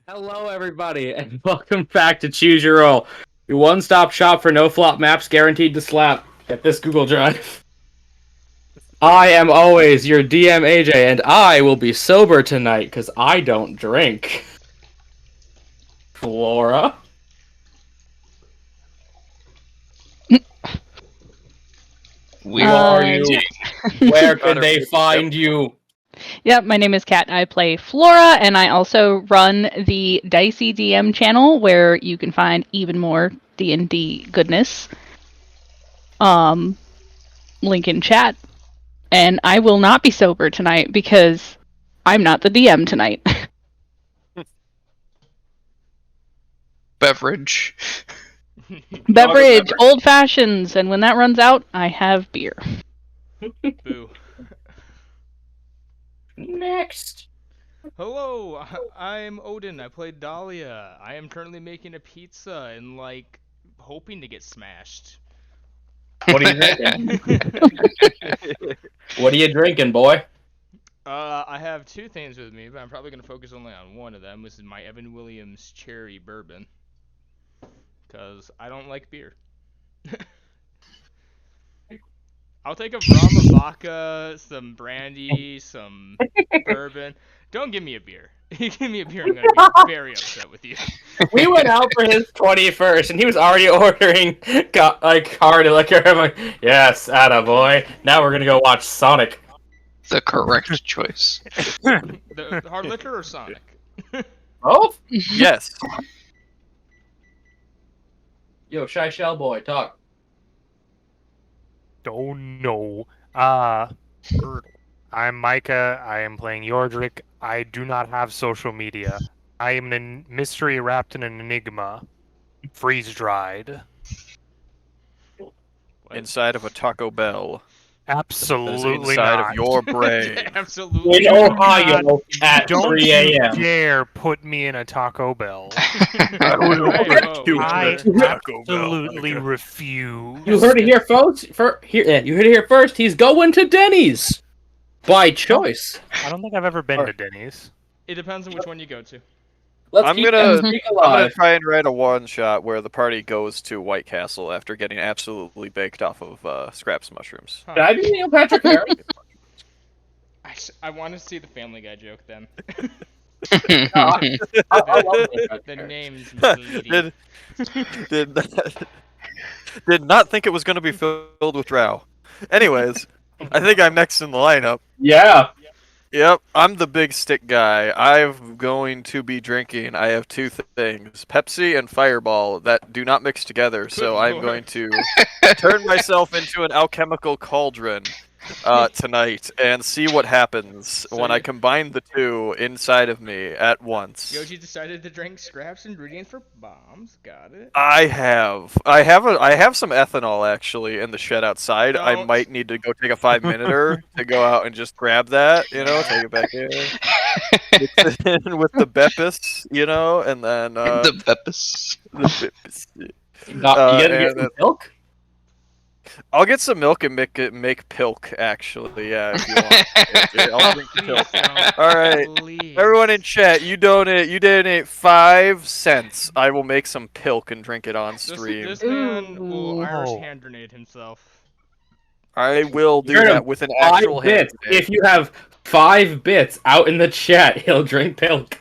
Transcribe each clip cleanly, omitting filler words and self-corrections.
Hello, everybody, and welcome back to Choose Your Roll, your one-stop shop for no-flop maps guaranteed to slap. Get this Google Drive. I am always your DM AJ, and I will be sober tonight because I don't drink. Flora. Who are you? Where can they find you? Yep, my name is Kat. I play Flora, and I also run the Dicey DM channel, where you can find even more D&D goodness. Link in chat. And I will not be sober tonight because I'm not the DM tonight. Beverage. Beverage, old fashions, and when that runs out, I have beer. Boo. Next. Hello, I'm Odin. I play Dahlia. I am currently making a pizza and, hoping to get smashed. What are you drinking? What are you drinking, boy? I have two things with me, but I'm probably going to focus only on one of them. This is my Evan Williams Cherry Bourbon. Because I don't like beer. I'll take a rum, a vodka, some brandy, some bourbon. Don't give me a beer. You give me a beer, I'm going to be very upset with you. We went out for his 21st, and he was already ordering hard liquor. I'm like, yes, attaboy. Now we're gonna go watch Sonic. The correct choice. The hard liquor or Sonic? Both? Yes. Yo, Shy Shell Boy, talk. Don't know. I'm Micah. I am playing Yordrick. I do not have social media. I am a mystery wrapped in an enigma. Freeze dried. Inside of a Taco Bell. Absolutely inside not. of your brain. Absolutely. In Ohio at Don't 3 you a.m. dare put me in a Taco Bell. I would I absolutely Micah. refuse. You heard it here, folks. You heard it here first. He's going to Denny's by choice. I don't think I've ever been to Denny's. It depends on which one you go to. Let's I'm keep gonna- that streak I'm gonna alive. try and write a one-shot where the party goes to White Castle after getting absolutely baked off of Scraps mushrooms. Can I be Neil Patrick Harris? I want to see the Family Guy joke then. I love Neil Patrick The Harris. name's misleading. Did not think it was gonna be filled with drow. Anyways, I think I'm next in the lineup. Yeah. Yep, I'm the big stick guy. I'm going to be drinking. I have two things, Pepsi and Fireball, that do not mix together. So Good I'm lord. going to turn myself into an alchemical cauldron tonight and see what happens So when I you- combine the two inside of me at once. Yoji decided to drink Scraps ingredients for bombs. Got it. I have some ethanol actually in the shed outside. I Don't. might need to go take a 5-minute to go out and just grab that, take it back in. Mix it in with the Beppis, and then The Beppis. the Beppis. You gotta get and some milk? I'll get some milk and make pilk actually. Yeah, if you want. Yeah, I'll drink the Please pilk. don't. All right. Please. Everyone in chat, you donate 5 cents. I will make some pilk and drink it on stream. This man will Ooh. Irish Oh. hand grenade himself. I will do You're that with an actual 5 hand bits. grenade. If you have 5 bits out in the chat, he'll drink pilk.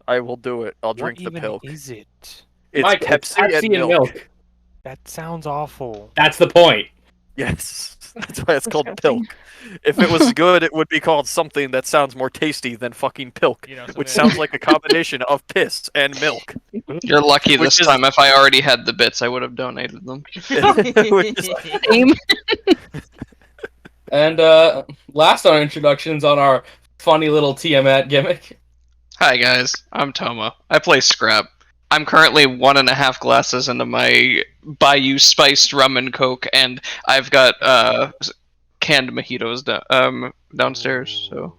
I will do it. I'll What drink the even pilk. is it? It's Mike, Pepsi, and milk. That sounds awful. That's the point. Yes, that's why it's called pilk. If it was good, it would be called something that sounds more tasty than fucking pilk, which sounds like a combination of piss and milk. You're lucky Which this is- time. If I already had the bits, I would have donated them. Which is- Same. And last on introductions on our funny little Tiamat gimmick. Hi guys, I'm Toma. I play Scrap. I'm currently 1.5 glasses into my Bayou spiced rum and coke, and I've got canned mojitos downstairs. So,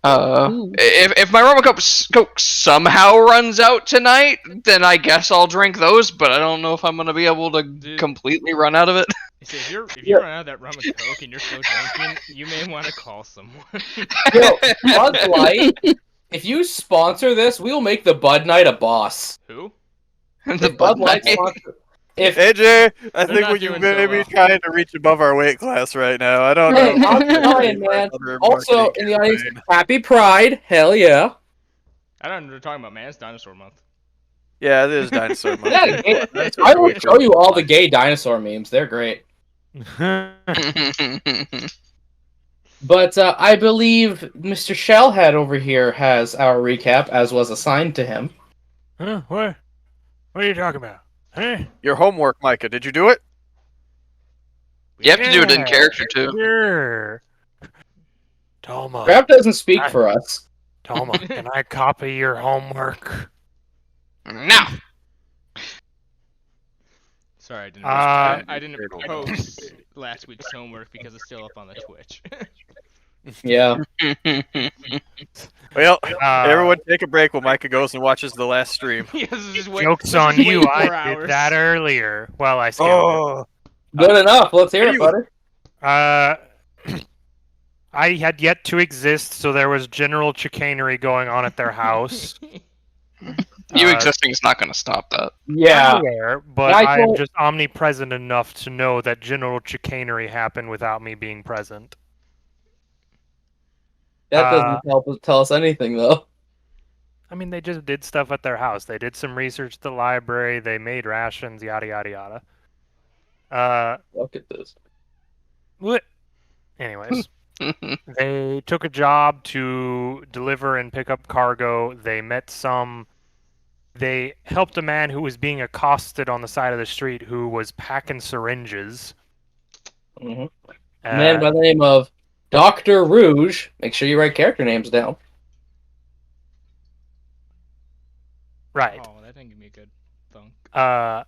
Ooh. if my rum and coke somehow runs out tonight, then I guess I'll drink those. But I don't know if I'm gonna be able to Dude. completely run out of it. So if you run out of that rum and coke and you're still drinking, you may want to call someone. Yo, Bud Light If you sponsor this, we'll make the Bud Knight a boss. Who? The If Bud Light Light. sponsor... If AJ, I They're think not you doing may so be well. trying to reach above our weight class right now. I don't Hey, know. I'm trying, man. Also, in the audience, happy Pride. Hell yeah. I don't know. They're talking about Man's Dinosaur Month. Yeah, it is dinosaur month. Yeah, I will show you all the gay dinosaur memes. They're great. But I believe Mr. Shellhead over here has our recap, as was assigned to him. Huh? What? What are you talking about? Huh? Your homework, Micah. Did you do it? You have to do it in Yeah, character too. Sure. Toma, Crap doesn't speak for us. Toma, can I copy your homework? No. Sorry, I didn't. I didn't Turtle. post last week's homework because it's still up on the Twitch. Yeah. Well, everyone take a break while Micah goes and watches the last stream. Yes, just wait- Joke's let's on just you, wait 4 I hours. did that earlier. Well, I skimmed Oh, Good enough. Let's hear it, buddy. it. I had yet to exist, so there was general chicanery going on at their house. You existing is not going to stop that. Yeah. I'm aware, but I I am told- just omnipresent enough to know that general chicanery happened without me being present. That doesn't help us tell us anything, though. I mean, they just did stuff at their house. They did some research at the library. They made rations, yada yada yada. Look at this. What? Anyways, they took a job to deliver and pick up cargo. They met some. They helped a man who was being accosted on the side of the street who was packing syringes. Mhm. A man Uh, by the name of Dr. Rouge. Make sure you write character names down. right. Oh, that didn't give me a good thunk.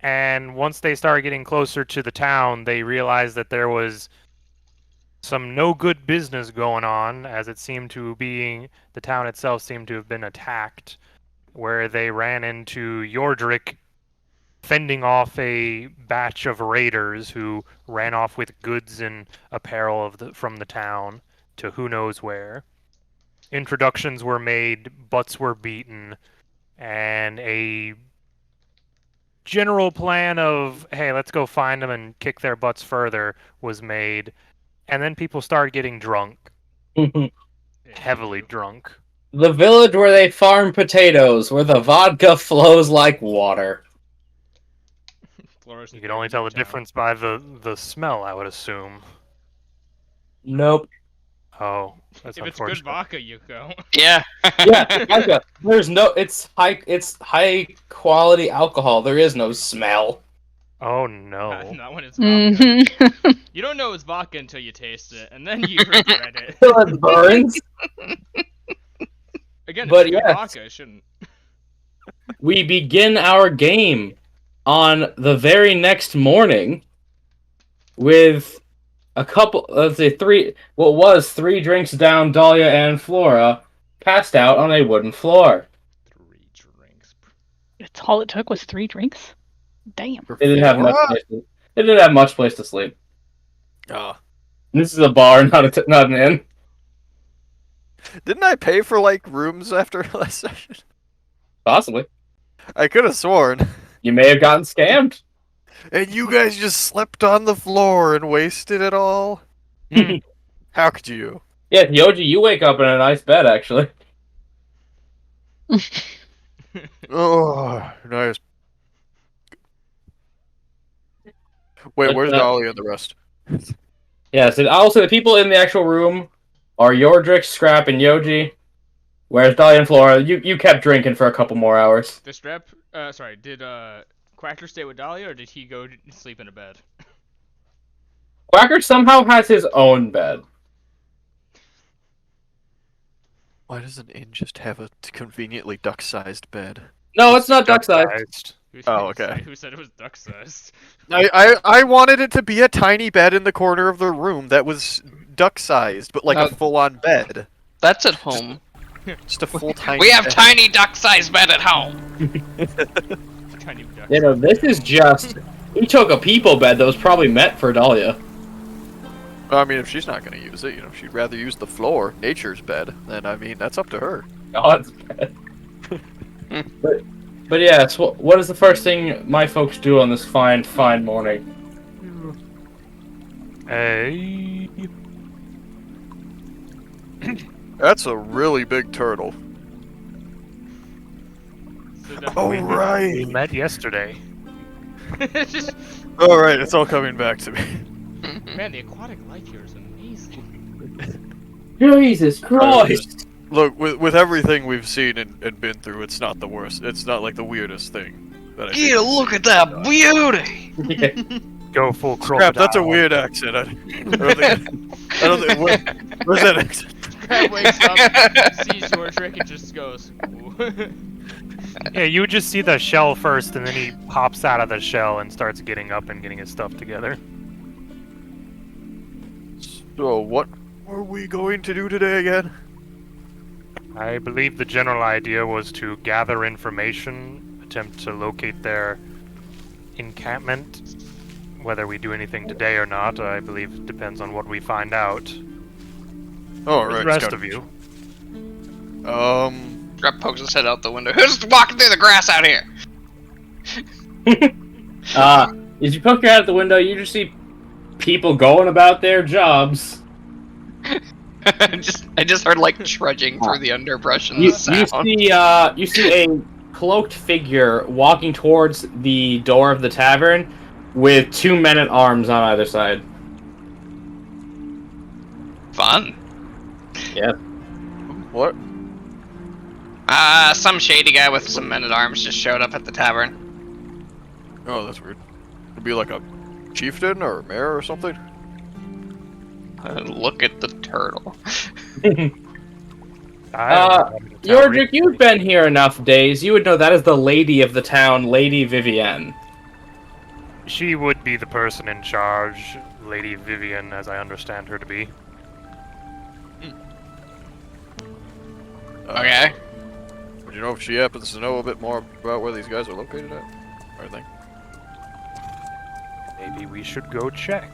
And once they started getting closer to the town, they realized that there was some no good business going on, as it seemed to be. The town itself seemed to have been attacked, where they ran into Yordrick fending off a batch of raiders who ran off with goods and apparel from the town to who knows where. Introductions were made, butts were beaten, and a general plan of, hey, let's go find them and kick their butts further was made. And then people started getting drunk, The heavily drunk. village where they farm potatoes, where the vodka flows like water. Flores You is can only big tell the town. difference by the smell, I would assume. Nope. Oh, that's If it's good unfortunate. vodka, you go. Yeah. Yeah, vodka. There's no. It's high quality alcohol. There is no smell. Oh no. Not when it's vodka. Mhm. You don't know it's vodka until you taste it, and then you regret it. Till it burns. Again, But if it's yes. vodka, it shouldn't. We begin our game on the very next morning with a couple, let's say three drinks down, Dahlia and Flora passed out on a wooden floor. 3 drinks. It's all it took was 3 drinks. Damn. They didn't have much. They didn't have much place to sleep. Oh. This is a bar, not an inn. Didn't I pay for like rooms after last session? Possibly. I could have sworn. You may have gotten scammed. And you guys just slept on the floor and wasted it all? Hmm. How could you? Yeah, Yoji, you wake up in a nice bed, actually. Oh, nice. Wait, But, where's Dolly and the rest? Yes, and also the people in the actual room are Yordrick, Scrap, and Yoji. Whereas Dahlia and Flora, you kept drinking for a couple more hours. Did Quacker stay with Dahlia, or did he go to sleep in a bed? Quacker somehow has his own bed. Why does an inn just have a conveniently duck-sized bed? No, it's not duck-sized. Oh, okay. Who said it was duck-sized? I wanted it to be a tiny bed in the corner of the room that was duck-sized, but like a full-on bed. That's at home. Just a full tiny We have bed. tiny duck-sized bed at home. Tiny duck. This is just... He took a people bed that was probably meant for Dahlia. I mean, if she's not going to use it, if she'd rather use the floor, nature's bed, then I mean, that's up to her. God's bed. But yeah, so what is the first thing my folks do on this fine, fine morning? Hey. That's a really big turtle. Oh, We right. met yesterday. Just, All right, it's all coming back to me. man, the aquatic life here is amazing. Jesus Christ! Look, with everything we've seen and been through, it's not the worst. It's not like the weirdest thing that I Yeah, look at that beauty! Go full crocodile. Crap, that's a weird accent. I don't think where's that accent? Crab wakes up, sees your trick, and just goes. Yeah, you would just see the shell first, and then he pops out of the shell and starts getting up and getting his stuff together. So, what were we going to do today again? I believe the general idea was to gather information, attempt to locate their encampment. Whether we do anything today or not, I believe it depends on what we find out. Oh, Where's right. the rest of you? Scrap pokes his head out the window. Who's walking through the grass out here? As you poke your head out the window, you just see people going about their jobs. I just heard like trudging through the underbrush and You the sound. you see a cloaked figure walking towards the door of the tavern with 2 men-at-arms on either side. Fun. Yeah. What? Some shady guy with some men-at-arms just showed up at the tavern. Oh, that's weird. It'd be like a chieftain or a mayor or something. Look at the turtle. Yordrick, you've been here enough days. You would know that is the lady of the town, Lady Vivienne. She would be the person in charge, Lady Vivian, as I understand her to be. Okay. Would you know if she happens to know a bit more about where these guys are located at? Or anything? Maybe we should go check.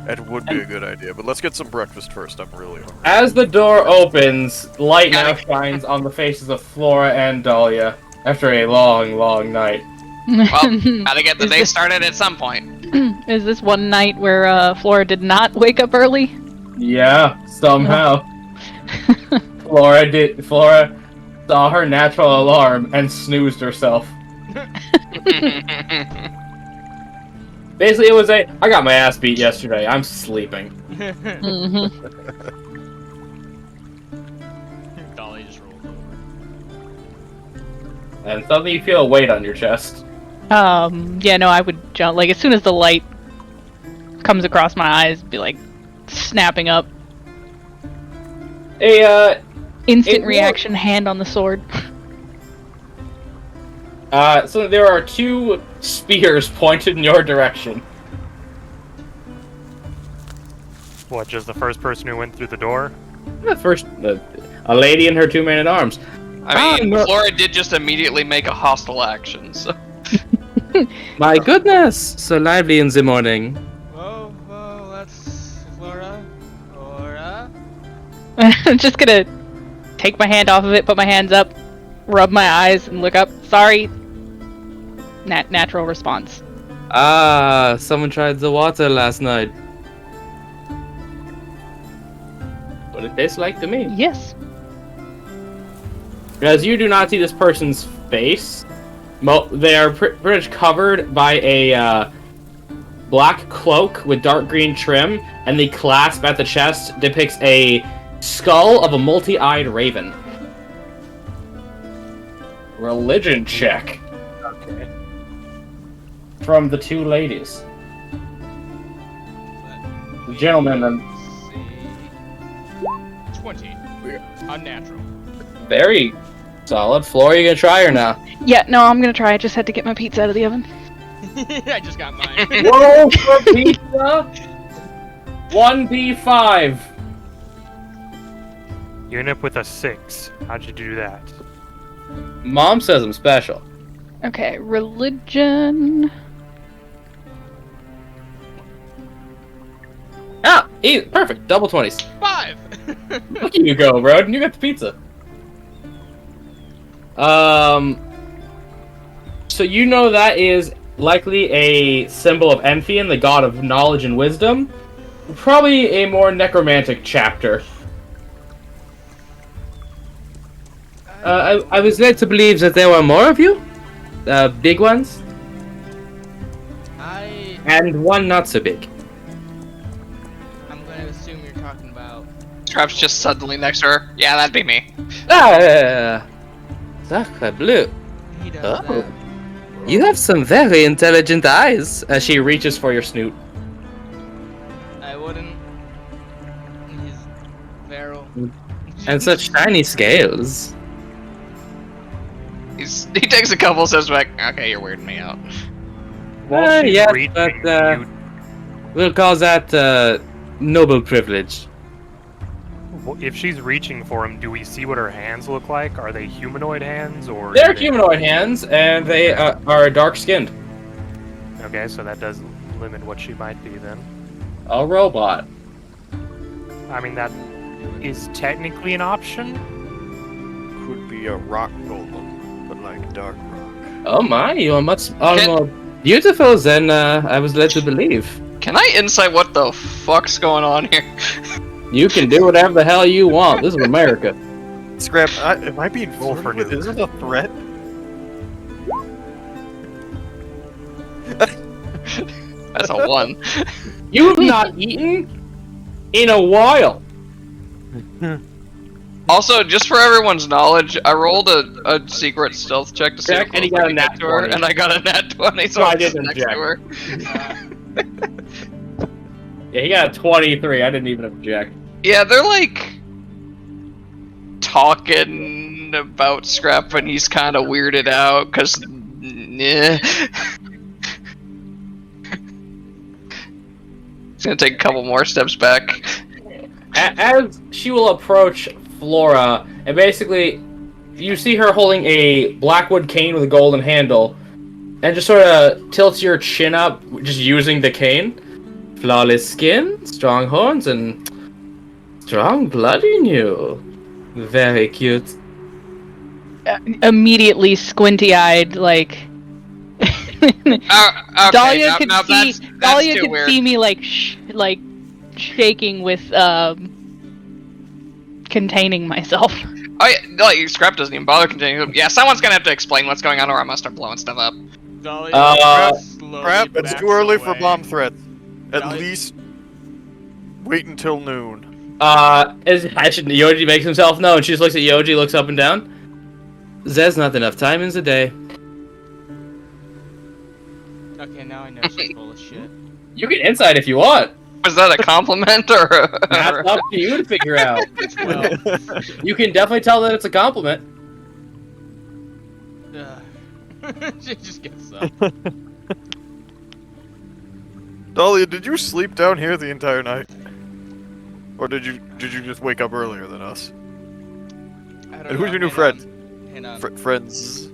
That would be a good idea, but let's get some breakfast first. I'm really hungry. As the door opens, light now shines on the faces of Flora and Dahlia after a long, long night. Well, gotta get the day started at some point. Is this one night where Flora did not wake up early? Yeah, somehow. Flora saw her natural alarm and snoozed herself. Basically, it was I got my ass beat yesterday. I'm sleeping. Mm-hmm. Dolly just rolled over. And suddenly you feel a weight on your chest. Yeah, no, I would jump. Like, as soon as the light comes across my eyes, be like, snapping up. Instant reaction, hand on the sword. So there are 2 spears pointed in your direction. What, just the first person who went through the door? A lady and her 2 men-at-arms. I mean, Flora did just immediately make a hostile action, so... My goodness, so lively in the morning. Whoa, that's Flora. I'm just gonna take my hand off of it, put my hands up, rub my eyes, and look up. Sorry. Natural response. Someone tried the water last night. What it tastes like to me. Yes. As you do not see this person's face, they are pretty much covered by a black cloak with dark green trim, and the clasp at the chest depicts a skull of a multi-eyed raven. Religion check. Okay. From the 2 ladies. The gentleman, 20. Unnatural. very solid. Flora, you gonna try or not? Yeah, no, I'm gonna try. I just had to get my pizza out of the oven. I just got mine. Roll for pizza! 1d5. You end up with a 6. How'd you do that? Mom says I'm special. Okay, religion. Perfect. Double 20s. 5. Look at you go, bro. You got the pizza. So you know that is likely a symbol of Amphion, the god of knowledge and wisdom. Probably a more necromantic chapter. I was led to believe that there were more of you. Big ones. And one not so big. I'm gonna assume you're talking about. Scrap's just suddenly next to her. Yeah, that'd be me. Sacre bleu. He does Oh. that. You have some very intelligent eyes. As she reaches for your snoot. I wouldn't. He's feral. And such tiny scales. He takes a couple steps back. Okay, you're weirding me out. While she's yes, reaching, but you- we'll call that noble privilege. if she's reaching for him, do we see what her hands look like? Are they humanoid hands or? They're humanoid hands, and they are dark-skinned. Okay, so that does limit what she might be then. A robot. I mean, that is technically an option. Could be a rock golem, but like dark rock. Oh my, you are much more beautiful than I was led to believe. Can I insight what the fuck's going on here? You can do whatever the hell you want. This is America. Scrap, am I being Roll for flirted with? Is it a threat? That's a 1. You have not eaten in a while. Also, just for everyone's knowledge, I rolled a secret stealth check to see Check, if and he I got a could nat get to her, 20. and I got a nat 20, so No, I I'm just didn't next object. to her. Yeah, he got a 23. I didn't even object. Yeah, they're like talking about Scrap, and he's kind of weirded out because. He's gonna take a couple more steps back. As she will approach Flora, and basically, you see her holding a blackwood cane with a golden handle, and just sort of tilts your chin up, just using the cane. Flawless skin, strong horns, and strong blood in you. Very cute. Immediately squinty-eyed, like Okay, Dahlia no, could no, see. that's Dahlia too could weird. see me like shaking with containing myself. Oh yeah, like, Scrap doesn't even bother continuing. Yeah, someone's gonna have to explain what's going on, or I'm gonna start blowing stuff up. Dahlia slowly Crap, it's backs too early for away. bomb threats. At Dahlia- least wait until noon. As Yoji makes himself known, she just looks at Yoji, looks up and down. There's not enough time in the day. Okay, now I know she's full of shit. You can insight if you want. Was that a compliment or? That's up to you to figure out. Well, You can definitely tell that it's a compliment. she just gets up. Dahlia, did you sleep down here the entire night? Or did you just wake up earlier than us? I don't And who's know, your new hang friend? on, Hang on. Friends.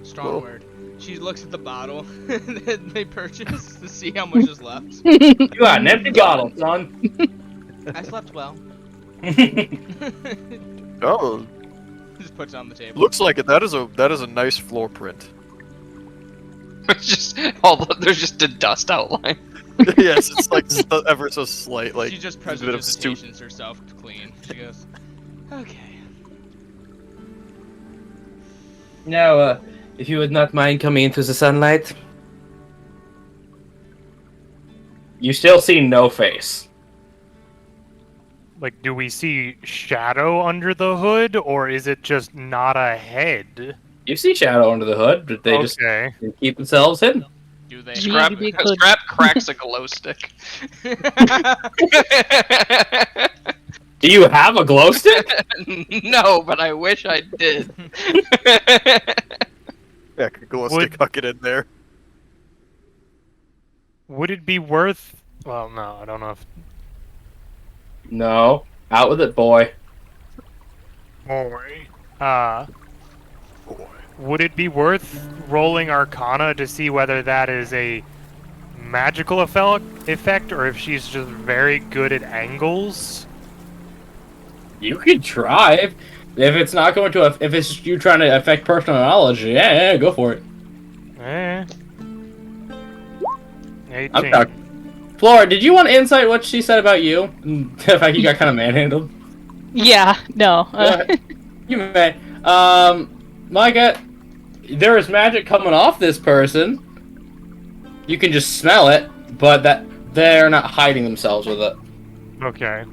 Strong Cool. word. She looks at the bottle that they purchased to see how much is left. You got an empty bottle, son. I slept well. Oh, Just puts it on the table. looks like it. That is a nice floor print. It's just there's just a dust outline. Yes, it's like ever so slight, like she just a bit of stoop. prestidigitations herself to clean. She goes, okay. Now, if you would not mind coming into the sunlight. You still see no face. Like, do we see shadow under the hood, or is it just not a head? You see shadow under the hood, but they just Okay. keep themselves hidden. Do they? Scrap, Maybe could- Scrap cracks a glow stick. Do you have a glow stick? No, but I wish I did. Yeah, glow stick, huck it in there. Would it be worth? Well, no, I don't know if. No. Out with it, boy. Boy. Would it be worth rolling Arcana to see whether that is a magical effect, or if she's just very good at angles. You could try. If it's not going to, if it's just you trying to affect personal knowledge, yeah, go for it. 18. I'm stuck. Flora, did you want to insight what she said about you? The fact you got kind of manhandled. Yeah, no. You may. Micah, there is magic coming off this person. You can just smell it, but that they're not hiding themselves with it. Okay.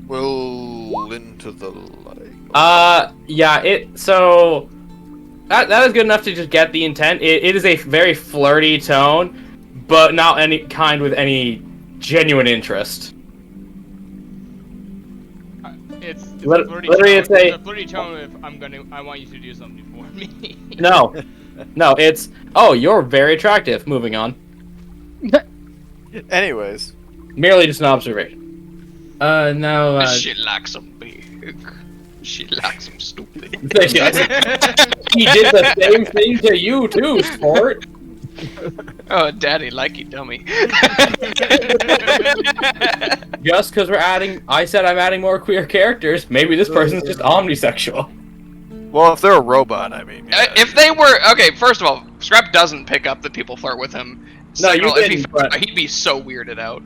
Well, into the light. Yeah. So that is good enough to just get the intent. It is a very flirty tone, but not any kind with any genuine interest. It's a Literally, flirty it's tone. a- It's a flirty tone if I want you to do something for me. No, it's you're very attractive. Moving on. Anyways, Merely just an observation. No. She likes them big. She likes them stupid. He did the same thing to you too, sport. Oh, daddy, likey dummy. Just because I said I'm adding more queer characters, maybe this person's just omnisexual. well, if they're a robot, I mean. Yeah. If they were okay, first of all, Scrap doesn't pick up that people flirt with him. No, you Second of all, if didn't, but- he'd be so weirded out.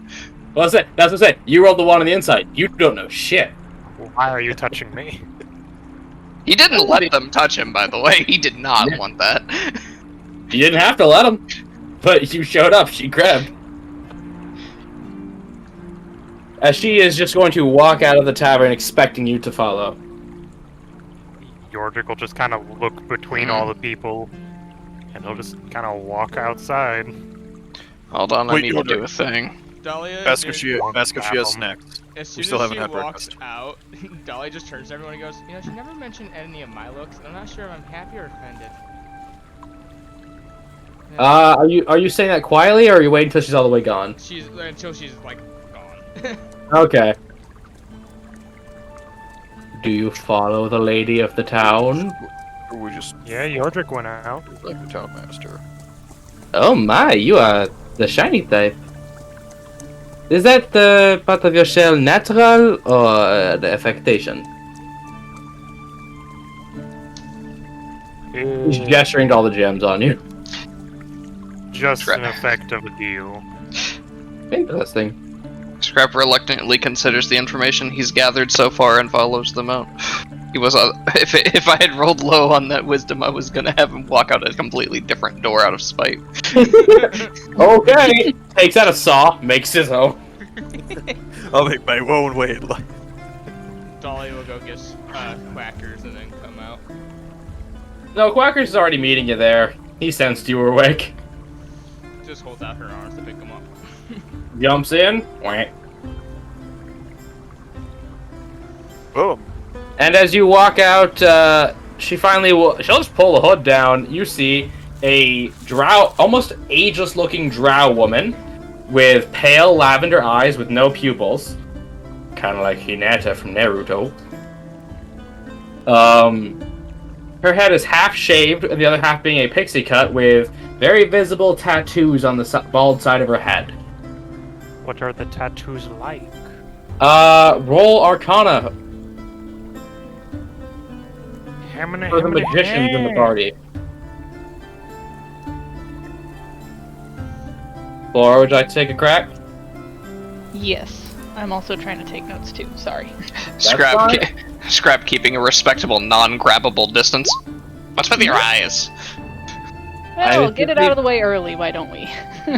Well, that's what I said. You rolled the one on the inside. You don't know shit. Why are you touching me? He didn't let them touch him, by the way. He did not Yeah. want that. You didn't have to let him, but you showed up. She grabbed. As she is just going to walk out of the tavern, expecting you to follow. Yordrick will just kind of look between all the people, and he'll just kind of walk outside. Hold on, I Wait, need to you're do a thing. Dahlia, Ask if as she has snacks. soon still as haven't she had walks breakfast. out, Dahlia just turns to everyone and goes, she never mentioned any of my looks, and I'm not sure if I'm happy or offended. Are you saying that quietly, or are you waiting until she's all the way gone? Until she's like gone. Okay. Do you follow the lady of the town? Or we just Yeah, Yordrick went out. like the town master. Oh my, you are the shiny type. Is that the part of your shell natural or the affectation? He's gesturing to all the gems on you. Just an effect of a deal. Interesting. Scrap reluctantly considers the information he's gathered so far and follows them out. He was if I had rolled low on that wisdom, I was gonna have him walk out a completely different door out of spite. Okay. Takes out a saw, makes his own. I'll make my own way. Dahlia will go get Quackers and then come out. No, Quackers is already meeting you there. He sensed you were awake. Just holds out her arms to pick him up. Jumps in. Wah. Boom. And as you walk out, she finally will. She'll just pull the hood down. You see a drow, almost ageless-looking drow woman with pale lavender eyes with no pupils, kind of like Hinata from Naruto. Her head is half shaved, and the other half being a pixie cut with very visible tattoos on the bald side of her head. What are the tattoos like? Roll Arcana for the Hey. magicians in the party. Laura, would you like to take a crack? Yes. I'm also trying to take notes too. Sorry. Scrap keeping a respectable, non-grabbable distance. What's with your eyes? Well, get it out of the way early, why don't we?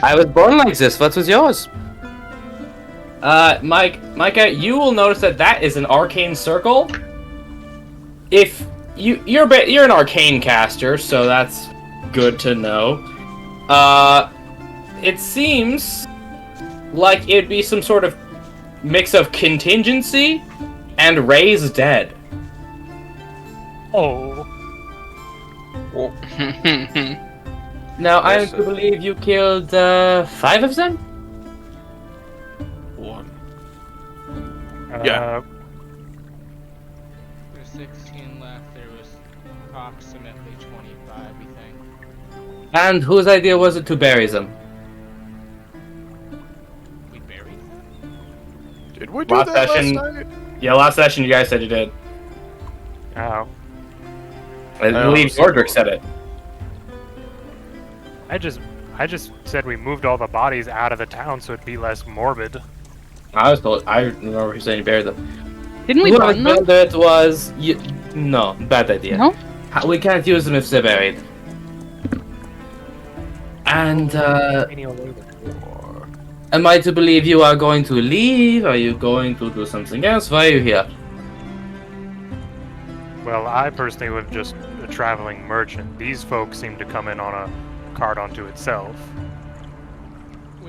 I was born like this. What was yours? Micah, you will notice that is an arcane circle. If you're an arcane caster, so that's good to know. It seems like it'd be some sort of mix of contingency and Ray's dead. Oh. Now, I Yes, am to believe you killed 5 of them? One. Yeah. 16 left. There was approximately 25, we think. And whose idea was it to bury them? We buried them? Did we do Last that session- last night? Yeah, last session you guys said you did. Oh. I believe Ordric said it. I just said we moved all the bodies out of the town so it'd be less morbid. I remember you saying you buried them. Didn't we burn them? Whoever it was, no, bad idea. No? We can't use them if they're buried. And, am I to believe you are going to leave? Are you going to do something else? Why are you here? Well, I personally was just a traveling merchant. These folks seem to come in on a cart unto itself.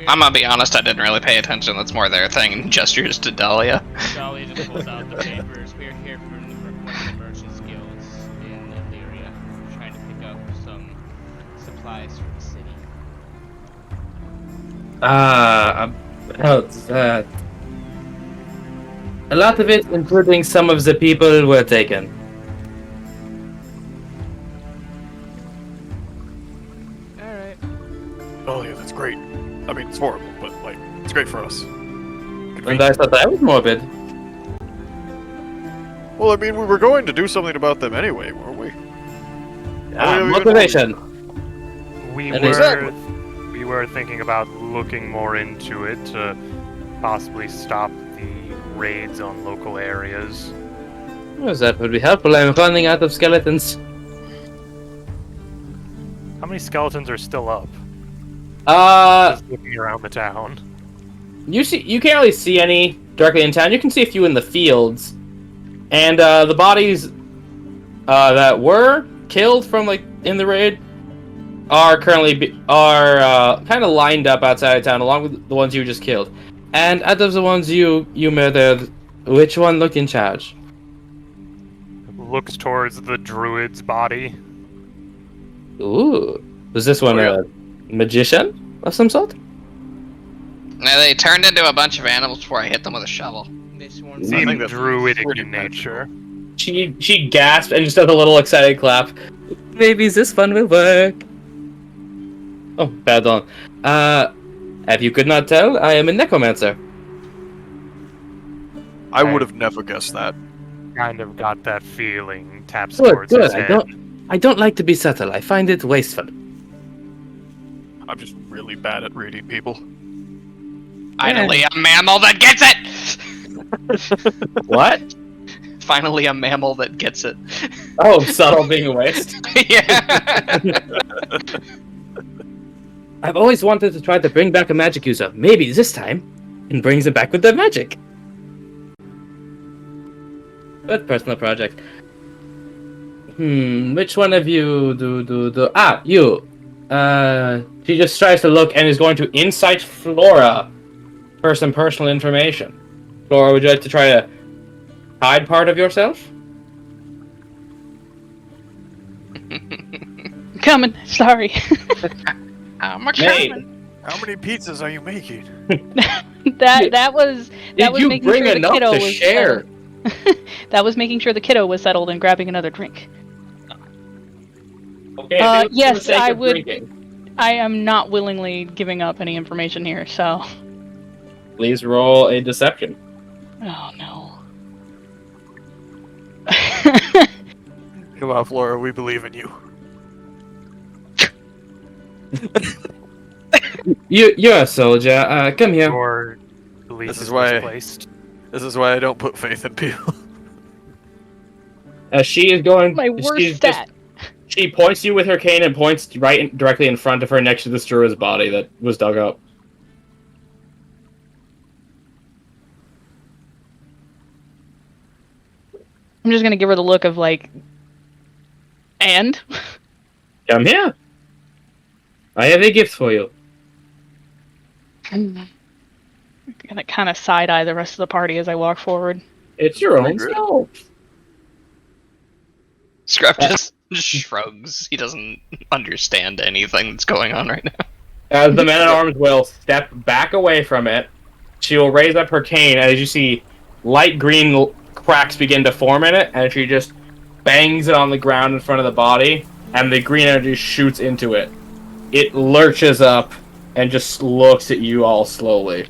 I'm gonna be honest, I didn't really pay attention. That's more their thing, and gestures to Dahlia. Dahlia just pulls out the papers. We're here from one of the merchants' guilds in Illyria. We're trying to pick up some supplies for the city. How's that? A lot of it, including some of the people, were taken. Alright. Oh yeah, that's great. I mean, it's horrible, but like, it's great for us. And I thought that was morbid. Well, I mean, we were going to do something about them anyway, weren't we? Motivation. We And were exactly. we were thinking about looking more into it to possibly stop the raids on local areas. Well, that would be helpful. I'm running out of skeletons. How many skeletons are still up? Just looking around the town. You can't really see any directly in town. You can see a few in the fields, and the bodies that were killed from in the raid are currently kind of lined up outside of town, along with the ones you just killed. And out of the ones you murdered, which one looked in charge? Looks towards the druid's body. Ooh, was this one a magician of some sort? Now, they turned into a bunch of animals before I hit them with a shovel. This one I think Seemed that's druidic pretty in nature. She gasped and just does a little excited clap. Maybe this one will work. Oh, pardon. If you could not tell, I am a necromancer. I would have never guessed that. Kind of got that feeling. Taps Good, towards good. his head. I don't like to be subtle. I find it wasteful. I'm just really bad at reading people. Finally, a mammal that gets it! What? Finally, a mammal that gets it. Oh, subtle being a waste. Yeah! I've always wanted to try to bring back a magic user. Maybe this time, and brings them back with their magic. But personal project. Which one of you do? Ah, you. She just tries to look and is going to insight Flora for some personal information. Flora, would you like to try to hide part of yourself? Coming. Sorry. I'm Hey, coming. How many pizzas are you making? that was did you making bring sure the enough kiddo to was share? settled. That was making sure the kiddo was settled and grabbing another drink. Okay, I think yes, for the sake I of would- drinking, I am not willingly giving up any information here, so. please roll a deception. Oh no. Come on, Flora, we believe in you. You're a soldier. Come here. Your belief This is is why- misplaced. This is why I don't put faith in people. She is going. My she's worst stat. She points you with her cane and points directly in front of her next to the druid's body that was dug up. I'm just gonna give her the look of like, and? Come here. I have a gift for you. I'm gonna kind of side eye the rest of the party as I walk forward. It's your own Great. self. Scrap just shrugs. He doesn't understand anything that's going on right now. As the man-at-arms will step back away from it, she will raise up her cane as you see light green cracks begin to form in it, and she just bangs it on the ground in front of the body, and the green energy shoots into it. It lurches up and just looks at you all slowly.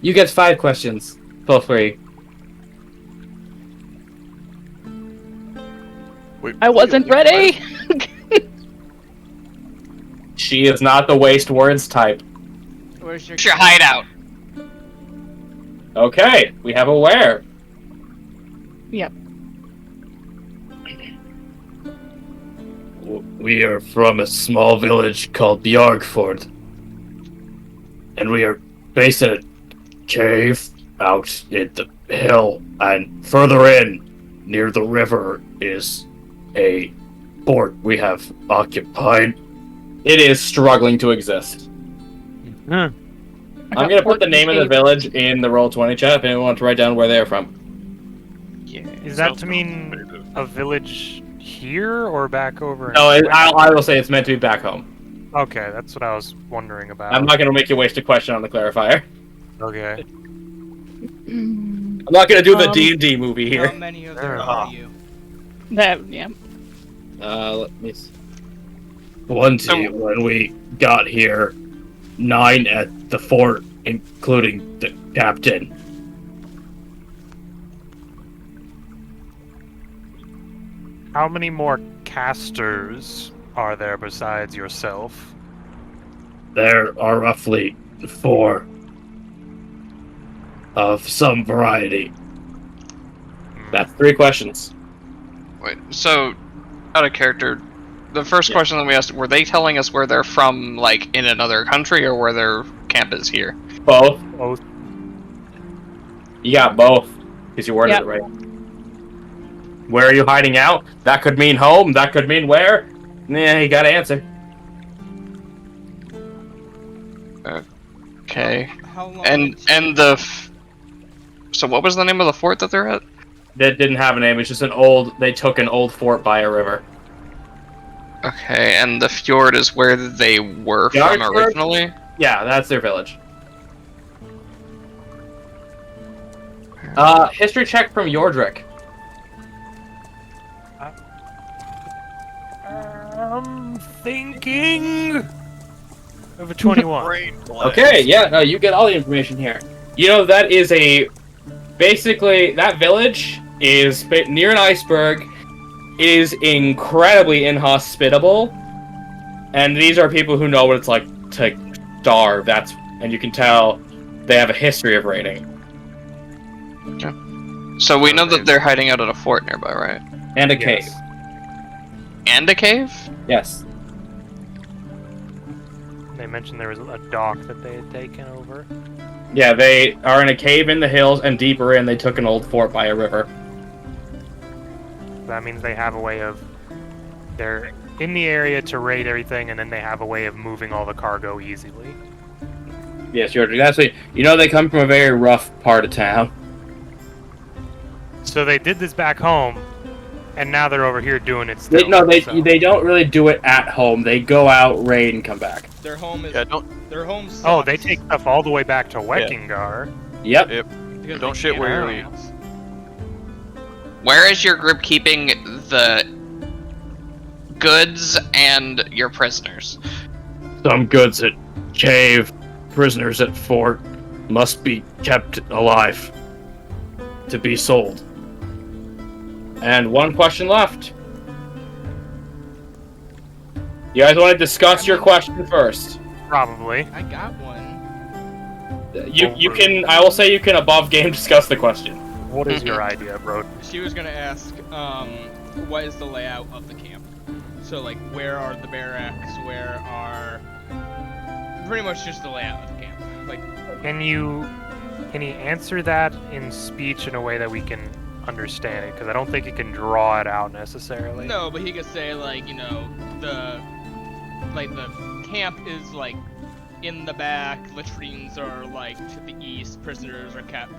You get 5 questions. Feel free. Wait, I wasn't ready. She is not the waste words type. Where's your Where's your hideout? Okay, we have a where. Yep. We are from a small village called Bjargford. And we are based in a cave out in the hill. And further in, near the river, is a fort we have occupied. It is struggling to exist. I'm gonna put the name of the village in the Roll20 chat if anyone wants to write down where they're from. Yeah. Is that to mean a village here or back over? No, I will say it's meant to be back home. Okay, that's what I was wondering about. I'm not gonna make you waste a question on the clarifier. Okay. I'm not gonna do the D&D movie How here. many of there are you? Yeah. Let me see. 20 when we got here. 9 at the fort, including the captain. How many more casters are there besides yourself? There are roughly 4 of some variety. That's 3 questions. Wait, so, out of character, the first question that we asked, were they telling us where they're from, like, in another country, or where their camp is here? Both. Both. You got both, because you worded Yep. it right. Where are you hiding out? That could mean home, that could mean where. Yeah, you gotta answer. Okay. How long? And the... So what was the name of the fort that they're at? That didn't have a name, it's just an old... They took an old fort by a river. Okay, and the fjord is where they were from Fjord? originally? Yeah, that's their village. History check from Yordrick. I'm thinking of a 21. Brain blast. Okay, yeah, no, you get all the information here. You know, that is a... Basically, that village is near an iceberg, is incredibly inhospitable, and these are people who know what it's like to starve. And you can tell they have a history of raiding. So we know that they're hiding out at a fort nearby, right? And a cave. Yes. And a cave? Yes. They mentioned there was a dock that they had taken over. Yeah, they are in a cave in the hills, and deeper in, they took an old fort by a river. That means they have a way of... They're in the area to raid everything, and then they have a way of moving all the cargo easily. Yes, Yordrick, that's what... You know, they come from a very rough part of town. So they did this back home, and now they're over here doing it still. They don't really do it at home. They go out, raid, and come back. Their home is. Yeah, don't Their home. Sucks. Oh, they take stuff all the way back to Weckingar. Yep. Because don't they shit can't where have you eat. homes. Where is your group keeping the goods and your prisoners? Some goods at cave, prisoners at fort, must be kept alive to be sold. And 1 question left. You guys want to discuss your question first? Probably. I got one. You can. I will say you can above game discuss the question. What is your idea, bro? She was gonna ask, what is the layout of the camp? So like, where are the barracks? Where are pretty much just the layout of the camp? Like, Can you answer that in speech in a way that we can understand it? Because I don't think you can draw it out necessarily. no, but he could say like, you know, the camp is like in the back. Latrines are like to the east. Prisoners are kept.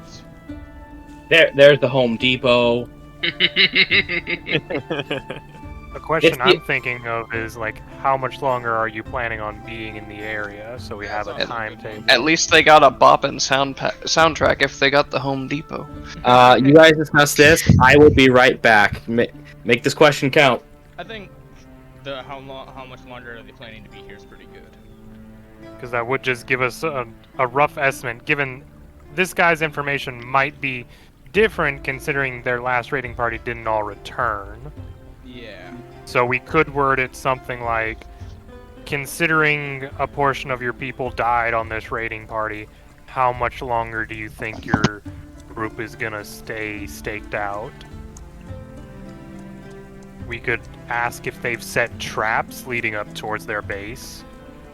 There's the Home Depot. The question If I'm you- thinking of is like, how much longer are you planning on being in the area? So we have a That's also a good timetable. At least they got a boppin' soundtrack if they got the Home Depot. You guys discuss this. I will be right back. Make this question count. I think how much longer are they planning to be here is pretty good. Because that would just give us a rough estimate, given this guy's information might be different considering their last raiding party didn't all return. Yeah. So we could word it something like, considering a portion of your people died on this raiding party, how much longer do you think your group is gonna stay staked out? We could ask if they've set traps leading up towards their base.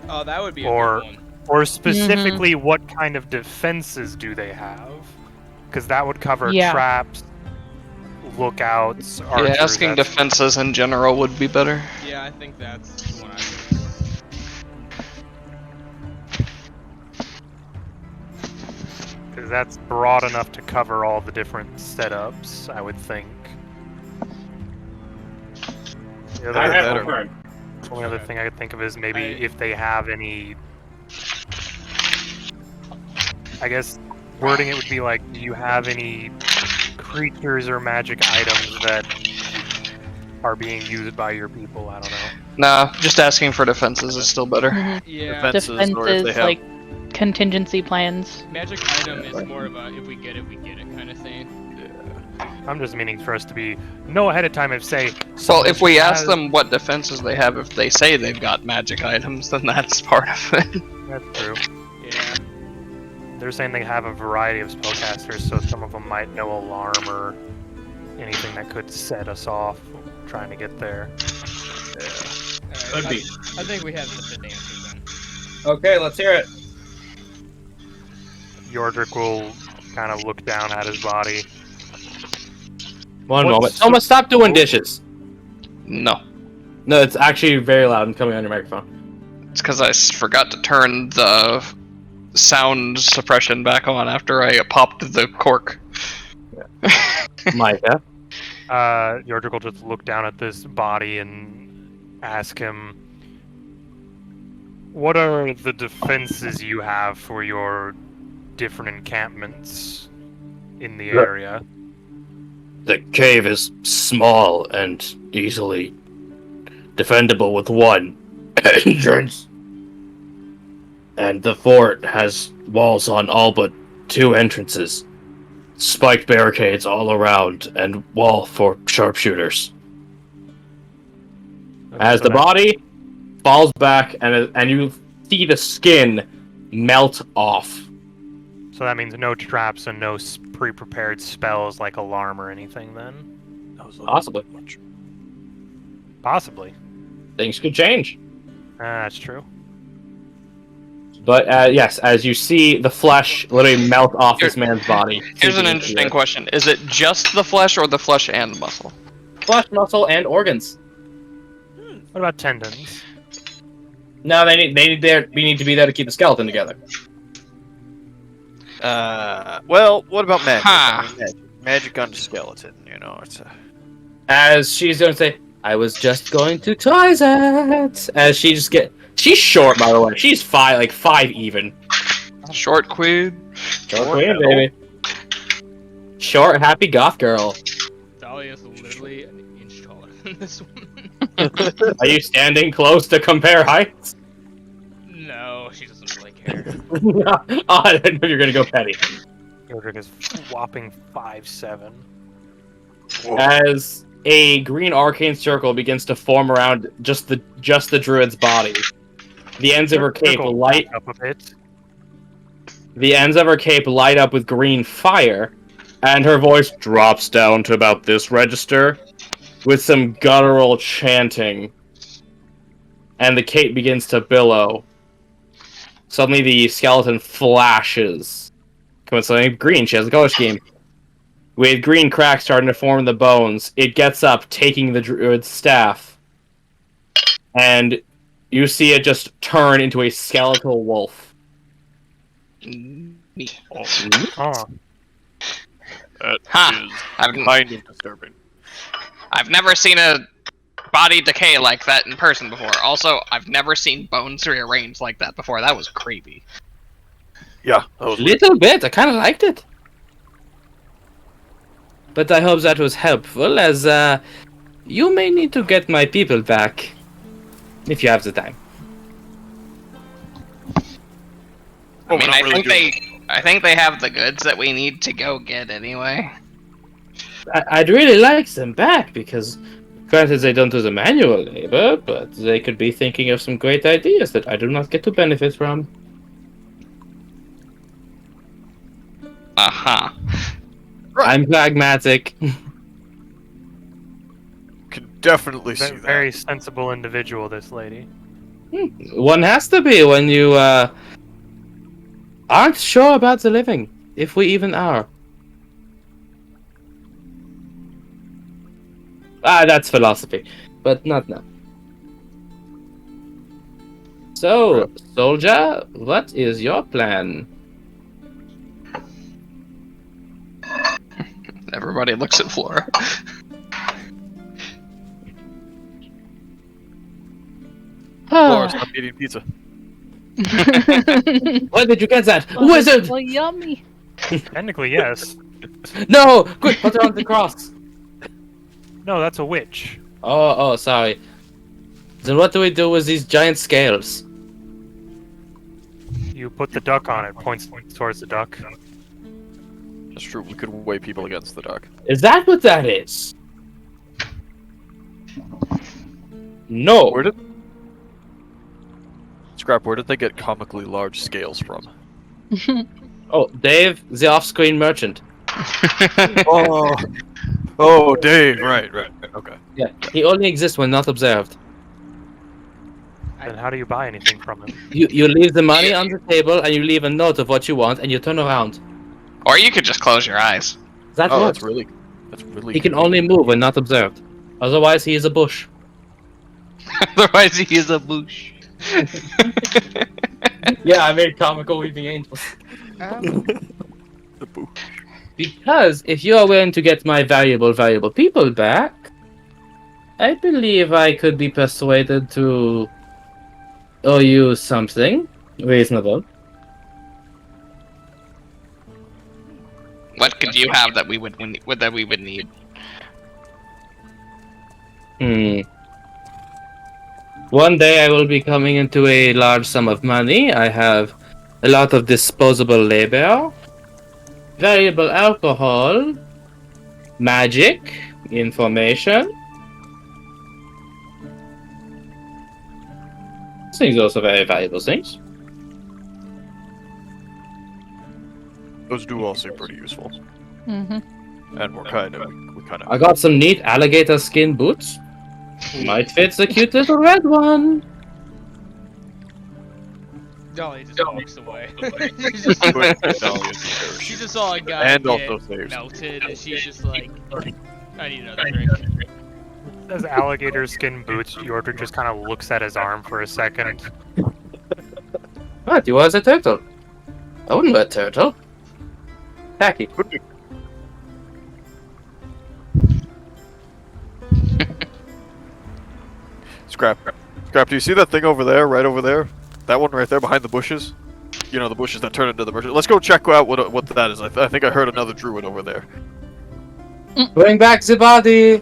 Oh, that would be a Or- good one. Or specifically, what kind of defenses do they have? Because that would cover Yeah. traps, lookouts, Yeah, archers, asking that's- defenses in general would be better. Yeah, I think that's the one I think. Because that's broad enough to cover all the different setups, I would think. The other, only other thing I could think of is maybe if they have any... I guess wording it would be like, do you have any creatures or magic items that are being used by your people? I don't know. Nah, just asking for defenses is still better. Yeah. Defenses, or if they Defenses, have like contingency plans. Magic item is more of a if we get it, we get it kind of thing. I'm just meaning for us to know ahead of time if, say... Well, someone if we ask has- them what defenses they have, if they say they've got magic items, then that's part of it. That's true. Yeah. They're saying they have a variety of spellcasters, so some of them might know alarm or anything that could set us off trying to get there. Could be. I think we have the answer then. Okay, let's hear it. Yordrick will kind of look down at his body. One What's- moment. Thomas, stop doing dishes. No. No, it's actually very loud and coming on your microphone. It's because I forgot to turn the sound suppression back on after I popped the cork. Micah. Yordrick will just look down at this body and ask him, what are the defenses you have for your different encampments in the area? The cave is small and easily defendable with one entrance. And the fort has walls on all but two entrances. Spiked barricades all around and wall for sharpshooters. As the body falls back and you see the skin melt off. So that means no traps and no pre-prepared spells like alarm or anything then? Possibly. Possibly. Things could change. That's true. But yes, as you see the flesh literally melt off this man's body. Here's an interesting question. Is it just the flesh or the flesh and muscle? Flesh, muscle, and organs. What about tendons? No, we need to be there to keep the skeleton together. Well, what about magic? Ha. I mean, magic on the skeleton, you know, it's a... As she's going to say, I was just going to toilet. As she's short, by the way. She's five even. Short queen. Short queen, baby. Short, happy goth girl. Dahlia is literally an inch taller than this one. Are you standing close to compare heights? No, she doesn't really care. Oh, I didn't know you were going to go petty. Yordrick is whopping 5'7". As a green arcane circle begins to form around just the druid's body. The ends of her cape Circle light back up a bit. The ends of her cape light up with green fire, and her voice drops down to about this register with some guttural chanting. And the cape begins to billow. Suddenly the skeleton flashes. Coincidentally, green, she has a color scheme. With green cracks starting to form in the bones, it gets up, taking the druid's staff. And you see it just turn into a skeletal wolf. Neat. Oh, That Ha. is I've, kind of disturbing. I've never seen a body decay like that in person before. Also, I've never seen bones rearranged like that before. That was creepy. Yeah, that was Little bit. I kind of liked it. But I hope that was helpful, as you may need to get my people back if you have the time. I mean, I think they have the goods that we need to go get anyway. I'd really like them back because, granted, they don't do the manual labor, but they could be thinking of some great ideas that I do not get to benefit from. Uh-huh. Right. I'm pragmatic. Can definitely see that. Very sensible individual, this lady. One has to be when you aren't sure about the living, if we even are. That's philosophy, but not now. So, soldier, what is your plan? Everybody looks at Flora. Laura, stop eating pizza. Where did you get that? Wizard! Well, yummy. Technically, yes. No! Quick, put her on the cross! No, that's a witch. Oh, sorry. Then what do we do with these giant scales? You put the duck on it, points towards the duck. That's true, we could weigh people against the duck. Is that what that is? No. Where did... Scrap, where did they get comically large scales from? Oh, Dave, the off-screen merchant. Oh, Dave, right, okay. Yeah, he only exists when not observed. Then how do you buy anything from him? You leave the money on the table, and you leave a note of what you want, and you turn around. Or you could just close your eyes. That Oh, works. that's really He can only move when not observed. Otherwise, he is a bush. Otherwise, he is a bush. Yeah, I made comical weeping angels. The boo. Because if you are willing to get my valuable people back, I believe I could be persuaded to owe you something reasonable. What could you have that we would need? One day I will be coming into a large sum of money. I have a lot of disposable labor, valuable alcohol, magic, information. These things are also very valuable things. Those do all seem pretty useful. Mm-hmm. And we kind of... I got some neat alligator skin boots. Might fit the cute little red one. Dolly just walks away. She just saw a guy And get also saves. melted, and she's just like, I need another drink. As alligator skin boots, Yordrick just kind of looks at his arm for a second. What? You was a turtle? I wouldn't wear a turtle. Tacky. Scrap, do you see that thing over there, right over there? That one right there behind the bushes? You know, the bushes that turn into the bushes. Let's go check out what that is. I think I heard another druid over there. Bring back the body!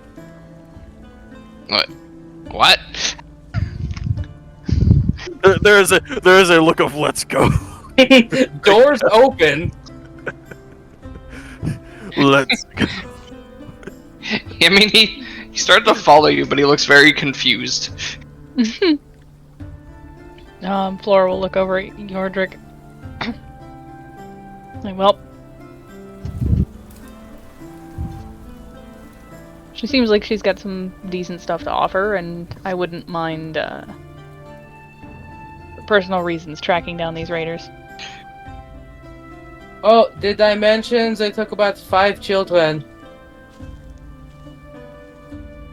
What? There is a look of let's go. Doors open. Let's go. I mean, he started to follow you, but he looks very confused. Flora will look over at Yordrick. Like, well, she seems like she's got some decent stuff to offer, and I wouldn't mind personal reasons tracking down these raiders. Oh, did I mention they took about 5 children?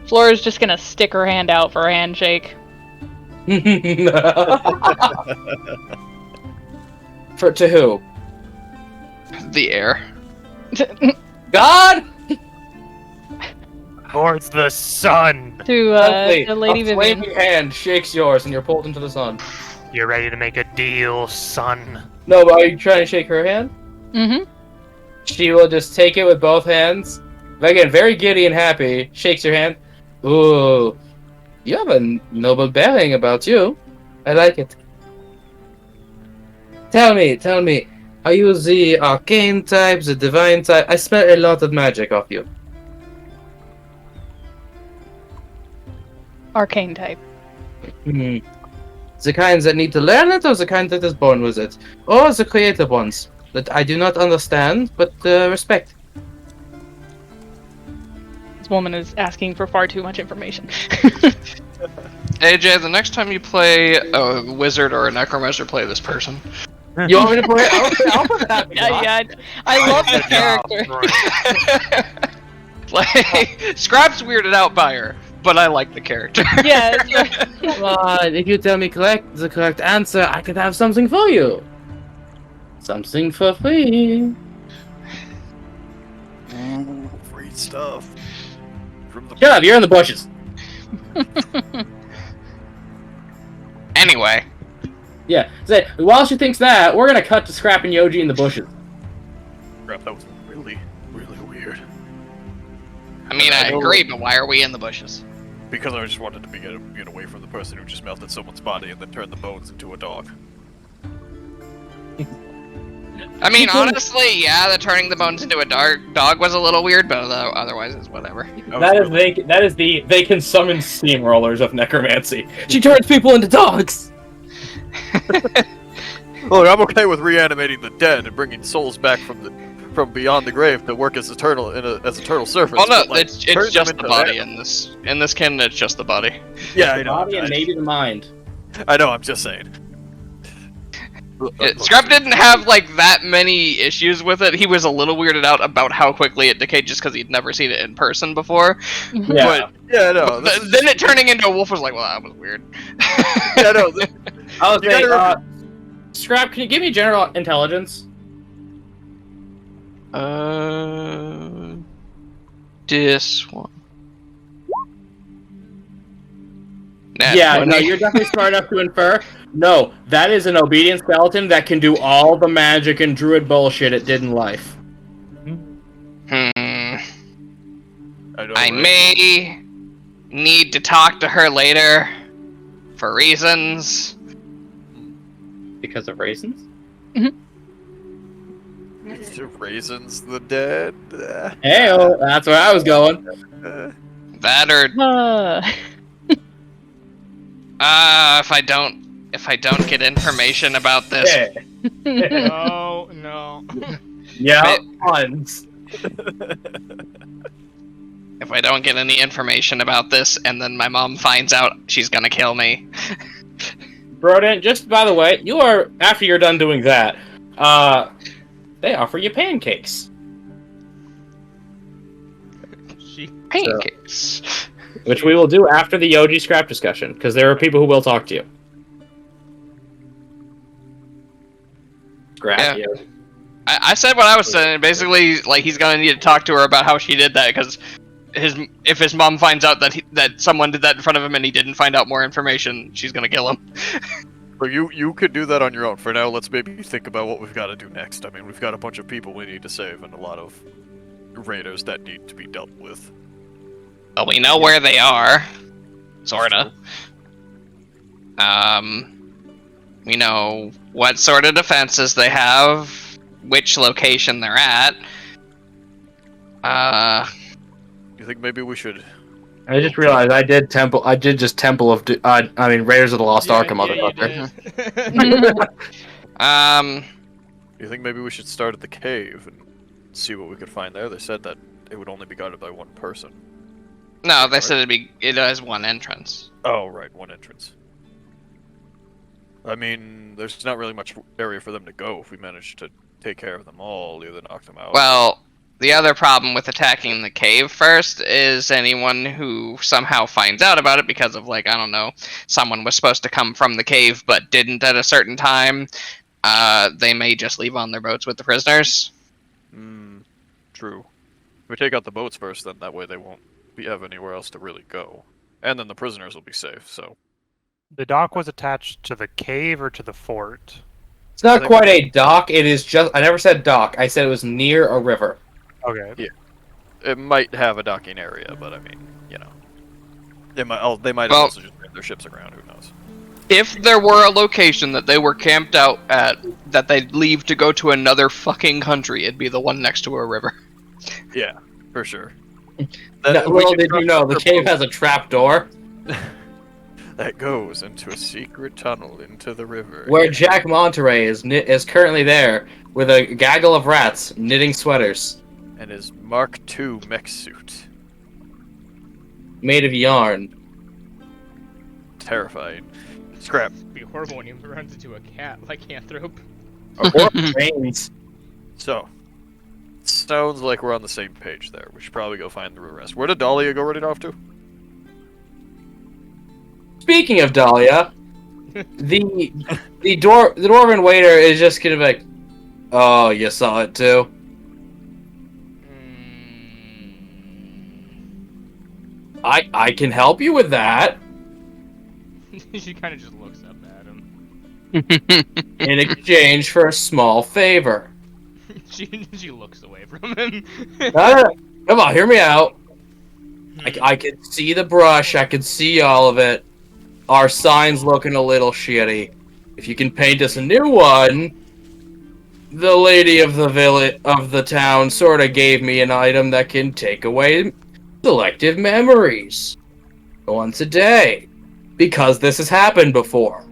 Flora's just gonna stick her hand out for a handshake. To who? The air. God! Towards the sun. To Suddenly, Lady a Vivian. flaming hand shakes yours, and you're pulled into the sun. You ready to make a deal, son? No, but are you trying to shake her hand? Mm-hmm. She will just take it with both hands. Again, very giddy and happy. Shakes your hand. Ooh, you have a noble bearing about you. I like it. Tell me, are you the arcane type, the divine type? I smell a lot of magic off you. Arcane type. Hmm. The kinds that need to learn it, or the kind that is born with it? Or the creative ones that I do not understand, but respect. This woman is asking for far too much information. AJ, the next time you play a wizard or a necromancer, play this person. You want me to play? I'll put that. yeah, I love the character. Like, Scrap's weirded out by her, but I like the character. Yeah. Come on, if you tell me the correct answer, I could have something for you. Something for free. Free stuff. From the Shut up, you're in the bushes. Anyway, Yeah, say, while she thinks that, we're gonna cut to Scrap and Yoji in the bushes. crap, that was really, really weird. I mean, I agree, but why are we in the bushes? Because I just wanted to get away from the person who just melted someone's body and then turned the bones into a dog. I mean, honestly, yeah, the turning the bones into a dog was a little weird, but otherwise it's whatever. That is they can summon steamrollers of necromancy. She turns people into dogs. Look, I'm okay with reanimating the dead and bringing souls back from beyond the grave to work as eternal servants. Well, no, but, like, it's turn just them the into body animals. in this canon. It's just the body. Yeah, I know. Body and maybe the mind. I know. I'm just saying. Scrap didn't have like that many issues with it. He was a little weirded out about how quickly it decayed, just because he'd never seen it in person before. Yeah. But Yeah, no. then it turning into a wolf was like, well, that was weird. Yeah, no. I was You saying, gotta Scrap, can you give me general intelligence? This one. Nat Yeah, 20. no, you're definitely smart enough to infer. No, that is an obedient skeleton that can do all the magic and druid bullshit it did in life. I may need to talk to her later for reasons. Because of raisins? Raisins the dead. Heyo, that's where I was going. That or if I don't get information about this, No, no. Yeah, puns. if I don't get any information about this, and then my mom finds out, she's gonna kill me. Broden, just by the way, after you're done doing that, they offer you pancakes. Pancakes. Which we will do after the Yoji Scrap discussion, because there are people who will talk to you. Scrap Yeah. you. I said what I was saying. Basically, like, he's gonna need to talk to her about how she did that, because if his mom finds out that someone did that in front of him and he didn't find out more information, she's gonna kill him. But you could do that on your own. For now, let's maybe think about what we've got to do next. I mean, we've got a bunch of people we need to save and a lot of raiders that need to be dealt with. Well, we know where they are, sorta. We know what sort of defenses they have, which location they're at. You think maybe we should? I just realized I did just Temple of Raiders of the Lost Ark, motherfucker. You think maybe we should start at the cave and see what we could find there? They said that it would only be guarded by one person. No, they said it has one entrance. Oh, right, one entrance. I mean, there's not really much area for them to go if we manage to take care of them all, either knock them out. Well, the other problem with attacking the cave first is anyone who somehow finds out about it because of, like, I don't know, someone was supposed to come from the cave but didn't at a certain time, they may just leave on their boats with the prisoners. True. If we take out the boats first, then that way they won't have anywhere else to really go. And then the prisoners will be safe, so... The dock was attached to the cave or to the fort? It's not quite a dock, it is just... I never said dock, I said it was near a river. Okay. Yeah. It might have a docking area, but I mean, you know. They might have Well- also just moved their ships around, who knows. If there were a location that they were camped out at that they'd leave to go to another fucking country, it'd be the one next to a river. Yeah, for sure. Little did you know, the cave has a trap door that goes into a secret tunnel into the river. where Jack Monterey is currently there with a gaggle of rats knitting sweaters And his Mark II mech suit. made of yarn. Terrifying. Scrap. It'd be horrible when he runs into a cat like Anthrope. Or brains. So, sounds like we're on the same page there. We should probably go find the rest. Where did Dahlia go running off to? Speaking of Dahlia, the dwarven waiter is just gonna be like, "Oh, you saw it too." I can help you with that She kind of just looks up at him. in exchange for a small favor. She looks away from him. No. Come on, hear me out. I can see the brush. I can see all of it. Our sign's looking a little shitty. If you can paint us a new one, the lady of the village of the town sort of gave me an item that can take away selective memories once a day, because this has happened before.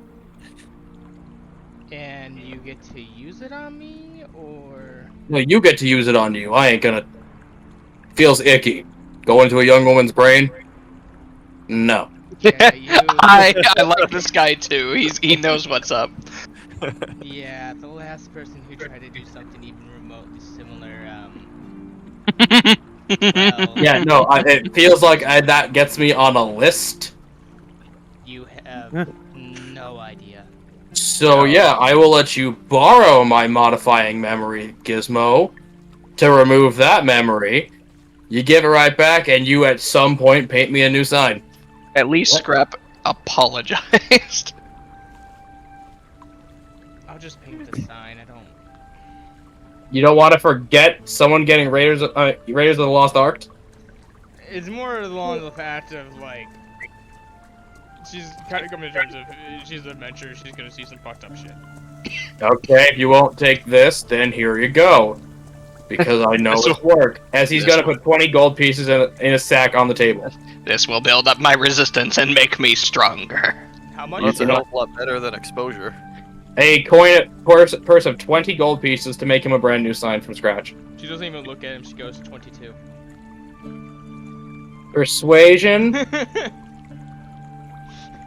And you get to use it on me, or No, you get to use it on you. I ain't gonna. Feels icky. Go into a young woman's brain? No. yeah, you. I like this guy too. He knows what's up. Yeah, the last person who tried to do something even remotely similar. Well, Yeah, no. It feels like that gets me on a list. you have no idea. So yeah, I will let you borrow my modifying memory gizmo to remove that memory. You give it right back, and you at some point paint me a new sign. At least What? Scrap apologized. I'll just paint the sign. I don't. You don't want to forget someone getting Raiders of the Lost Ark? It's more along the fact of like, she's kind of coming to terms of she's an adventurer. She's gonna see some fucked up shit. Okay, if you won't take this, then here you go. Because I know it's work. As he's gonna put 20 gold pieces in a sack on the table. This will build up my resistance and make me stronger. How much? That's a know- hell of a lot better than exposure. A purse of 20 gold pieces to make him a brand new sign from scratch. She doesn't even look at him. She goes 22. Persuasion.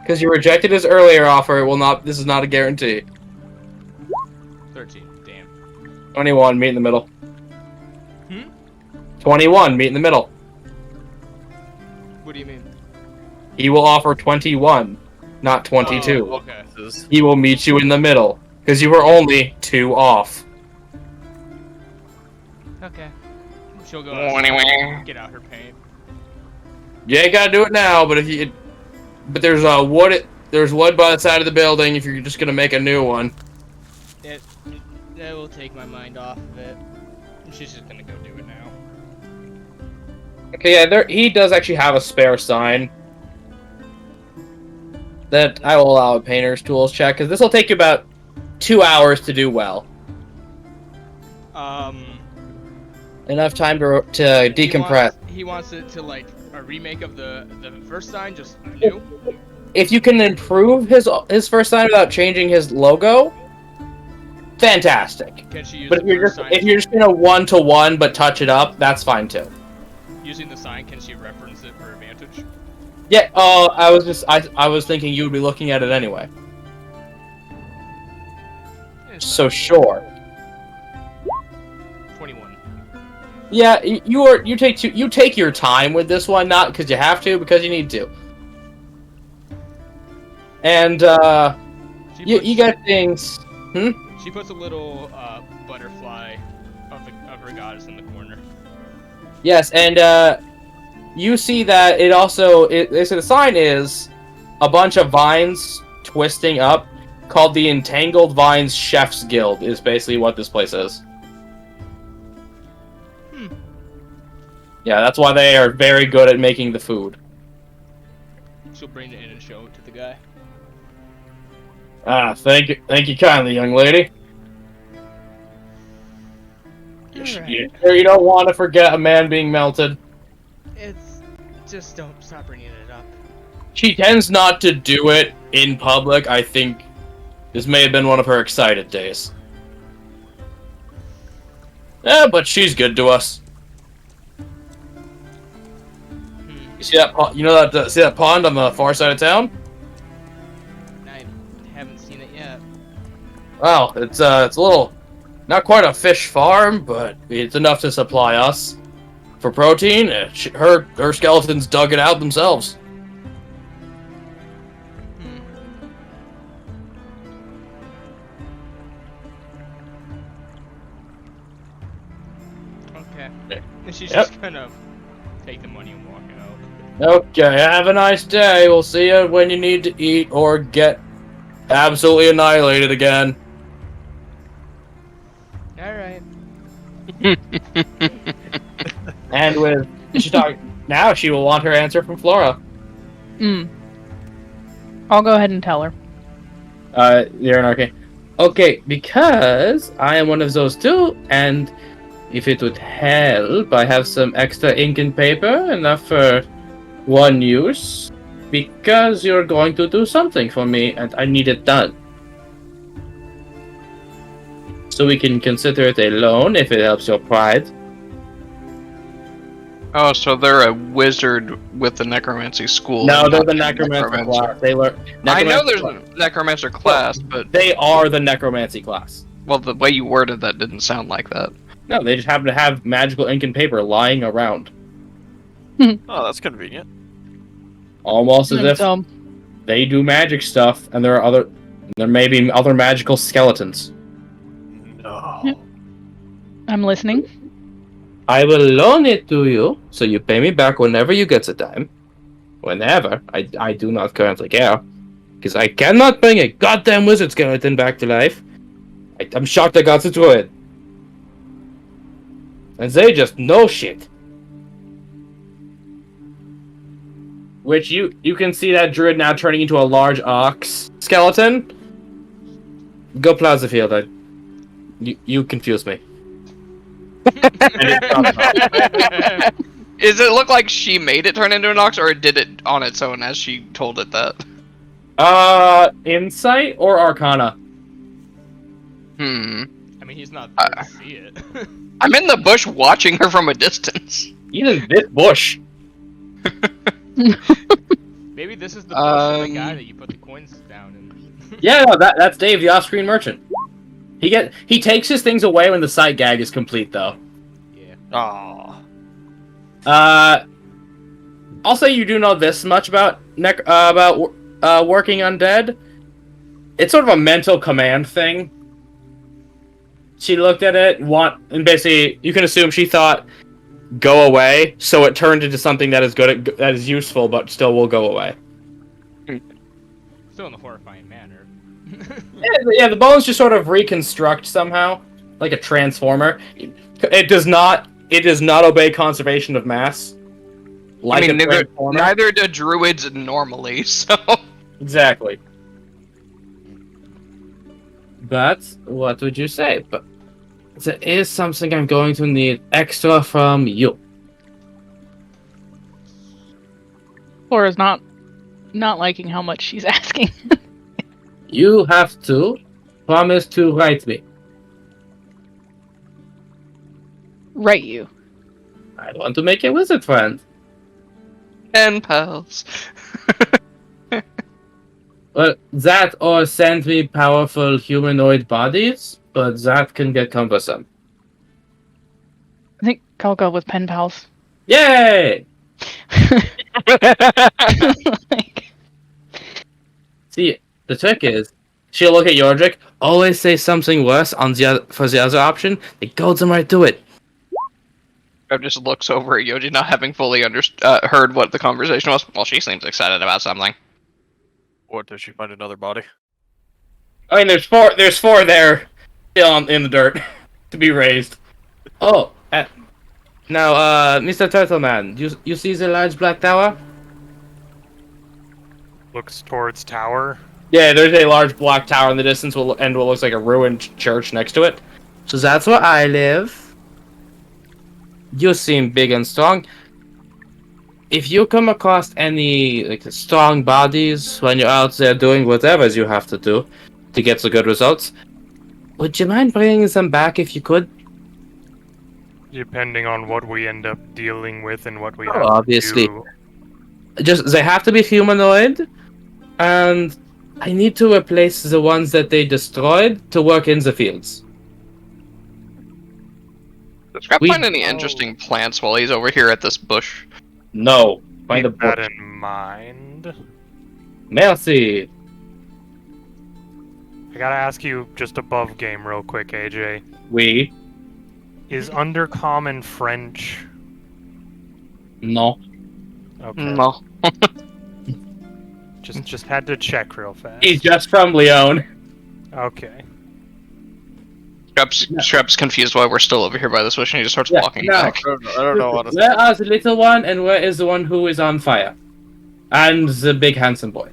Because you rejected his earlier offer, it will not. This is not a guarantee. 13. Damn. 21, meet in the middle. 21, meet in the middle. What do you mean? He will offer 21, not 22. Oh, okay. He will meet you in the middle, because you were only 2 off. Okay. She'll go outside, get out her paint. You ain't gotta do it now, but but there's wood. There's wood by the side of the building. If you're just gonna make a new one. That will take my mind off of it. She's just gonna go do it now. Okay, yeah, he does actually have a spare sign that I will allow a painter's tools check, because this will take you about 2 hours to do well. Enough time to decompress. He wants it to like a remake of the first sign, just new. If you can improve his first sign without changing his logo, fantastic. Can she use But the first sign? if you're just gonna 1-to-1 but touch it up, that's fine too. Using the sign, can she reference it for advantage? Yeah. I was thinking you would be looking at it anyway. So sure. 21. Yeah, you take your time with this one, not because you have to, because you need to. And you got things. She puts a little butterfly of her goddess in the corner. Yes, and you see that it also they say the sign is a bunch of vines twisting up, called the Entangled Vines Chef's Guild. Is basically what this place is. Yeah, that's why they are very good at making the food. She'll bring it in and show it to the guy. Ah, thank you kindly, young lady. You don't want to forget a man being melted. It's just don't stop bringing it up. She tends not to do it in public. I think this may have been one of her excited days. Yeah, but she's good to us. You see that? See that pond on the far side of town? I haven't seen it yet. Well, it's a little, not quite a fish farm, but it's enough to supply us for protein. Her skeletons dug it out themselves. Okay. And she's Yep. just gonna take the money and walk out. Okay, have a nice day. We'll see you when you need to eat or get absolutely annihilated again. Alright. And with she talk now, she will want her answer from Flora. I'll go ahead and tell her. You're an arcane. Okay, because I am one of those too, and if it would help, I have some extra ink and paper, enough for one use, because you're going to do something for me, and I need it done. So we can consider it a loan if it helps your pride. Oh, so they're a wizard with the necromancy school. No, and they're not the a necromancer class. They learn. I know there's a necromancer class, but They are the necromancy class. well, the way you worded that didn't sound like that. No, they just happen to have magical ink and paper lying around. Oh, that's convenient. Almost as if So, they do magic stuff, and there may be other magical skeletons. No. I'm listening. I will loan it to you, so you pay me back whenever you get the time. Whenever. I do not currently care. Because I cannot bring a goddamn wizard skeleton back to life. I'm shocked I got to do it. And they just know shit. Which you can see that druid now turning into a large ox skeleton. Go plow the field. You confuse me. Does it look like she made it turn into an ox, or did it on its own as she told it that? Insight or Arcana? Hmm. I mean, he's not there to see it. I'm in the bush watching her from a distance. Even this bush. Maybe this is the bush of the guy that you put the coins down in. Yeah, no, that's Dave, the off-screen merchant. He takes his things away when the sight gag is complete, though. Yeah. Oh. I'll say you do know this much about working undead. It's sort of a mental command thing. She looked at it, and basically, you can assume she thought, "Go away," so it turned into something that is that is useful, but still will go away. Still in a horrifying manner. Yeah, the bones just sort of reconstruct somehow, like a transformer. It does not obey conservation of mass. Like I mean, a transformer. neither do druids normally, so... Exactly. But what would you say? But there is something I'm going to need extra from you. Flora's not liking how much she's asking. You have to promise to write me. Write you. I want to make a wizard friend. 10 pals. Well, that or send me powerful humanoid bodies, but that can get cumbersome. I think I'll go with pen pals. Yay! Like, See, the trick is, she'll look at Yordrick, always say something worse for the other option, it goads him right to it. Scrub just looks over at Yoji, not having fully heard what the conversation was. Well, she seems excited about something. Or does she find another body? I mean, there's four there, still in the dirt, to be raised. Oh, now, Mr. Turtleman, you see the large black tower? Looks towards tower. Yeah, there's a large black tower in the distance, and what looks like a ruined church next to it. So that's where I live. You seem big and strong. If you come across any strong bodies when you're out there doing whatever you have to do to get the good results, would you mind bringing them back if you could? Depending on what we end up dealing with and what we Oh, have obviously. to do. Just they have to be humanoid, and I need to replace the ones that they destroyed to work in the fields. Does Scrap find any interesting plants while he's over here at this bush? No, find a Keep that bush. in mind. Merci. I gotta ask you just above game real quick, AJ. We Is Undercommon French? no. Okay. No. Just had to check real fast. He's just from Leon. Okay. Scrap's confused why we're still over here by this bush, and he just starts walking no. back. I don't know, honestly. Where are the little one, and where is the one who is on fire? And the big handsome boy.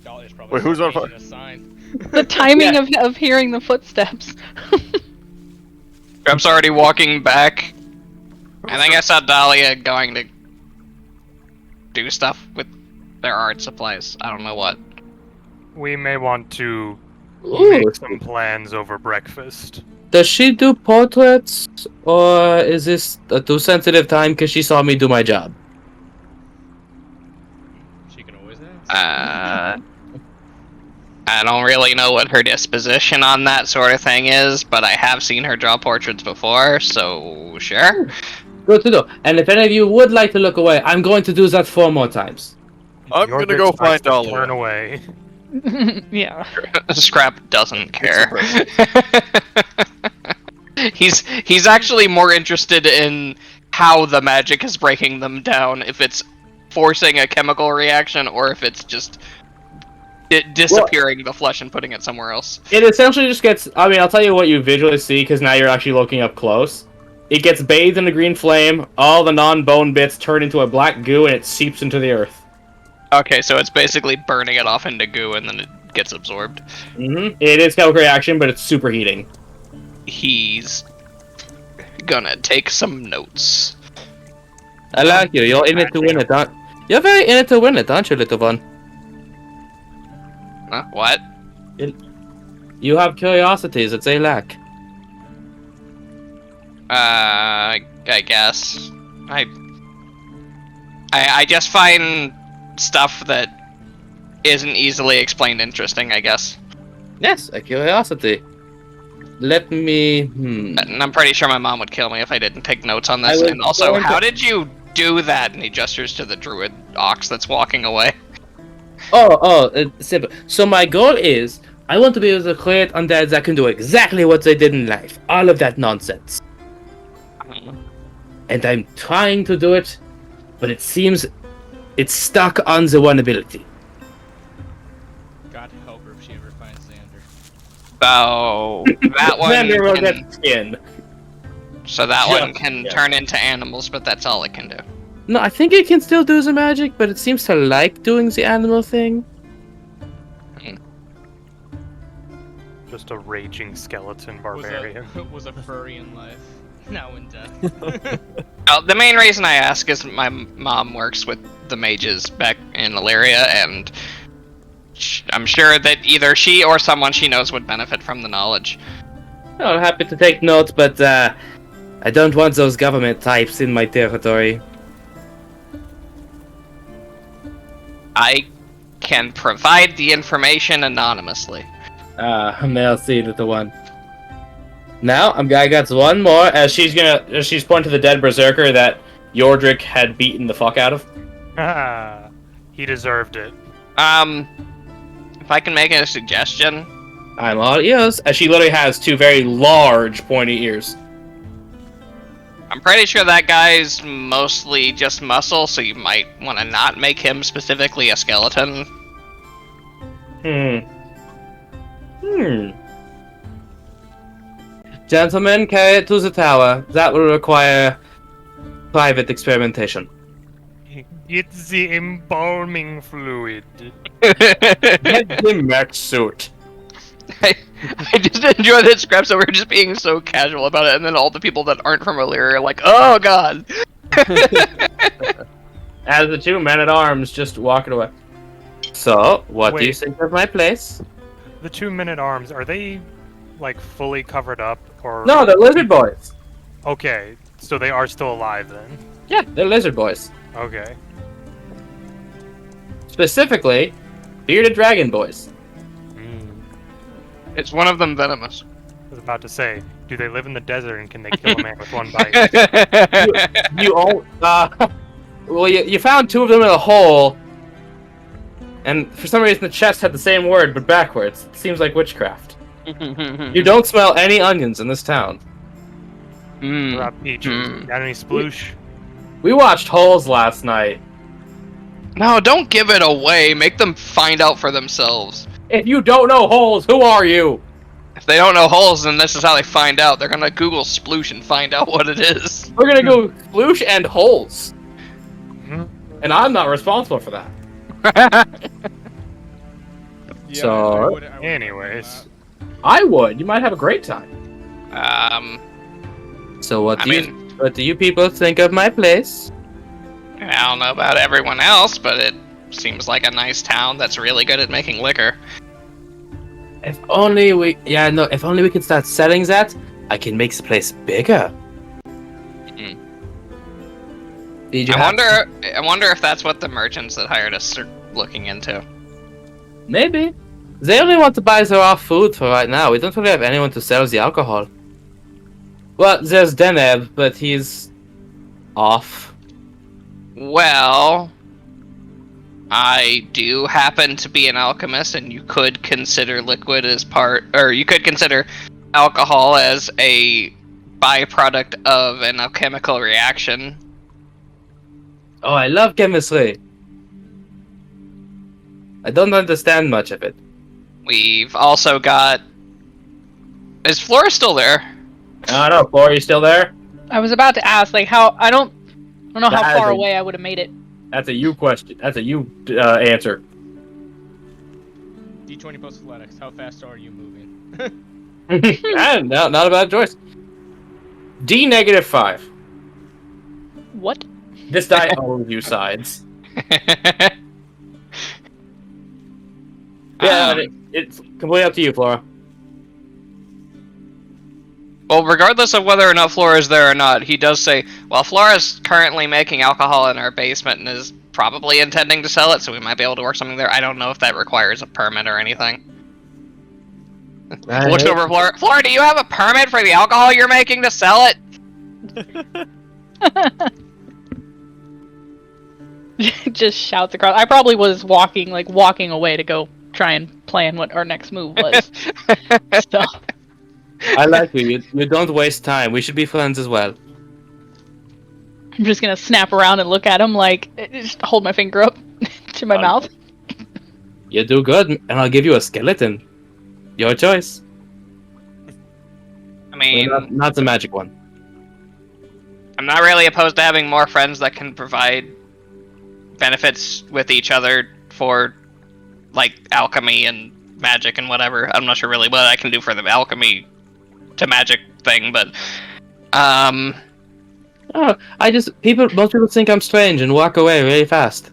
Oh, there's probably Wait, who's on something fire? in a sign. The timing of hearing the footsteps. Scrap's already walking back. I think I saw Dahlia going to do stuff with their art supplies. I don't know what. We may want to Ooh. make some plans over breakfast. Does she do portraits, or is this a too sensitive time because she saw me do my job? She can always ask. I don't really know what her disposition on that sort of thing is, but I have seen her draw portraits before, so sure. Good to know. And if any of you would like to look away, I'm going to do that 4 more times. I'm Your gonna go dick find likes to Dahlia. Turn away. Yeah. Scrap doesn't care. He's actually more interested in how the magic is breaking them down, if it's forcing a chemical reaction or if it's just disappearing the flesh and putting it somewhere else. It essentially just gets... I mean, I'll tell you what you visually see, because now you're actually looking up close. It gets bathed in a green flame, all the non-bone bits turn into a black goo, and it seeps into the earth. Okay, so it's basically burning it off into goo and then it gets absorbed. Mm-hmm. It is chemical reaction, but it's superheating. He's gonna take some notes. I like you. You're in it to win it, aren't... You're very in it to win it, aren't you, little one? Huh? What? You have curiosities that they lack. I guess. I just find stuff that isn't easily explained interesting, I guess. Yes, a curiosity. Let me... And I'm pretty sure my mom would kill me if I didn't take notes on I this. was And also, going to- how did you do that? And he gestures to the druid ox that's walking away. Simple. So my goal is, I want to be able to create undeads that can do exactly what they did in life. All of that nonsense. And I'm trying to do it, but it seems it's stuck on the one ability. God help her if she ever finds Xander. So that one Then there will can, get skin. so that one Just- can yeah. turn into animals, but that's all it can do. No, I think it can still do the magic, but it seems to like doing the animal thing. Just a raging skeleton barbarian. Was a furry in life. Now in death. The main reason I ask is my mom works with the mages back in Illyria, and I'm sure that either she or someone she knows would benefit from the knowledge. Oh, I'm happy to take notes, but I don't want those government types in my territory. I can provide the information anonymously. Merci, little one. Now, I got one more, as she's pointing to the dead berserker that Yordrick had beaten the fuck out of. He deserved it. If I can make a suggestion, I'm all ears, as she literally has 2 very large, pointy ears. I'm pretty sure that guy's mostly just muscle, so you might want to not make him specifically a skeleton. Gentlemen, carry it to the tower. That will require private experimentation. Get the embalming fluid. Get the mech suit. I just enjoy that Scraps over just being so casual about it, and then all the people that aren't from Illyria are like, oh god! As the two men-at-arms just walking away. So, what do you Wait. think of my place? The 2 men-at-arms, are they, like, fully covered up, or... No, they're lizard boys. Okay, so they are still alive, then. Yeah, they're lizard boys. Okay. Specifically, bearded dragon boys. Is one of them venomous? I was about to say, do they live in the desert and can they kill a man with one bite? You all, well, you found two of them in a hole, and for some reason the chest had the same word but backwards. It seems like witchcraft. You don't smell any onions in this town. What about peaches? Got any sploosh? We watched Holes last night. No, don't give it away. Make them find out for themselves. If you don't know Holes, who are you? If they don't know holes, then this is how they find out. They're gonna Google sploosh and find out what it is. We're gonna go sploosh and Holes. And I'm not responsible for that. Yeah, So- I wouldn't Anyways. I would. You might have a great time. So what do you people think of my place? I don't know about everyone else, but it seems like a nice town that's really good at making liquor. If only we could start selling that, I can make the place bigger. Did you I wonder if that's what the merchants that hired us are looking into. Maybe. They only want to buy the raw food for right now. We don't really have anyone to sell the alcohol. Well, there's Deneb, but he's off. Well, I do happen to be an alchemist, and you could consider liquid as you could consider alcohol as a byproduct of an alchemical reaction. Oh, I love chemistry. I don't understand much of it. We've also got... Is Flora still there? I don't know, Flora, you still there? I was about to ask, like, how I don't know how That far is a- away I would have made it. That's a you question. That's a you answer. D20 plus athletics. How fast are you moving? Not a bad choice. D-5. What? This die owns you sides. Yeah, it's completely up to you, Flora. Well, regardless of whether or not Flora is there or not, he does say, well, Flora's currently making alcohol in our basement and is probably intending to sell it, so we might be able to work something there. I don't know if that requires a permit or anything. Looks over at Flora. Flora, do you have a permit for the alcohol you're making to sell it? Just shouts across. I probably was walking away to go try and plan what our next move was. So, I like you. You don't waste time. We should be friends as well. I'm just gonna snap around and look at him, like, just hold my finger up to my mouth. You do good, and I'll give you a skeleton. Your choice. I mean, Not the magic one. I'm not really opposed to having more friends that can provide benefits with each other for, like, alchemy and magic and whatever. I'm not sure really what I can do for the alchemy to magic thing, but Oh, most people think I'm strange and walk away really fast.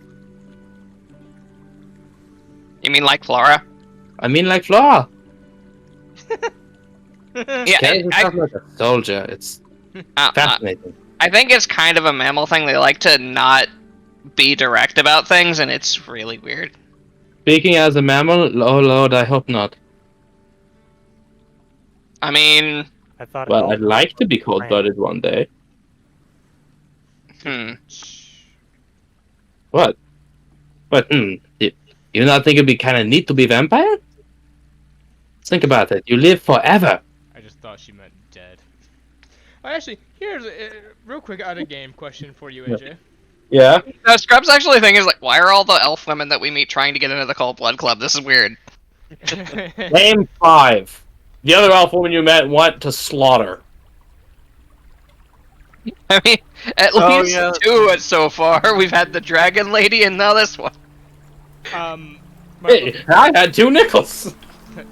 you mean like Flora? I mean, like Flora. Yeah, Carries herself like a soldier. It's fascinating. I think it's kind of a mammal thing. They like to not be direct about things, and it's really weird. Speaking as a mammal, oh lord, I hope not. I mean, I thought. Well, I'd like to be cold-blooded one day. What? But, you not think it'd be kind of neat to be vampire? Think about it. You live forever. I just thought she meant dead. Actually, here's a real quick out of game question for you, AJ. Yeah. Scrub's actually thing is like, why are all the elf women that we meet trying to get into the Cold Blood Club? This is weird. Name 5. The other elf woman you met went to slaughter. I mean, at Oh, least yeah. 2 so far. We've had the Dragon Lady and now this one. Hey, I had 2 nickels.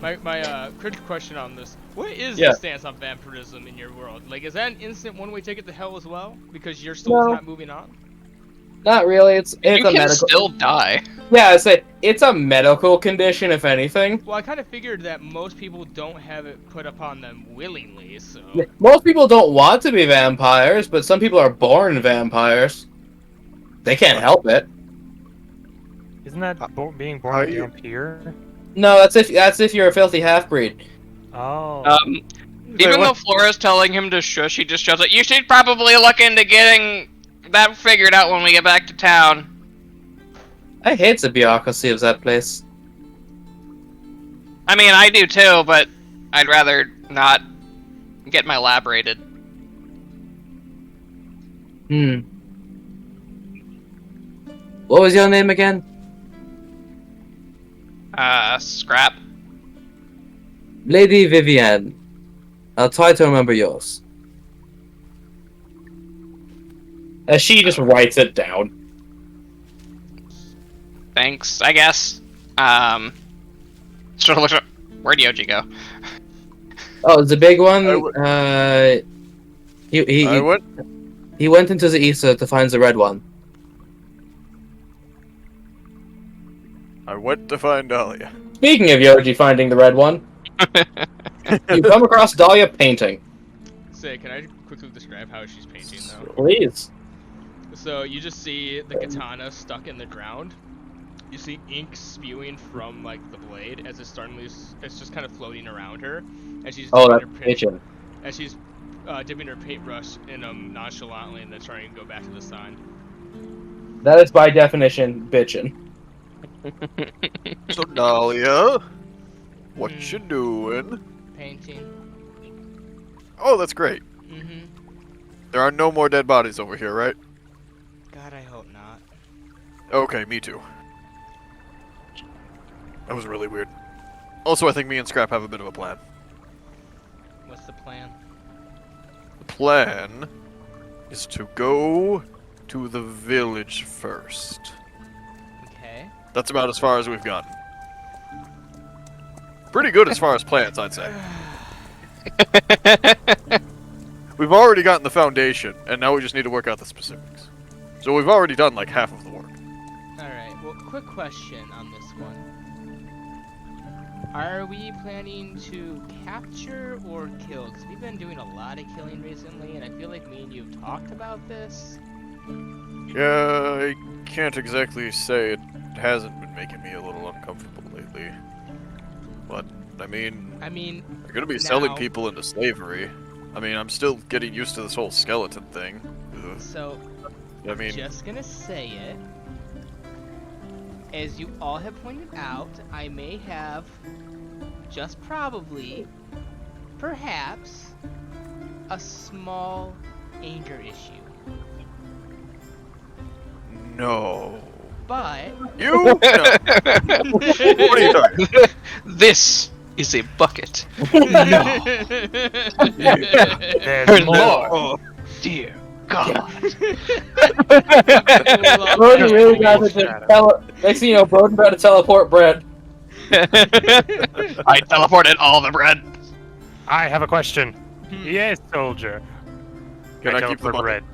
My quick question on this: what is Yeah. the stance on vampirism in your world? Like, is that an instant one-way ticket to hell as well? Because your soul's No. not moving on. Not really. It's You a can medical. still die. Yeah, I say it's a medical condition, if anything. Well, I kind of figured that most people don't have it put upon them willingly, so. Most people don't want to be vampires, but some people are born vampires. They can't help it. Isn't that being born Are a you- vampire? No, that's if you're a filthy half breed. Oh. Even though Flora's telling him to shush, he just shouts like, "You should probably look into getting that figured out when we get back to town." I hate the bureaucracy of that place. I mean, I do too, but I'd rather not get my lab raided. What was your name again? Scrap. Lady Vivienne. I'll try to remember yours. As she just writes it down. Thanks, I guess. Sort of looks. Where'd Yoji go? Oh, the big one. I went. He went into the ether to find the red one. I went to find Dahlia. Speaking of Yoji finding the red one, you come across Dahlia painting. Say, can I quickly describe how she's painting though? Please. So you just see the katana stuck in the ground. You see ink spewing from like the blade as it's just kind of floating around her, as she's Oh, dipping that's her paint, bitchin'. as she's dipping her paintbrush in nonchalantly and then trying to go back to the sun. That is by definition bitchin'. So Dahlia, what you doing? Painting. Oh, that's great. Mm-hmm. There are no more dead bodies over here, right? God, I hope not. Okay, me too. That was really weird. Also, I think me and Scrap have a bit of a plan. What's the plan? The plan is to go to the village first. Okay. That's about as far as we've gotten. Pretty good as far as plans, I'd say. We've already gotten the foundation, and now we just need to work out the specifics. So we've already done like half of the work. Alright, well, quick question on this one. Are we planning to capture or kill? Because we've been doing a lot of killing recently, and I feel like me and you have talked about this. Yeah, I can't exactly say it hasn't been making me a little uncomfortable lately. But, I mean, you're gonna be selling now- people into slavery. I mean, I'm still getting used to this whole skeleton thing. Ugh. So, I mean, just gonna say it. As you all have pointed out, I may have, just probably, perhaps, a small anger issue. no. But, You? No. What are you talking? This is a bucket. There's more. Oh, dear God. Broden really got to next thing you know, Broden about to teleport bread. I teleported all the bread. I have a question. Yes, soldier. Can I keep the teleport money? bread?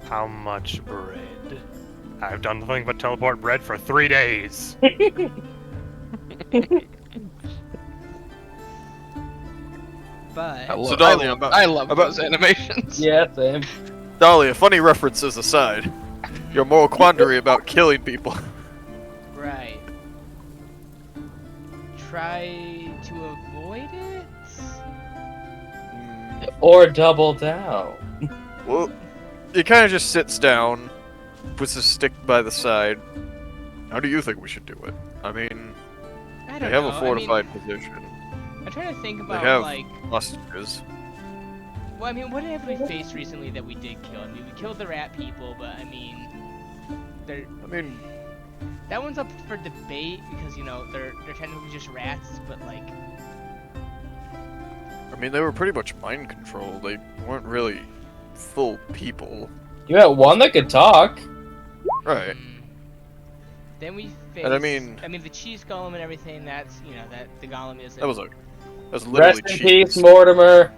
How much bread? I've done nothing but teleport bread for 3 days. but, So, Dahlia, I love those animations. Yeah, same. Dahlia, funny references aside, your moral quandary about killing people. right. Try to avoid it? Or double down. Well, he kind of just sits down, puts his stick by the side. How do you think we should do it? I mean, I they don't have know. a fortified position. I'm trying to think They about, have like, hostages. Well, I mean, what have we faced recently that we did kill? I mean, we killed the rat people, but I mean, they're. I mean, That one's up for debate because they're technically just rats, but like. they were pretty much mind controlled. They weren't really full people. You had one that could talk. Right. Then we faced. And I mean, the cheese golem and everything. That's that the golem is. that was literally Rest in cheese. peace, Mortimer.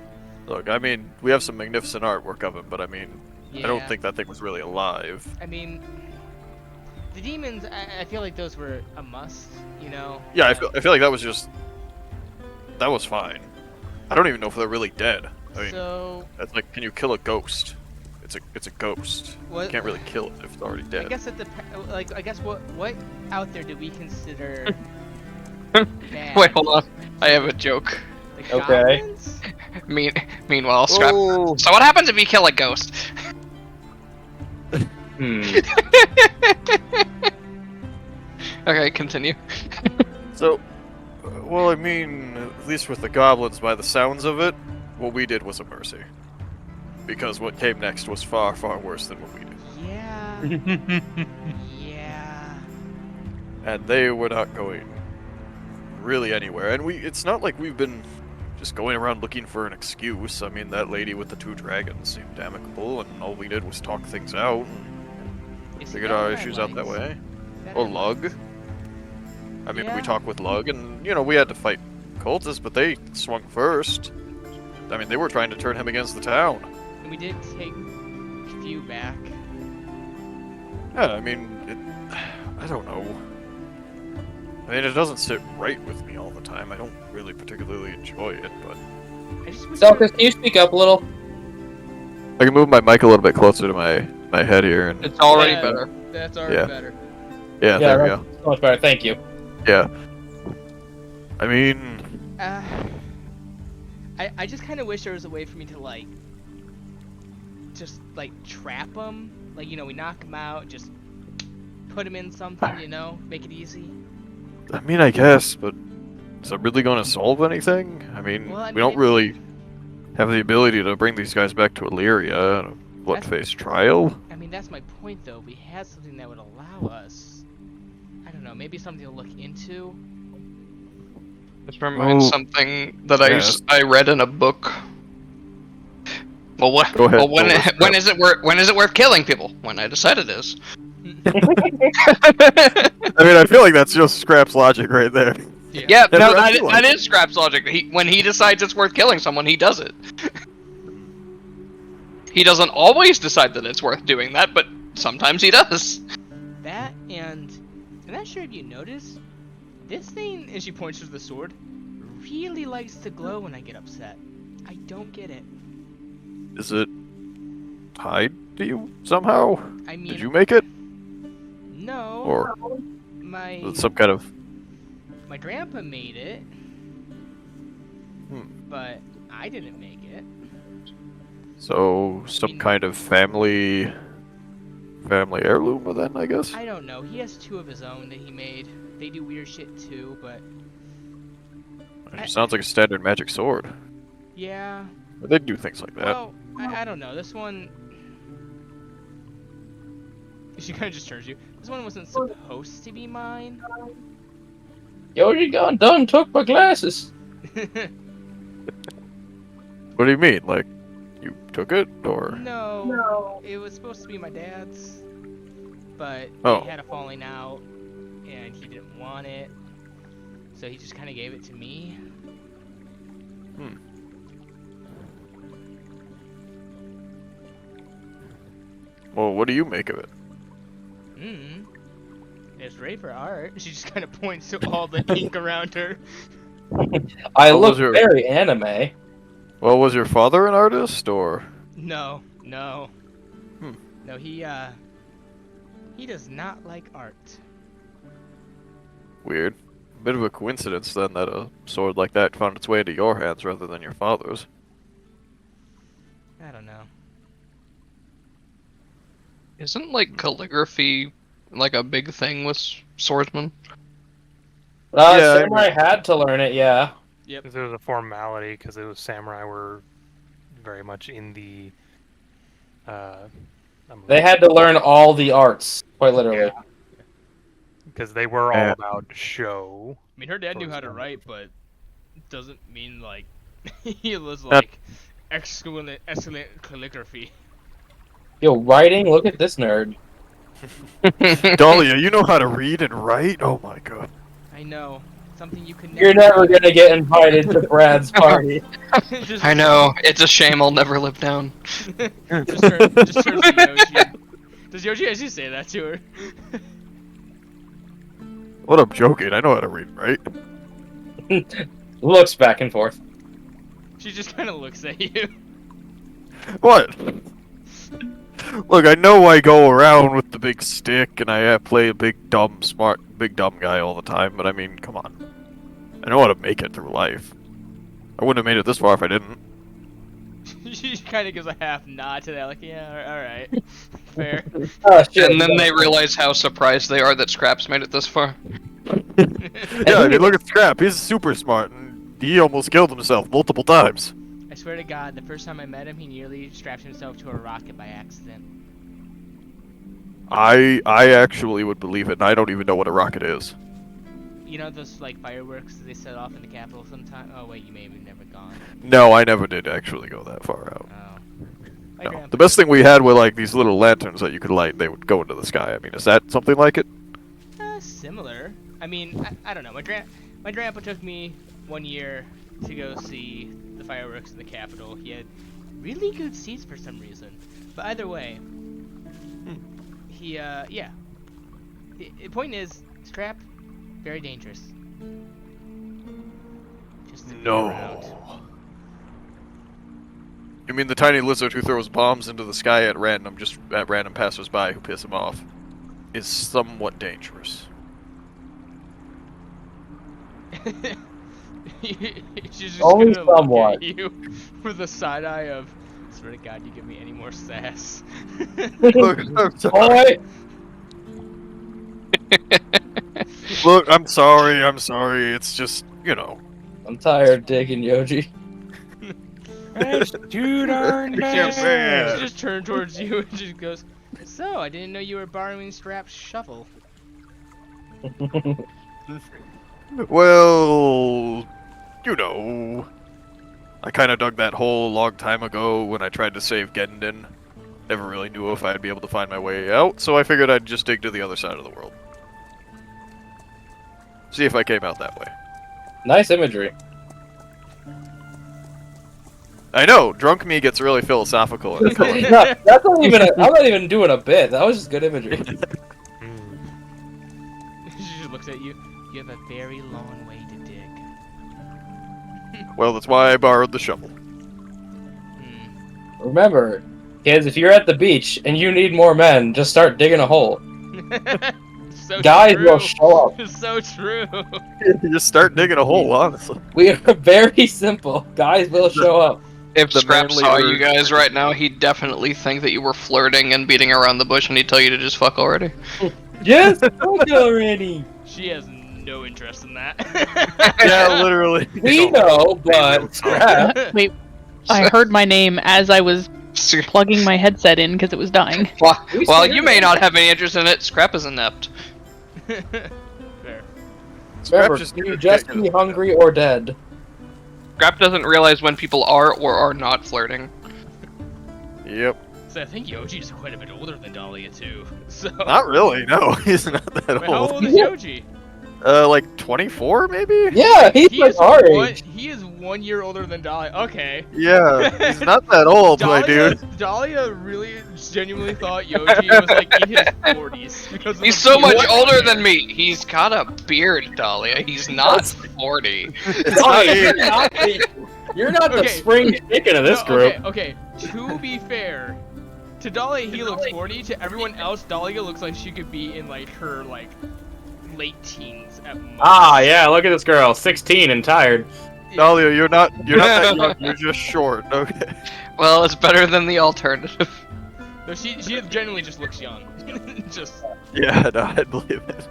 Look, I mean, we have some magnificent artwork of him, but I mean, I don't Yeah. think that thing was really alive. I mean, the demons. I feel like those were a must. Yeah, I feel like that was fine. I don't even know if they're really dead. I mean, So it's like, can you kill a ghost? It's a ghost. what? You can't really kill it if it's already I dead. guess I guess what out there do we consider bad? Wait, hold on. I have a joke. The Okay. goblins? Meanwhile, Scrap. Oh, So what happens if you kill a ghost? Okay, continue. so, well, I mean, at least with the goblins, by the sounds of it, what we did was a mercy. Because what came next was far, far worse than what we did. Yeah. Yeah. And they were not going really anywhere. And it's not like we've been just going around looking for an excuse. I mean, that lady with the 2 dragons seemed amicable, and all we did was talk things out and See, figured that our one I issues out that liked. way. That Or I Lug. liked. I mean, Yeah. we talked with Lug, and, we had to fight cultists, but they swung first. I mean, they were trying to turn him against the town. And we did take a few back. Yeah, I mean, I don't know. I mean, it doesn't sit right with me all the time. I don't really particularly enjoy it, but... I just wish Selkus, can you speak up a little? I can move my mic a little bit closer to my head here, and... It's already Yeah. better. that's already Yeah. better. Yeah, there we go. So much better, thank you. Yeah. I mean... I just kind of wish there was a way for me to just trap them. We knock them out, just put them in something, make it easy. I mean, I guess, but... Is that really going to solve anything? I mean, Well, I we don't mean- really have the ability to bring these guys back to Illyria in a blood-faced trial. I mean, that's my point, though. We had something that would allow us. I don't know, maybe something to look into. This reminds Oh, something that yes. I read in a book. Well, what? Go ahead, Well, when go is it worth killing people? When I decide it is. I mean, I feel like that's just Scrap's logic right there. Yeah, That's no, what I that, feel that like. is Scrap's logic. When he decides it's worth killing someone, he does it. He doesn't always decide that it's worth doing that, but sometimes he does. That, and I'm not sure if you noticed, this thing, as she points to the sword, really likes to glow when I get upset. I don't get it. Is it tied to you somehow? I mean, Did you make it? no, Or my is it some kind of... my grandpa made it, but I didn't make it. So, some kind of family heirloom then, I guess? I don't know. He has 2 of his own that he made. They do weird shit too, but It sounds like a standard magic sword. yeah. But they do things like that. Well, I don't know. This one, she kind of just turns you. This one wasn't supposed to be mine. Yo, you gone done took my glasses. What do you mean? Like, you took it, or... No, it was supposed to be my dad's, but Oh. they had a falling out, and he didn't want it, so he just kind of gave it to me. Well, what do you make of it? It's great for art. She just kind of points to all the ink around her. I What look was your- very anime. Well, was your father an artist, or... No. Hmm. No, he does not like art. Weird. Bit of a coincidence, then, that a sword like that found its way into your hands rather than your father's. I don't know. Isn't calligraphy a big thing with swordsmen? Yeah, Samurai had to learn it, yeah. Because it was a formality, because it was samurai were very much in the. They had to learn all the arts, quite literally. because they were all about show. I mean, her dad knew how to write, but it doesn't mean like he was like excellent calligraphy. Yo, writing? Look at this nerd. Dahlia, you know how to read and write? Oh my god. I know. Something you can You're never gonna get invited to Brad's party. I know. It's a shame I'll never live down. just turn to Yoshi. Does Yoshi actually say that to her? What, I'm joking. I know how to read and write. Looks back and forth. She just kind of looks at you. What? Look, I know I go around with the big stick and I play a big dumb guy all the time, but I mean, come on. I know how to make it through life. I wouldn't have made it this far if I didn't. She kind of gives a half nod to that, like, yeah, alright. Fair. Oh, shit. And then they realize how surprised they are that Scraps made it this far. Yeah, I mean, look at Scrap. He's super smart, and he almost killed himself multiple times. I swear to God, the first time I met him, he nearly strapped himself to a rocket by accident. I actually would believe it, and I don't even know what a rocket is. You know those, like, fireworks that they set off in the Capitol sometime? Oh, wait, you may have never gone. No, I never did actually go that far out. Oh. My No. grandpa- The best thing we had were like these little lanterns that you could light. They would go into the sky. I mean, is that something like it? Similar. I mean, I don't know. My grandpa took me one year to go see the fireworks in the Capitol. He had really good seats for some reason. But either way, yeah. The point is, Scrap, very dangerous. Just to be around. You mean the tiny lizard who throws bombs into the sky at random, just at random passersby who piss him off, is somewhat dangerous. She's just Only gonna look somewhat. at you with a side eye of, swear to God, you give me any more sass. Look, I'm sorry. Boy! Look, I'm sorry. It's just, you know. I'm tired of digging Yoji. Too darn She bad. just turned towards you and just goes, so, I didn't know you were borrowing Scrap's shovel. Well, you know. I kind of dug that hole a long time ago when I tried to save Gendon. Never really knew if I'd be able to find my way out, so I figured I'd just dig to the other side of the world. See if I came out that way. Nice imagery. I know, drunk me gets really philosophical in color. No, that's not even. I'm not even doing a bit. That was just good imagery. She just looks at you. You have a very long way to dig. Well, that's why I borrowed the shovel. Remember, kids, if you're at the beach and you need more men, just start digging a hole. So Guys true. will show up. It's so true. Just start digging a hole, honestly. We are very simple. Guys will show up. If The Scraps manly saw urge- you guys right now, he'd definitely think that you were flirting and beating around the bush, and he'd tell you to just fuck already. Yes, fuck already. She has no interest in that. Yeah, literally. We know, but Scrap. Wait, I heard my name as I was plugging my headset in because it was dying. While you may not have any interest in it, Scrap is inept. Fair. Remember, just you just be hungry or dead. Scrap doesn't realize when people are or are not flirting. Yep. So I think Yoji's quite a bit older than Dahlia too. So Not really, no. He's not that Wait, how old. old is Yoji? Like 24, maybe? Yeah, he's He like is our one, age. he is 1 year older than Dahlia. Okay. Yeah, he's not that old, my dude. Dahlia really genuinely thought Yoji was like in his 40s because of He's the so much beard. older than me. He's got a beard, Dahlia. He's not 40. It's not You're not the Okay. spring chicken of this No, group. Okay. To be fair, to Dahlia he looks 40. To everyone else, Dahlia looks like she could be in like her like late teens at most. Ah, yeah, look at this girl, 16 and tired. Dahlia, you're not that young, you're just short, okay. Well, it's better than the alternative. No, she genuinely just looks young. Just Yeah, no, I believe it.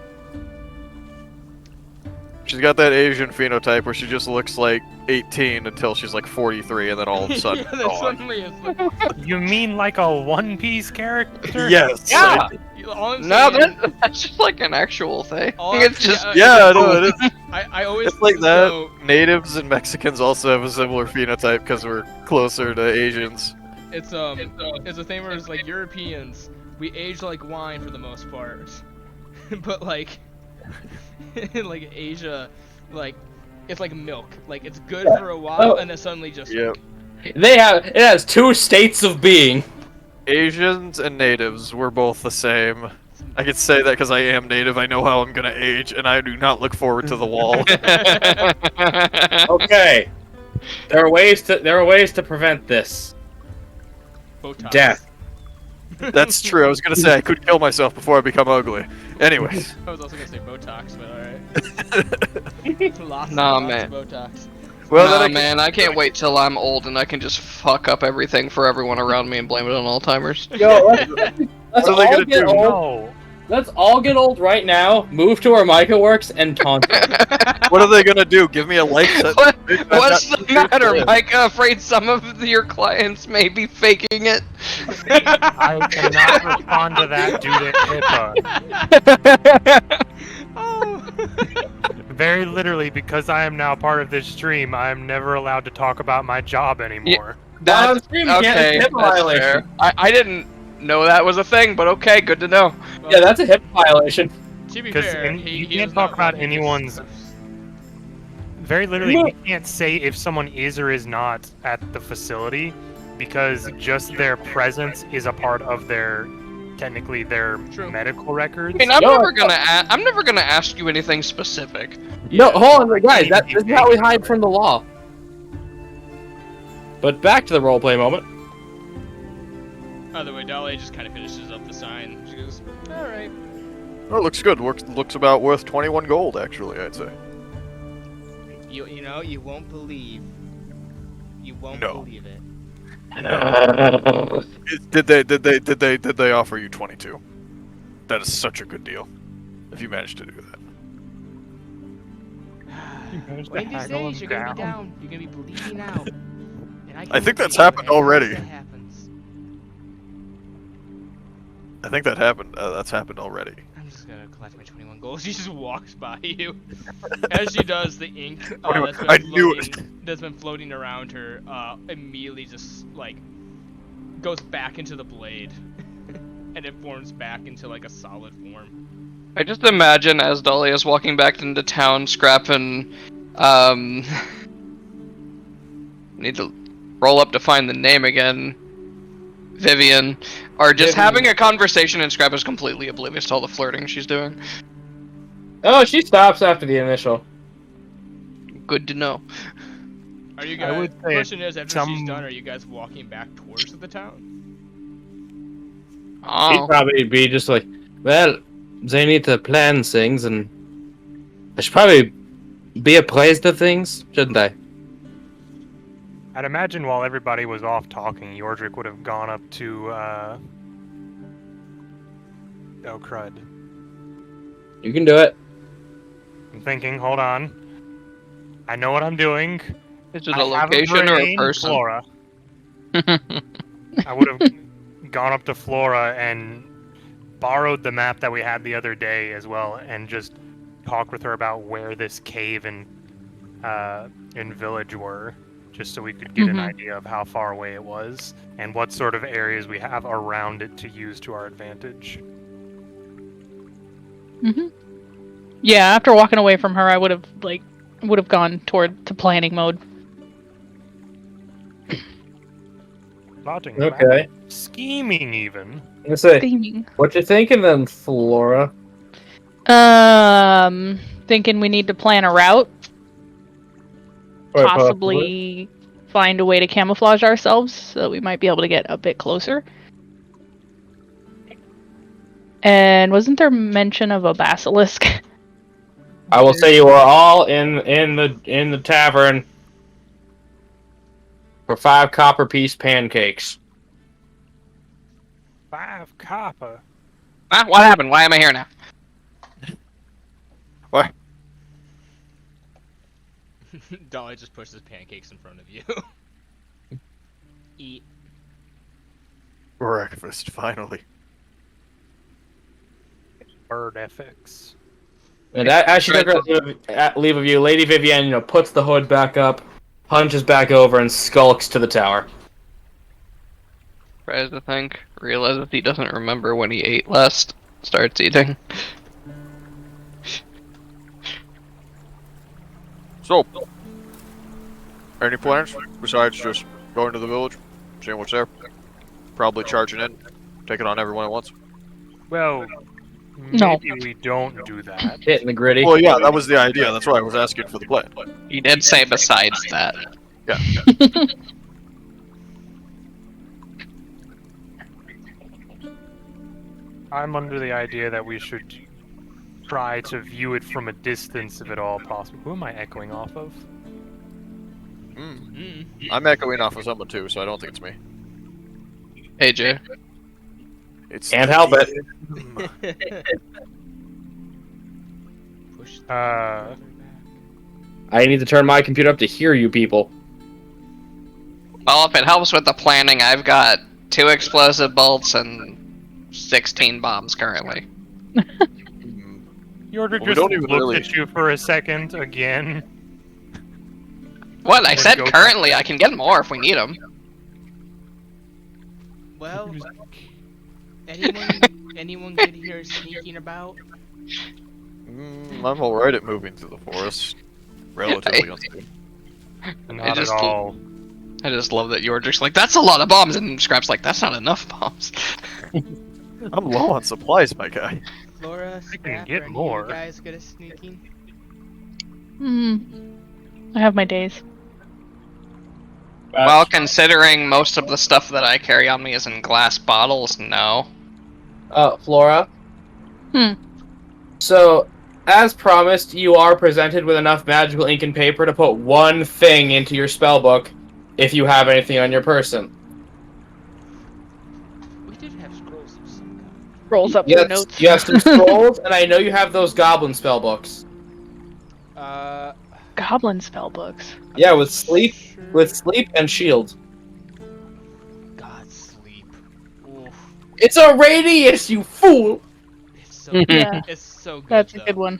She's got that Asian phenotype where she just looks like 18 until she's like 43, and then all of a sudden, yeah, that suddenly is like, You mean like a One Piece character? yes. Yeah. all I'm No, saying, that's just like an actual thing. all I'm- It's just Yeah, no, it is. I always It's like that. so- Natives and Mexicans also have a similar phenotype because we're closer to Asians. it's a thing where it's like Europeans, we age like wine for the most part, but like in like Asia, like it's like milk. Like it's good for a while, and then suddenly just Yep. It has two states of being. Asians and natives, we're both the same. I can say that because I am native. I know how I'm gonna age, and I do not look forward to the wall. Okay. There are ways to prevent this. Botox. Death. That's true. I was gonna say I could kill myself before I become ugly. Anyways. I was also gonna say Botox, but alright. lots Nah, of man. Botox. Well, nah, then man, I can't wait till I'm old and I can just fuck up everything for everyone around me and blame it on Alzheimer's. Yo, let's What are they all gonna get do? old. No. Let's all get old right now. Move to where Micah works and taunt him. What are they gonna do? Give me a life What- sentence? What's the matter, Mike? Afraid some of your clients may be faking it? I cannot respond to that due to HIPAA. Oh. Very literally, because I am now part of this stream, I am never allowed to talk about my job anymore. On stream, you can't- okay, it's a HIPAA that's violation. fair. I didn't know that was a thing, but okay, good to know. Yeah, that's a HIPAA violation. To be Because fair, you he can't does talk not about run anyone's- his- Very literally, we can't say if someone is or is not at the facility, because just their presence is a part of their, technically, their True. medical records. I mean, I'm No, never gonna I'm never gonna ask you anything specific. No, hold on, guys. This is how we hide from the law. But back to the roleplay moment. By the way, Dahlia just kind of finishes up the sign. She goes, alright. Oh, it looks good. Looks about worth 21 gold, actually, I'd say. You know, you won't believe. You won't No. believe it. Did they offer you 22? That is such a good deal. If you manage to do that. One of these days, you're gonna be down. You're gonna be bleeding out. And I can think look that's at you happened as already. That happens. I think that happened. That's happened already. I'm just gonna collect my 21 gold. She just walks by you. As she does, the ink I knew it. that's been floating around her immediately just like goes back into the blade, and it forms back into like a solid form. I just imagine as Dahlia's walking back into town, Scrap and need to roll up to find the name again. Vivian are just Vivian. having a conversation, and Scrap is completely oblivious to all the flirting she's doing. Oh, she stops after the initial. Good to know. Are you I guys? would The say question is, after she's some- done, are you guys walking back towards the town? She'd Oh, probably be just like, well, they need to plan things, and I should probably be appraised of things, shouldn't I? I'd imagine while everybody was off talking, Yordrick would have gone up to, oh crud. You can do it. I'm thinking, hold on. I know what I'm doing. is it I a have location or a brain, person? Flora. I would have gone up to Flora and borrowed the map that we had the other day as well, and just talked with her about where this cave and village were, just so we could get an Mhm. idea of how far away it was and what sort of areas we have around it to use to our advantage. Yeah, after walking away from her, I would have gone toward to planning mode. Plotting, Okay. scheming, even. Let's say, Theming. what you thinking then, Flora? Thinking we need to plan a route, Or possibly find a way to camouflage ourselves so that we might be able to get a bit closer. And wasn't there mention of a basilisk? I will say you are all in the tavern for 5 copper piece pancakes. 5 copper. Ah, what happened? Why am I here now? Dolly just pushes pancakes in front of you. Eat. Breakfast, finally. Bird ethics. And as she took her leave of you, Lady Vivienne, puts the hood back up, hunches back over, and skulks to the tower. Tries to think, realizes he doesn't remember when he ate last, starts eating. So, any plans besides just going to the village, seeing what's there? Probably charging in, taking on everyone at once. Well, No. maybe we don't do that. Hitting the gritty. Well, yeah, that was the idea. That's why I was asking for the plan. He did say besides that. Yeah. I'm under the idea that we should try to view it from a distance if at all possible. Who am I echoing off of? I'm echoing off of someone too, so I don't think it's me. AJ. It's Can't help it. Push the Uh, I need to turn my computer up to hear you people. Well, if it helps with the planning, I've got 2 explosive bolts and 16 bombs currently. Yorder Well, we just don't even looked really- at you for a second again. What? I Would said go- currently, I can get more if we need them. Well, anyone good here sneaking about? I'm alright at moving through the forest. Relatively unseen. Not just- at all. I just love that you're just like, that's a lot of bombs, and Scrap's like, that's not enough bombs. I'm low on supplies, my guy. Flora, Scrap, get are any more. of you guys good at sneaking? I have my days. Well, considering most of the stuff that I carry on me is in glass bottles, no. Flora? So, as promised, you are presented with enough magical ink and paper to put one thing into your spellbook, if you have anything on your person. We did have scrolls of some kind. Rolls up You their have, notes. you have some scrolls, and I know you have those goblin spellbooks. Goblin spellbooks. Yeah, with sleep, Sure. with sleep and shield. God, sleep. Oof. It's a radius, you fool! It's so good. Yeah. It's so good. That's a though. good one.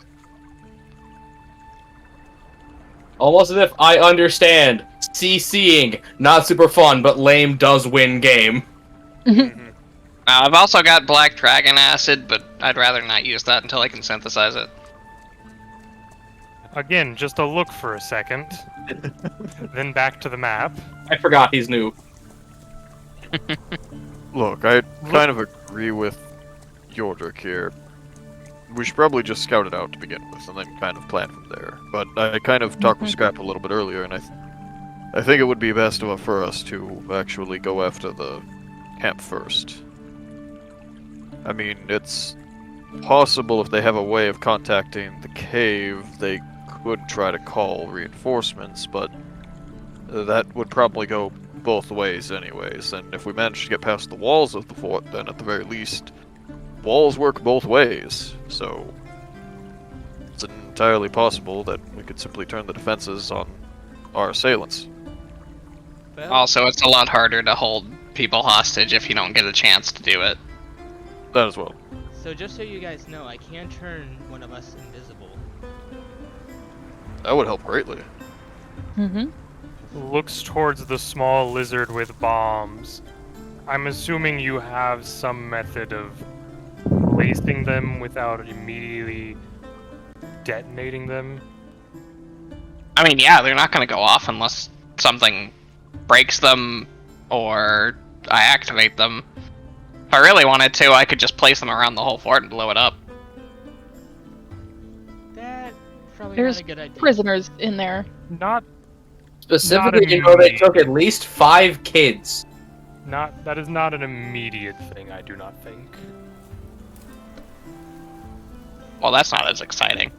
Almost as if I understand. CCing, not super fun, but lame does win game. I've also got black dragon acid, but I'd rather not use that until I can synthesize it. Again, just a look for a second. Then back to the map. I forgot he's new. Look, I kind of agree with Yordrik here. We should probably just scout it out to begin with, and then kind of plan from there. But I kind of talked with Scrap a little bit earlier, and I think it would be best for us to actually go after the camp first. I mean, it's possible if they have a way of contacting the cave, they could try to call reinforcements, but that would probably go both ways anyways. And if we manage to get past the walls of the fort, then at the very least, walls work both ways. So it's entirely possible that we could simply turn the defenses on our assailants. Well, Also, it's a lot harder to hold people hostage if you don't get a chance to do it. That as well. so just so you guys know, I can turn one of us invisible. That would help greatly. Looks towards the small lizard with bombs. I'm assuming you have some method of placing them without immediately detonating them. I mean, yeah, they're not going to go off unless something breaks them or I activate them. If I really wanted to, I could just place them around the whole fort and blow it up. That probably There's not a good idea. Prisoners in there. Not Specifically, Not you know they immediate. took at least 5 kids. that is not an immediate thing, I do not think. Well, that's not as exciting.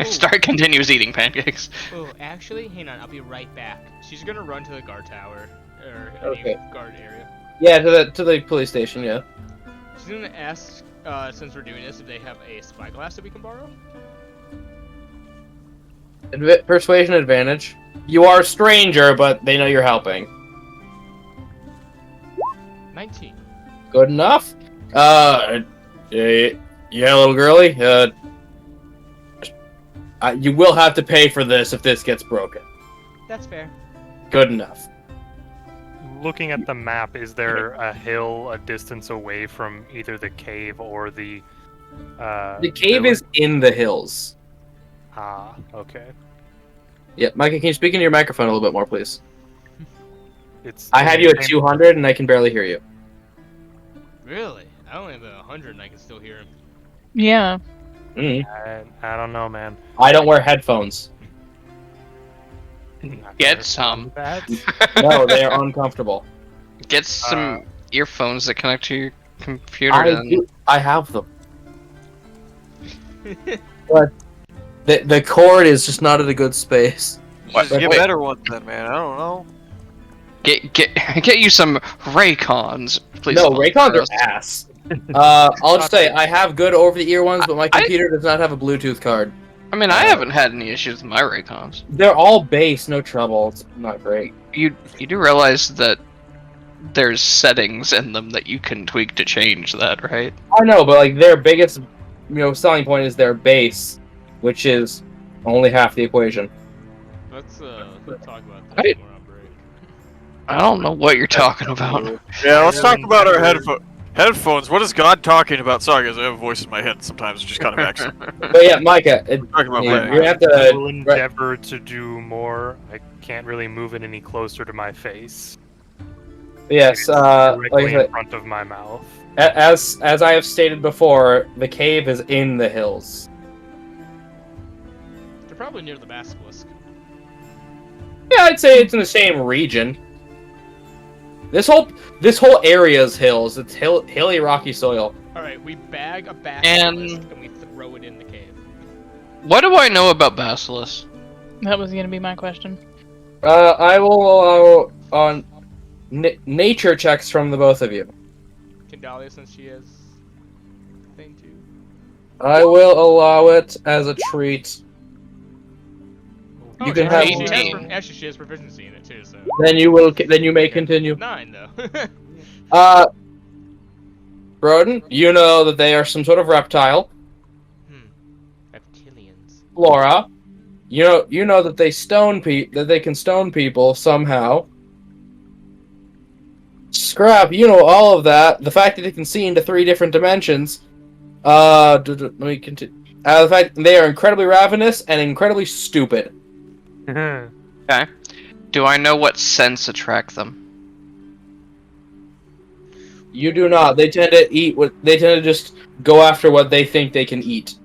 Ooh. Stark continues eating pancakes. Oh, actually, hang on. I'll be right back. She's gonna run to the guard tower or Okay. any guard area. Yeah, to the police station, yeah. She's gonna ask, since we're doing this, if they have a spyglass that we can borrow. Persuasion advantage. You are a stranger, but they know you're helping. 19. Good enough. Yeah, little girly. You will have to pay for this if this gets broken. That's fair. Good enough. Looking at the map, is there a hill a distance away from either the cave or the The cave village? is in the hills. Ah, okay. Yeah, Micah, can you speak into your microphone a little bit more, please? It's I have you at same- 200 and I can barely hear you. Really? I only have 100 and I can still hear him. Yeah. I don't know, man. I don't wear headphones. Not Get gonna some. do that. No, they are uncomfortable. Get some earphones that connect to your computer. I have them. But the cord is just not at a good space. What? Get Wait, better ones then, man. I don't know. get you some Raycons, please. No, sponsor Raycons are us. ass. I'll just say, I have good over-the-ear ones, but my computer does not have a Bluetooth card. I mean, I haven't had any issues with my Raycons. They're all bass, no trouble. It's not great. You do realize that there's settings in them that you can tweak to change that, right? I know, but like their biggest, selling point is their bass, which is only half the equation. Let's talk about I- this more on break. I don't know what you're talking about. Yeah, let's talk about our headphones. What is God talking about? Sorry, guys, I have a voice in my head sometimes. It just kind of acts. But yeah, Micah, Talking about you're my- gonna have I will to. endeavor to do more. I can't really move it any closer to my face. Yes, It's like directly I said, in front of my mouth. as I have stated before, the cave is in the hills. They're probably near the Basilisk. Yeah, I'd say it's in the same region. This whole area is hills. It's hilly, rocky soil. Alright, we bag a Basilisk and we throw it in the cave. What do I know about Basilisk? That was gonna be my question. I will allow on nature checks from the both of you. Can Dahlia, since she has thing too? I will allow it as a treat. You can have. Actually, she has proficiency in it too, so. Then you may continue. 9 though. Broden, you know that they are some sort of reptile. Reptilians. Laura, you know that they can stone people somehow. Scrap, you know all of that. The fact that they can see into 3 different dimensions. Let me continue. The fact that they are incredibly ravenous and incredibly stupid. Okay. Do I know what scents attract them? You do not. They tend to eat what they tend to just go after what they think they can eat.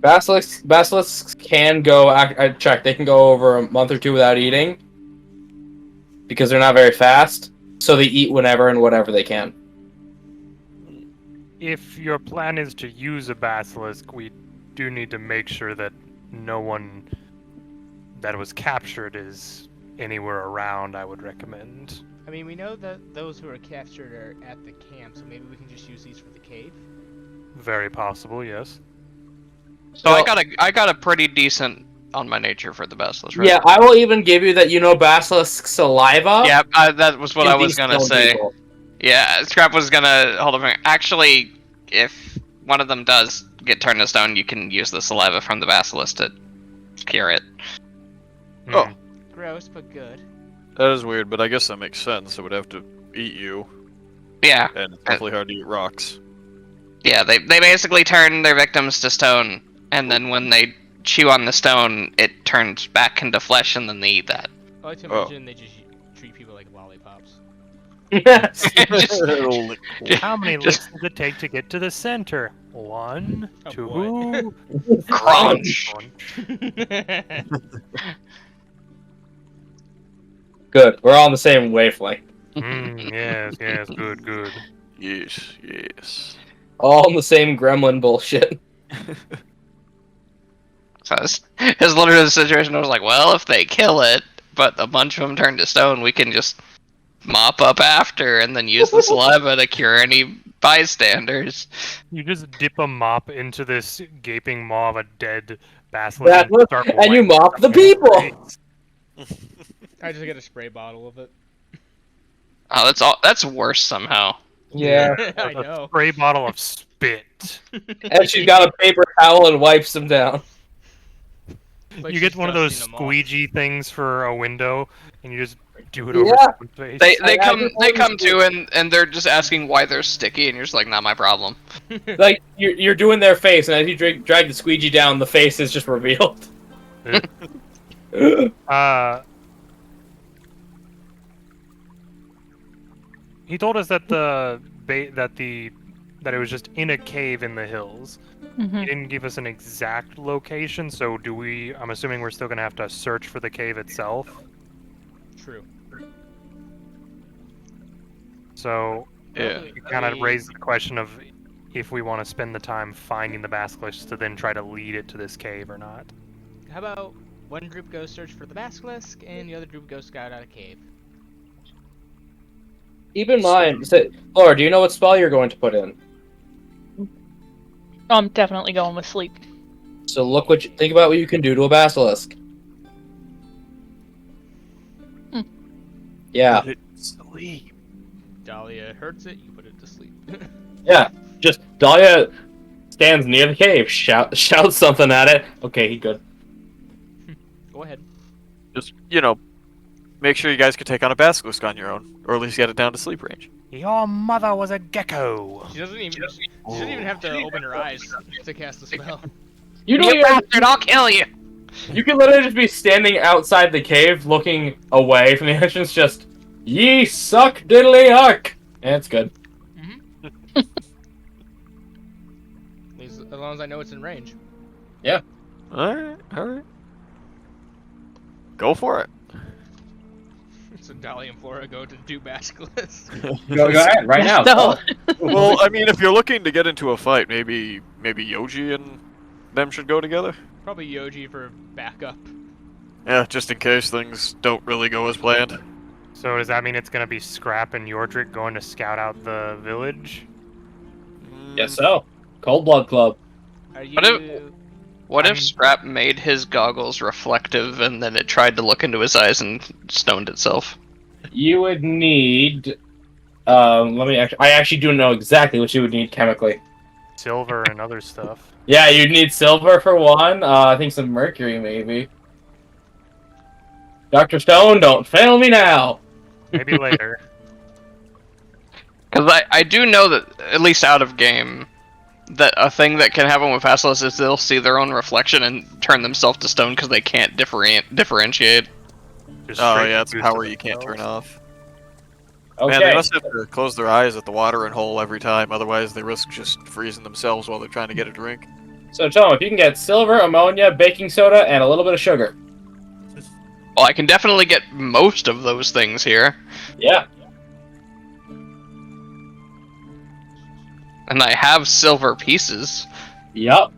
Basilisks can go. I checked. They can go over a month or 2 without eating because they're not very fast. So they eat whenever and whatever they can. If your plan is to use a basilisk, we do need to make sure that no one that was captured is anywhere around, I would recommend. I mean, we know that those who are captured are at the camp, so maybe we can just use these for the cave. Very possible, yes. So Well- I got a pretty decent on my nature for the Basilisk, right? Yeah, I will even give you that basilisk saliva. Yeah, that was what can I was gonna de-stone say. people. Yeah, Scrap was gonna hold up. Actually, if one of them does get turned to stone, you can use the saliva from the Basilisk to cure it. Oh. Hmm. Gross, but good. That is weird, but I guess that makes sense. It would have to eat you, Yeah, and it's definitely hard to eat rocks. yeah. They basically turn their victims to stone, and then when they chew on the stone, it turns back into flesh, and then they eat that. I like to Oh. imagine they just treat people like lollipops. How many Just- licks does it take to get to the center? 1, Oh, 2, Crunch. Good. We're all on the same wavelength. Yes, good. Yes. All in the same gremlin bullshit. So it's literally the situation. I was like, well, if they kill it, but a bunch of them turn to stone, we can just mop up after, and then use the saliva to cure any bystanders. You just dip a mop into this gaping maw of a dead basilisk That and start and you wiping mop the it in his people. face. I just get a spray bottle of it. Oh, that's all. That's worse somehow. Yeah. I A know. spray bottle of spit. And she's got a paper towel and wipes them down. Like You get she's one of those dusting them off. squeegee things for a window, and you just do it over Yeah. someone's face. They I come just they always come do- to and they're just asking why they're sticky, and you're just like, not my problem. Like you're doing their face, and as you drag the squeegee down, the face is just revealed. He told us that that it was just in a cave in the hills. Mhm. He didn't give us an exact location, so do we? I'm assuming we're still gonna have to search for the cave itself. True. So Yeah. it kind of raises the question of if we want to spend the time finding the basilisk to then try to lead it to this cave or not. How about one group goes search for the basilisk, and the other group goes scout out a cave? Keep in mind, Laura, do you know what spell you're going to put in? I'm definitely going with sleep. So think about what you can do to a basilisk. Yeah, Let it sleep. Dahlia hurts it, you put it to sleep. yeah. Just Dahlia stands near the cave, shouts something at it. Okay, he good. Go ahead. Just, make sure you guys can take on a basilisk on your own, or at least get it down to sleep range. Your mother was a gecko. She doesn't even have to open her eyes to cast the spell. You know, You bastard! I'll kill you. you can literally just be standing outside the cave, looking away from the entrance. Just ye suck diddly huck. And it's good. As long as I know it's in range. Alright. Go for it. So Dahlia and Flora go to do basilisk. Go ahead, right now. No. Well, I mean, if you're looking to get into a fight, maybe Yoji and them should go together. Probably Yoji for backup. Yeah, just in case things don't really go as planned. So does that mean it's gonna be Scrap and Yordrick going to scout out the village? Guess so. Cold Blood Club. Are you? What I if mean- Scrap made his goggles reflective and then it tried to look into his eyes and stoned itself? You would need. I actually do know exactly what you would need chemically. Silver and other stuff. Yeah, you'd need silver for one. I think some mercury, maybe. Dr. Stone, don't fail me now. Maybe later. Because I do know that, at least out of game, that a thing that can happen with Basilisk is they'll see their own reflection and turn themselves to stone because they can't differentiate. Just Oh straight yeah, it's a boost power to you can't turn themselves. off. Okay. Man, they must have to close their eyes at the watering hole every time, otherwise they risk just freezing themselves while they're trying to get a drink. So, Tom, if you can get silver, ammonia, baking soda, and a little bit of sugar. Well, I can definitely get most of those things here, Yeah. and I have silver pieces. Yup.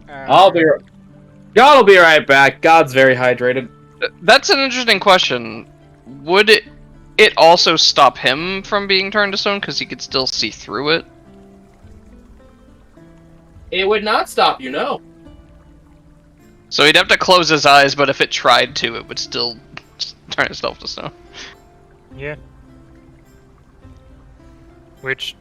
God will be right back. God's very hydrated. That's an interesting question. Would it also stop him from being turned to stone because he could still see through it? It would not stop you, no. So he'd have to close his eyes, but if it tried to, it would still turn itself to stone. Yeah. Which,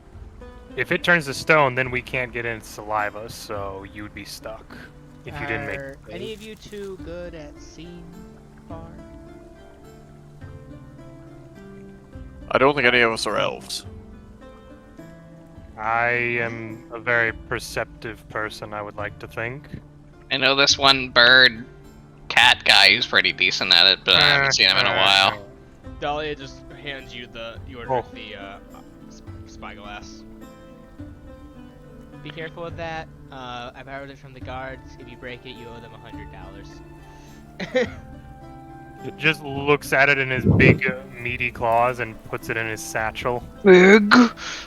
if it turns to stone, then we can't get in its saliva, so you'd be stuck if you didn't make Are it. any of you two good at seeing far? I don't think any of us are elves. I am a very perceptive person, I would like to think. I know this one bird cat guy who's pretty decent at it, but I haven't seen him in a while. Dahlia just hands you the spyglass. Be careful with that. I borrowed it from the guards. If you break it, you owe them $100. It just looks at it in his big, meaty claws and puts it in his satchel. Big,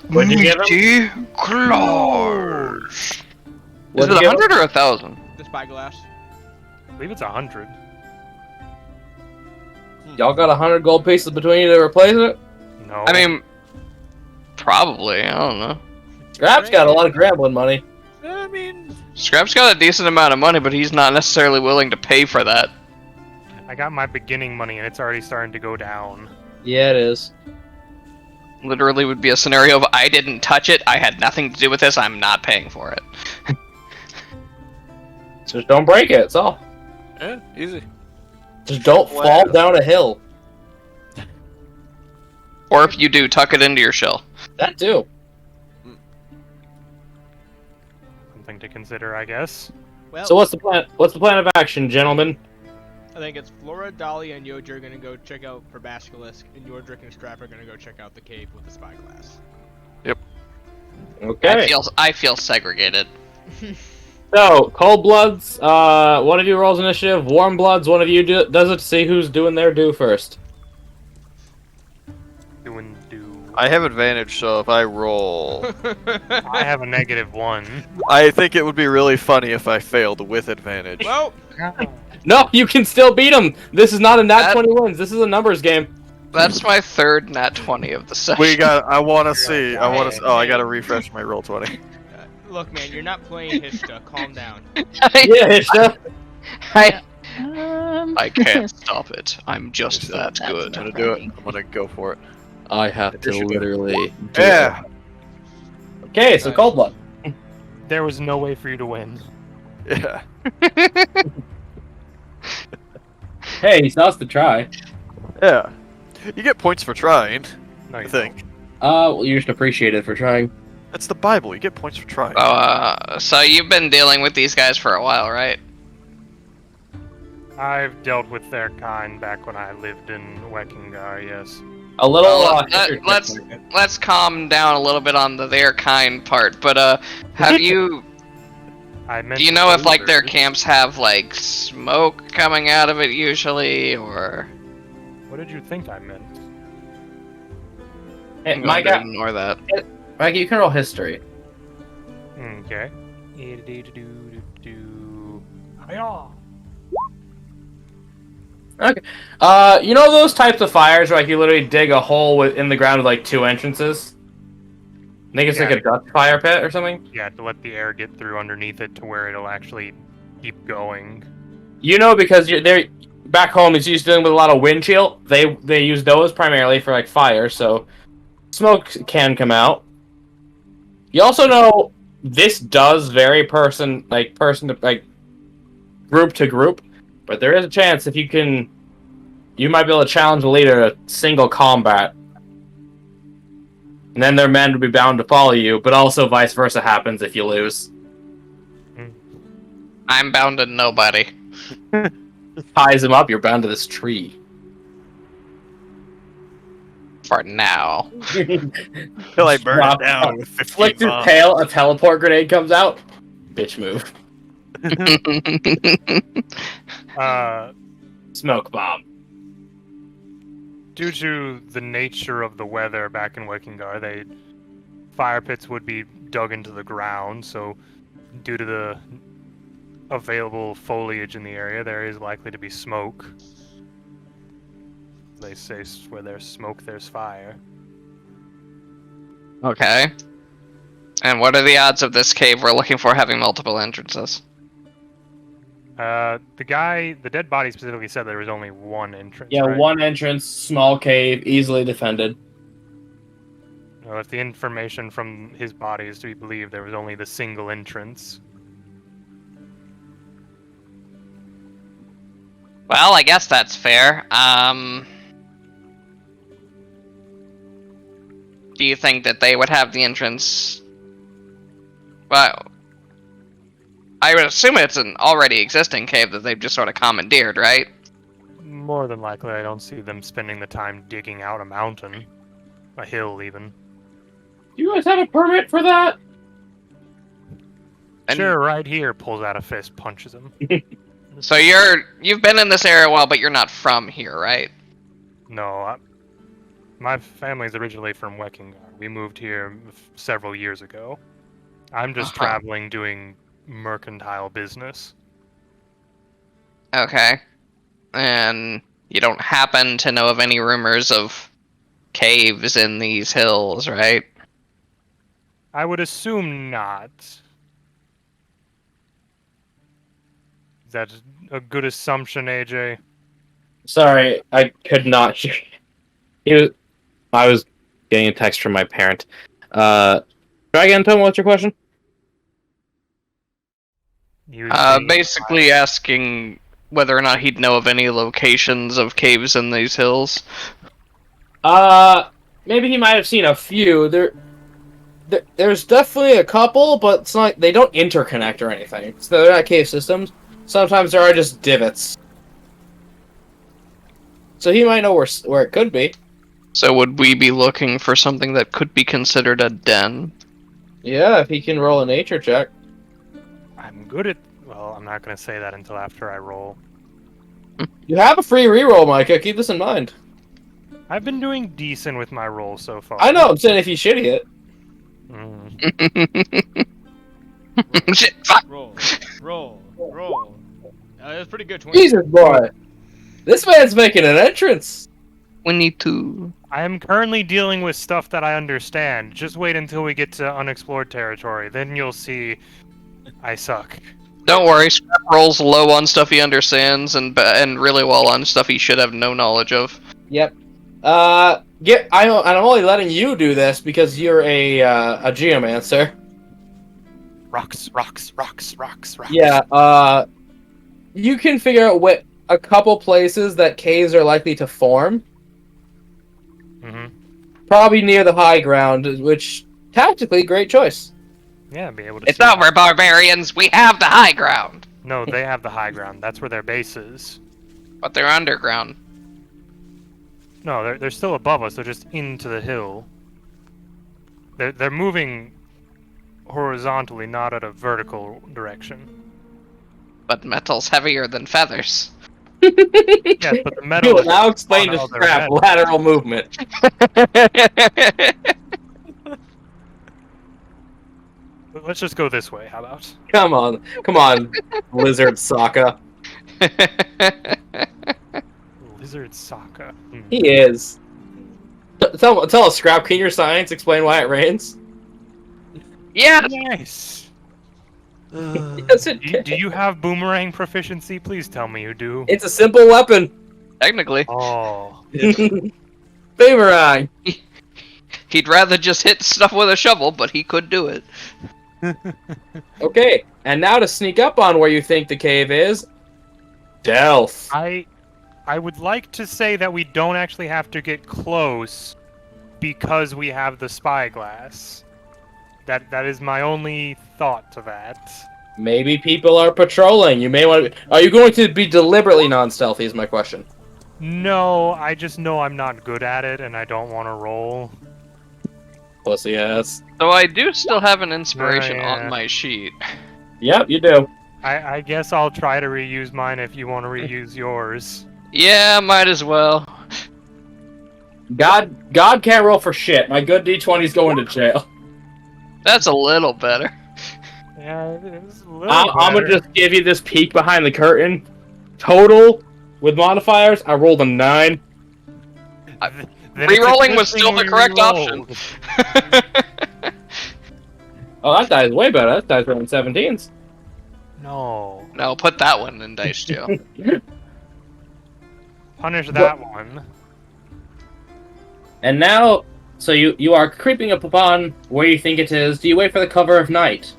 What'd you give meaty claws. Is What'd it you give 100 or 1,000? The spyglass. I believe it's 100. Y'all got 100 gold pieces between you to replace it? No. I mean, Probably, I don't know. Scrap's got a lot of gambling money. I mean, Scrap's got a decent amount of money, but he's not necessarily willing to pay for that. I got my beginning money and it's already starting to go down. Yeah, it is. Literally would be a scenario of I didn't touch it, I had nothing to do with this, I'm not paying for it. Just don't break it, that's all. yeah, easy. Just don't fall down a hill. Or if you do, tuck it into your shell. That too. Something to consider, I guess. Well, So what's the plan? What's the plan of action, gentlemen? I think it's Flora, Dahlia, and Yoja are gonna go check out for Basilisk, and Yordrick and Scrap are gonna go check out the cave with the spyglass. Okay. I feel segregated. So, Cold Bloods, one of you rolls initiative. Warm Bloods, one of you does it to see who's doing their do first. Doing do. I have advantage, so if I roll, I have a -1. I think it would be really funny if I failed with advantage. Well, No, you can still beat them. This is not a nat That- 20 wins. This is a numbers game. That's my third nat 20 of the session. We got. I want to see. I want to. Oh, I got to refresh my roll 20. look, man, you're not playing Hishta. Calm down. Yeah, Hishta. I can't stop it. I'm just that That's good. I'm gonna do it. I'm gonna go for it. I have to Initiative. literally. Yeah. Okay, so Cold Blood. There was no way for you to win. Yeah. Hey, he still has to try. Yeah. You get points for trying. No, you I think. Well, you're just appreciated for trying. That's the Bible. You get points for trying. So you've been dealing with these guys for a while, right? don't. I've dealt with their kind back when I lived in Weckingar, yes. A little. Well, history let's- check. Let's calm down a little bit on the their kind part, but have you... I meant Do you know if, like, their losers. camps have, like, smoke coming out of it usually, or... What did you think I meant? Hey, I'm my going to guy, ignore that. Mikey, you can roll history. Okay. Hiya! You know those types of fires where like you literally dig a hole in the ground with like 2 entrances? I think it's like Yeah. a Dutch fire pit or something. Yeah, to let the air get through underneath it to where it'll actually keep going. You know, because they're back home. It's used dealing with a lot of wind chill. They use those primarily for like fire, so smoke can come out. You also know this does vary person to like group to group, but there is a chance if you might be able to challenge the leader to single combat. And then their men would be bound to follow you, but also vice versa happens if you lose. I'm bound to nobody. Ties him up, you're bound to this tree. For now. Till I burn Drop- it down with 15 Flick his bombs. tail, a teleport grenade comes out. Bitch move. Smoke bomb. Due to the nature of the weather back in Weckingar, fire pits would be dug into the ground, so due to the available foliage in the area, there is likely to be smoke. They say where there's smoke, there's fire. Okay. And what are the odds of this cave we're looking for having multiple entrances? The dead body specifically said there was only one entrance. Yeah, right? one entrance, small cave, easily defended. Well, if the information from his body is to be believed, there was only the single entrance. Well, I guess that's fair. Do you think that they would have the entrance? Well, I would assume it's an already existing cave that they've just sort of commandeered, right? More than likely, I don't see them spending the time digging out a mountain. A hill, even. Do you guys have a permit for that? And- Sure, right here, pulls out a fist, punches him. So you've been in this area a while, but you're not from here, right? No, my family's originally from Weckingar. We moved here several years ago. I'm just Uh-huh. traveling doing mercantile business. Okay. And you don't happen to know of any rumors of caves in these hills, right? I would assume not. Is that a good assumption, AJ? Sorry, I could not hear you. I was getting a text from my parent. Try again, Tom, what's your question? Basically asking whether or not he'd know of any locations of caves in these hills. Maybe he might have seen a few. There's definitely a couple, but it's not, they don't interconnect or anything. So they're not cave systems. Sometimes there are just divots. So he might know where it could be. So would we be looking for something that could be considered a den? Yeah, if he can roll a nature check. I'm good at... Well, I'm not going to say that until after I roll. You have a free reroll, Micah. Keep this in mind. I've been doing decent with my roll so far. I know, I'm saying if you shitty it. Shit, fuck! Roll. That was pretty good. 20. Jesus, boy. This man's making an entrance. We need to... I am currently dealing with stuff that I understand. Just wait until we get to unexplored territory. Then you'll see I suck. Don't worry, Scrap rolls low on stuff he understands and really well on stuff he should have no knowledge of. Yep. I'm only letting you do this because you're a geomancer. Rocks. Yeah, you can figure out a couple places that caves are likely to form. Probably near the high ground, which, tactically, great choice. Yeah, be able to It's see over, barbarians! We have the high ground! No, they have the high ground. That's where their base is. But they're underground. No, they're still above us. They're just into the hill. They're moving horizontally, not at a vertical direction. But metal's heavier than feathers. Yes, but the metal. You will now explain to on other Scrap metal. lateral movement. Let's just go this way. How about? Come on, Lizard Sokka. Lizard Sokka. He is. Tell us, Scrap, can your science explain why it rains? Yeah! Nice. Yes, it can. Do you have boomerang proficiency? Please tell me you do. It's a simple weapon. Technically. Oh. Boomerang. He'd rather just hit stuff with a shovel, but he could do it. Okay, and now to sneak up on where you think the cave is, Delph. I would like to say that we don't actually have to get close because we have the spyglass. That is my only thought to that. Maybe people are patrolling. You may want to. Are you going to be deliberately non-stealthy? Is my question. No, I just know I'm not good at it, and I don't want to roll. Pussy ass. So I do still have an inspiration yeah. on my sheet. Yep, you do. I guess I'll try to reuse mine if you want to reuse yours. Yeah, might as well. God can't roll for shit. My good D20's going to jail. That's a little better. Yeah, it's a little I'm better. gonna just give you this peek behind the curtain. Total with modifiers, I rolled a 9. Then it's a Rerolling good was thing still the we correct re-rolled. option. Oh, that dies way better. That dies rolling 17s. No. No, put that one in dice jail. Punish that one. And now, so you are creeping up upon where you think it is. Do you wait for the cover of night?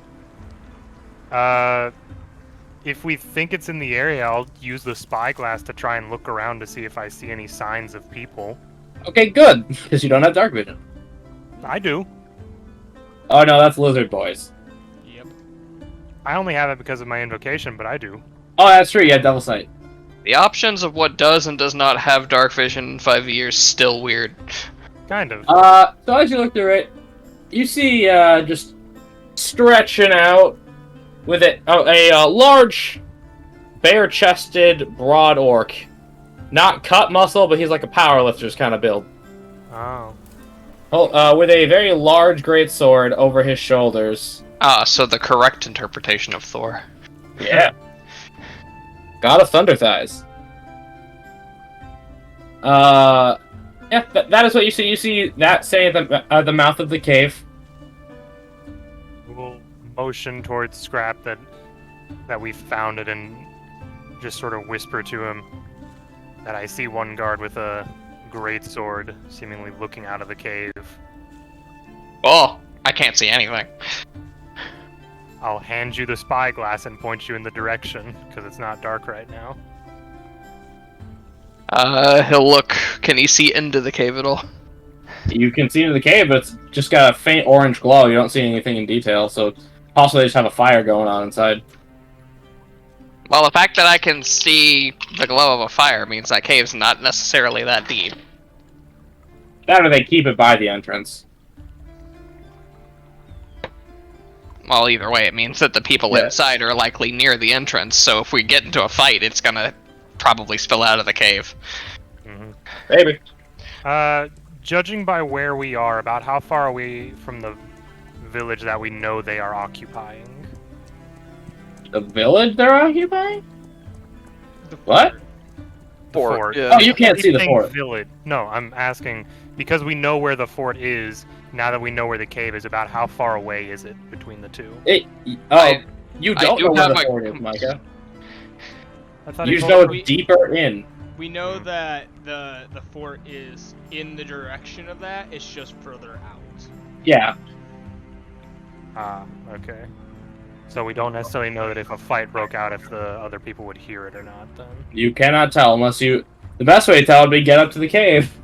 If we think it's in the area, I'll use the spyglass to try and look around to see if I see any signs of people. Okay, good, because you don't have dark vision. I do. Oh no, that's lizard boys. Yep. I only have it because of my invocation, but I do. Oh, that's true. You have double sight. The options of what does and does not have dark vision in 5 years still weird. Kind of. So as you look through it, you see just stretching out with it a large, bare-chested, broad orc. Not cut muscle, but he's like a powerlifter's kind of build. Oh. With a very large great sword over his shoulders. Ah, so the correct interpretation of Thor. Yeah. God of Thunder Thighs. Yeah, that is what you see. You see that say at the mouth of the cave. motion towards Scrap that we found it and just sort of whisper to him that I see one guard with a great sword seemingly looking out of the cave. Oh, I can't see anything. I'll hand you the spyglass and point you in the direction, because it's not dark right now. He'll look. Can he see into the cave at all? You can see into the cave, but it's just got a faint orange glow. You don't see anything in detail, so possibly they just have a fire going on inside. Well, the fact that I can see the glow of a fire means that cave's not necessarily that deep. That or they keep it by the entrance. Well, either way, it means that the people inside are likely near the entrance, so if we get into a fight, it's gonna probably spill out of the cave. Mm-hmm. Maybe. Judging by where we are, about how far away from the village that we know they are occupying? The village they're occupying? The What? Fort. Yeah. Oh, you can't see the Anything fort. Village. No, I'm asking, because we know where the fort is, now that we know where the cave is, about how far away is it between the two? You I don't do know where have the a fort is, Micah. I thought You he just told know me- it's deeper in. We know that the fort is in the direction of that. It's just further out. Yeah. Ah, okay. So we don't necessarily know that if a fight broke out, if the other people would hear it or not, then. You cannot tell unless you... The best way to tell would be get up to the cave.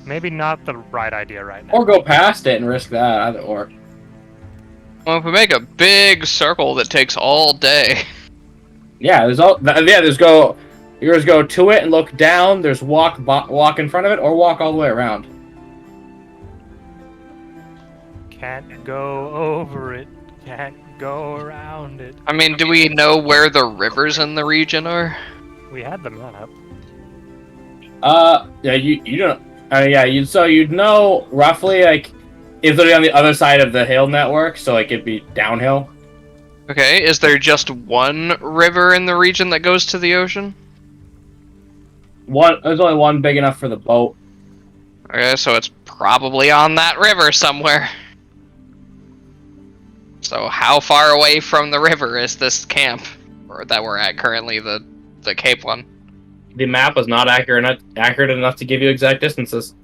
Maybe not the right idea right now. Or go past it and risk that, either or. Well, if we make a big circle that takes all day... Yeah, there's go... You just go to it and look down, there's walk in front of it, or walk all the way around. Can't go over it, can't go around it. I mean, do we know where the rivers in the region are? We had the map. Yeah, you don't... you'd know roughly, like, it's literally on the other side of the hill network, so, like, it'd be downhill. Okay, is there just one river in the region that goes to the ocean? There's only one big enough for the boat. Okay, so it's probably on that river somewhere. So how far away from the river is this camp? Or that we're at currently, the Cape one? The map is not accurate enough to give you exact distances.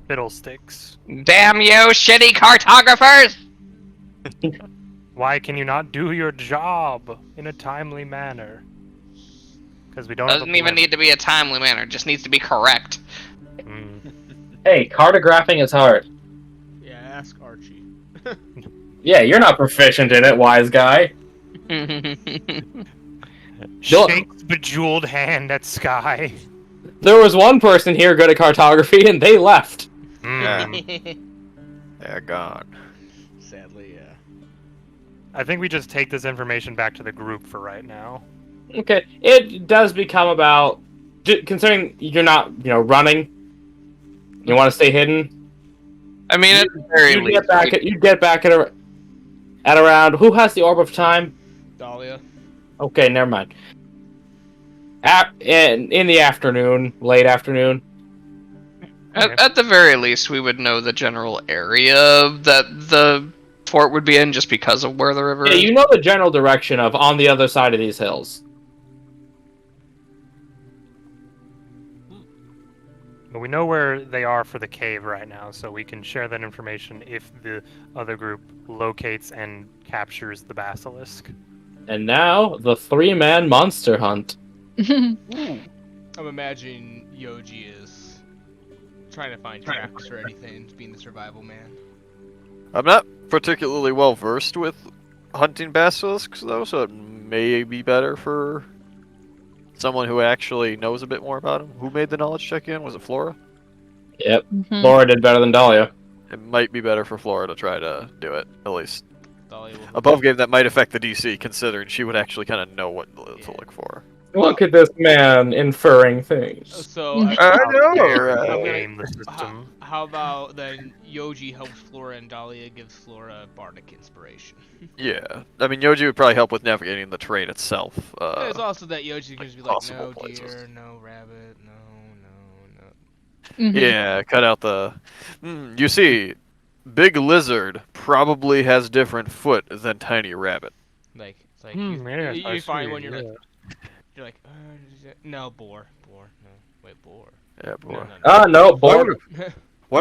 Fiddlesticks. Damn you, shitty cartographers! Why can you not do your job in a timely manner? Because we don't have a Doesn't even plan. need to be a timely manner, just needs to be correct. Hey, cartographing is hard. Yeah, ask Archie. Yeah, you're not proficient in it, wise guy. Shakes bejeweled hand at sky. There was one person here good at cartography, and they left. They're gone. Sadly, yeah. I think we just take this information back to the group for right now. Okay, it does become about... Considering you're not, running, you want to stay hidden, I mean, at the very you'd least, get back at around... Who has the Orb of Time? Dahlia. Okay, never mind. In the afternoon, late afternoon. at the very least, we would know the general area that the fort would be in just because of where the river Yeah, is. you know the general direction of on the other side of these hills. But we know where they are for the cave right now, so we can share that information if the other group locates and captures the Basilisk. And now, the 3-man monster hunt. I'm imagining Yoji is trying to find tracks or anything, being the survival man. I'm not particularly well versed with hunting basilisks, though, so it may be better for someone who actually knows a bit more about them. Who made the knowledge check in? Was it Flora? Yep, Laura did better than Dahlia. It might be better for Flora to try to do it, at least. Dahlia will Above game, that might affect the DC, considering she would actually kind of know what to look for. Look at this man inferring things. So, I know, right? I'm gonna- Game the system. how about then Yoji helps Flora and Dahlia gives Flora bardic inspiration. Yeah. I mean, Yoji would probably help with navigating the terrain itself. There's also that Yoji can just be like, possible no places. deer, no rabbit, no. Yeah, cut out the... you see, big lizard probably has different foot than tiny rabbit. Like, it's like Yes, I you find see, one, you're yeah. like, no, boar, no, wait, boar. Yeah, boy. No, Why boar.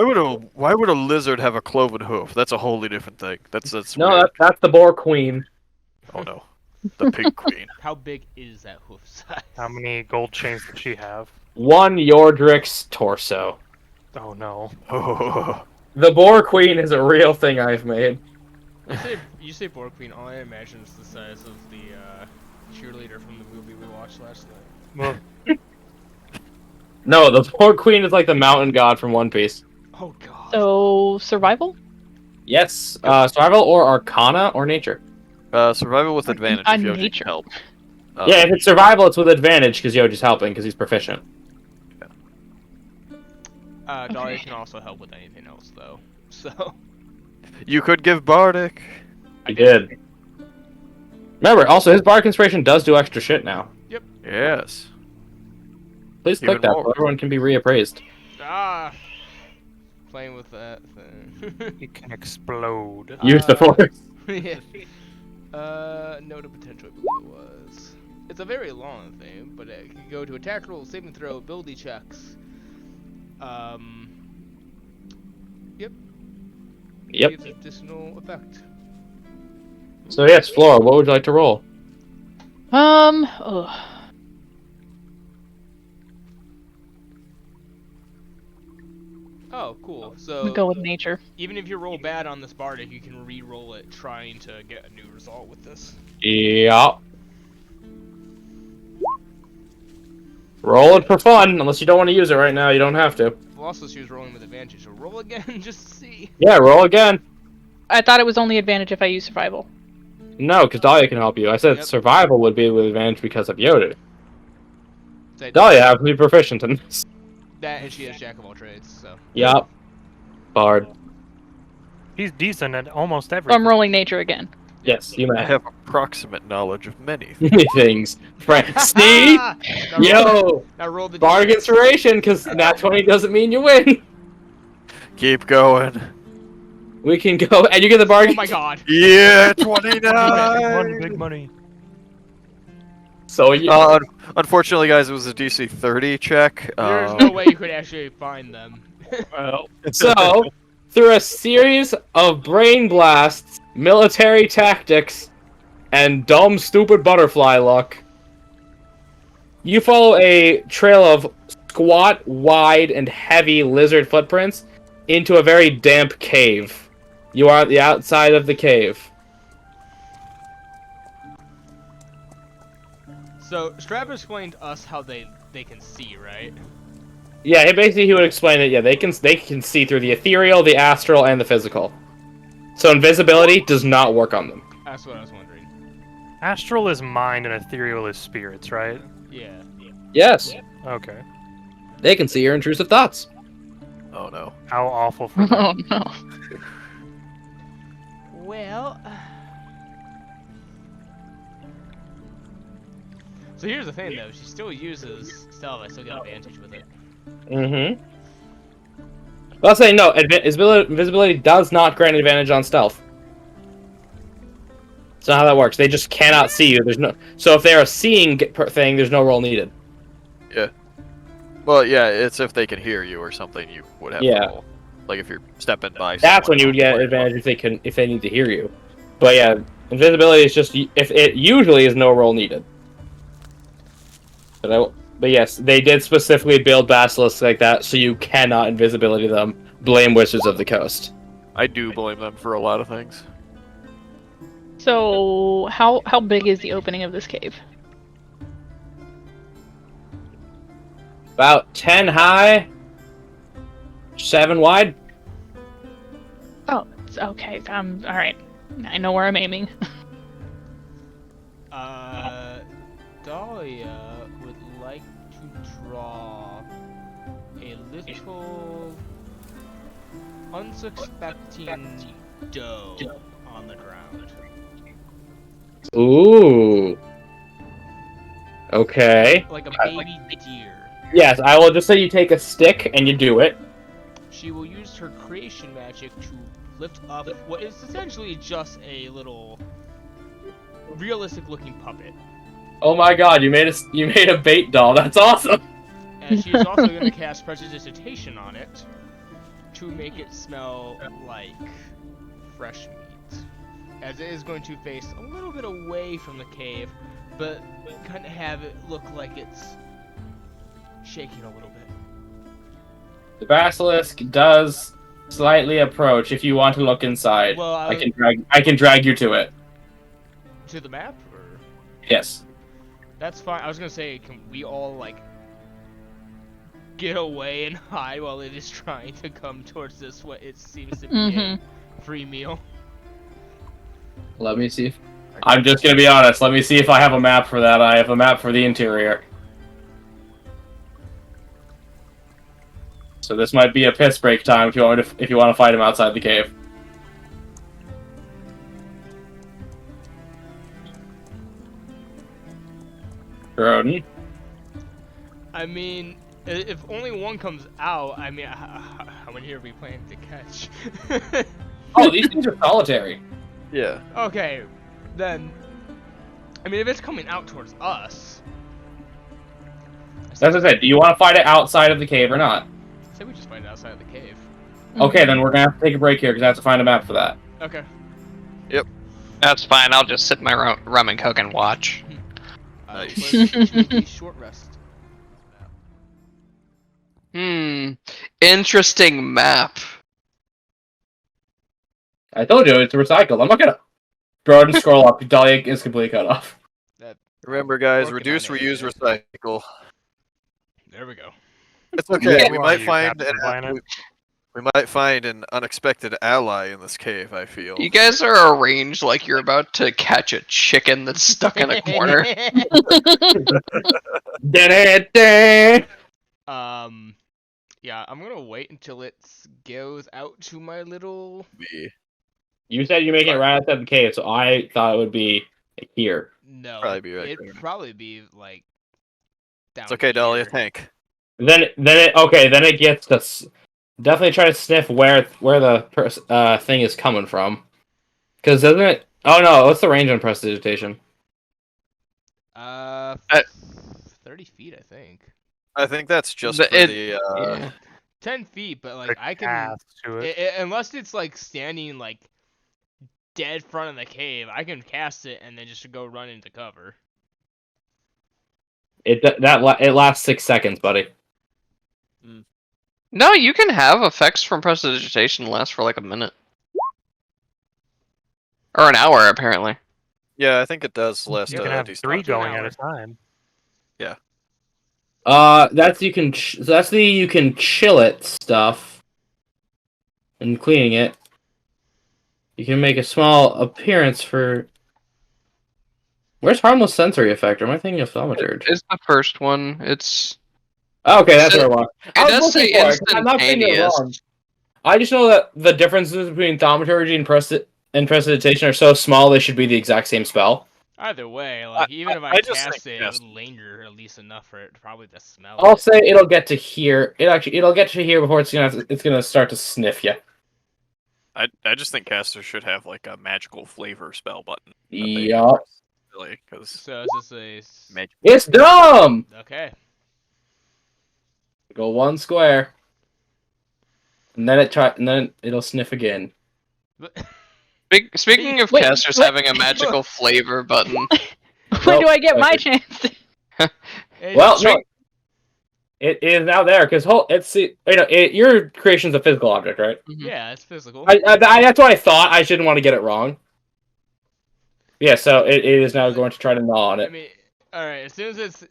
would, why would a lizard have a cloven hoof? That's a wholly different thing. That's No, weird. that's the boar queen. Oh no, the pig queen. How big is that hoof size? How many gold chains does she have? One Yordrick's torso. Oh no. Oh, The boar queen is a real thing I've made. You say boar queen, all I imagine is the size of the cheerleader from the movie we watched last night. Well, No, the boar queen is like the mountain god from One Piece. Oh god. So survival? Yes, survival or arcana or nature. survival with advantage if Yoji nature. can help. Yeah, if it's survival, it's with advantage because Yoji's helping because he's proficient. Dahlia can also help with anything else though. So You could give Bardic. He did. Remember, also his Bardic Inspiration does do extra shit now. Yes. Please click Even that more. so everyone can be reappraised. playing with that thing. it can explode. Use the force. Yeah. Note of potential, I believe it was. It's a very long thing, but it can go to attack roll, saving throw, ability checks. Yep. Yep. Gives additional effect. So yes, Flora, what would you like to roll? Oh. Oh, cool. I'm So gonna go with nature. even if you roll bad on this Bardic, you can re-roll it trying to get a new result with this. Yeah. Roll it for fun, unless you don't want to use it right now. You don't have to. We'll also choose rolling with advantage, so roll again just to see. Yeah, roll again. I thought it was only advantage if I use survival. No, because Dahlia can help you. I said Yep. survival would be with advantage because of Yoda. So Dahlia happens to be proficient in this. that, and she has Jack of all trades, so. Yup. Bard. He's decent at almost So everything. I'm rolling nature again. Yes, you I may have approximate knowledge of many. many things. See? Now roll- Yo! Now roll the Bardic d6. Inspiration, because nat 20 doesn't mean you win. Keep going. We can go, and you get the bargain. Oh my god. Yeah, Big money, 29. big money. So you, Unfortunately, guys, it was a DC 30 check. There's no way you could actually find them. Well, so through a series of brain blasts, military tactics, and dumb, stupid butterfly luck, you follow a trail of squat, wide, and heavy lizard footprints into a very damp cave. You are at the outside of the cave. So Strap explained to us how they can see, right? Yeah, he would explain that. Yeah, they can see through the ethereal, the astral, and the physical. So invisibility does not work on them. That's what I was wondering. astral is mind and ethereal is spirits, right? Yeah. Yes, Okay. they can see your intrusive thoughts. Oh no. How awful for them. Oh no. Well. So here's the thing, though. She still uses stealth. I still get advantage with it. Mm-hmm. Well, I'll say no. Invisibility does not grant advantage on stealth. That's not how that works. They just cannot see you. There's no. So if they're a seeing thing, there's no roll needed. Well, yeah, it's if they can hear you or something, you would have Yeah. to roll. Like if you're stepping by. That's someone when you would get or- advantage if they need to hear you. But yeah, invisibility is just if it usually is no roll needed. But yes, they did specifically build basilisks like that, so you cannot invisibility them. Blame Wizards of the Coast. I do blame them for a lot of things. So how big is the opening of this cave? About 10 high, 7 wide. Oh, it's okay. All right. I know where I'm aiming. Dahlia would like to draw a little unsuspecting doe on the ground. Ooh. Okay. Like a baby deer. Yes, I will just say you take a stick and you do it. she will use her creation magic to lift up what is essentially just a little realistic-looking puppet. Oh my god, you made a bait doll. That's awesome. And she's also going to cast Prestidigitation on it to make it smell like fresh meat. As it is going to face a little bit away from the cave, but kind of have it look like it's shaking a little bit. The basilisk does slightly approach if you want to look inside. Well, I can drag you to it. To the map, or Yes. that's fine. I was gonna say, can we all like get away and hide while it is trying to come towards this? What it seems to be a free meal. Let me see. I'm just gonna be honest. Let me see if I have a map for that. I have a map for the interior. So this might be a piss break time if you want to fight him outside the cave. Rodin. I mean, if only one comes out, I mean, how many are we planning to catch? Oh, these things are solitary. Yeah. Okay, then. I mean, if it's coming out towards us. As I said, do you want to fight it outside of the cave or not? I say we just fight it outside of the cave. Okay, then we're gonna have to take a break here because I have to find a map for that. Okay. That's fine. I'll just sit in my rum and coke and watch. Nice. A short rest. Interesting map. I told you it's recycled. I'm not gonna. Go ahead and scroll up. Dahlia is completely cut off. Remember, guys, Working reduce, on it. reuse, recycle. There we go. It's okay. Yeah. We might You find Captain Planet. we might find an unexpected ally in this cave. I feel. You guys are arranged like you're about to catch a chicken that's stuck in a corner. Yeah, I'm gonna wait until it goes out to my little. You said you're making it right outside the cave, so I thought it would be here. No, Probably be right it'd there. probably be like. Down It's okay, Dahlia. here. Tank. Then it gets to definitely try to sniff where the thing is coming from. Because doesn't it? Oh no, what's the range on prestidigitation? 30 feet, I think. I think that's just But for yeah. 10 feet, but like The I can. cast to it. Unless it's like standing like dead front of the cave, I can cast it and then just go run into cover. It lasts 6 seconds, buddy. No, you can have effects from prestidigitation last for like a minute. Or an hour, apparently. Yeah, I think it does last. You can have decent 3 amount of going time. at a time. That's the you can chill it stuff. And cleaning it. You can make a small appearance for. Where's harmless sensory effect? Or am I thinking of thaumaturge? It's the first one. It's Okay, that's So, where I was. it I was does say looking for it, 'cause I'm not getting it instantaneous. wrong. I just know that the differences between thaumaturgy and prestidigitation are so small they should be the exact same spell. Either way, like even if I I just cast think it, it yes. would linger at least enough for it to probably to smell. I'll it. say it'll get to here. It'll get to here before it's gonna start to sniff you. I just think casters should have like a magical flavor spell button. that they can Yup. press, Really, because So it's just a. magic. It's dumb. Okay. Go 1 square, and then it'll sniff again. Speaking of Wait, casters wait. having a magical flavor button. When do I get my okay. chance? Well, no, it is now there because your creation's a physical object, right? Yeah, it's physical. That's what I thought. I shouldn't want to get it wrong. Yeah, so it is now going to try to gnaw on I it. mean, all right. As soon as it's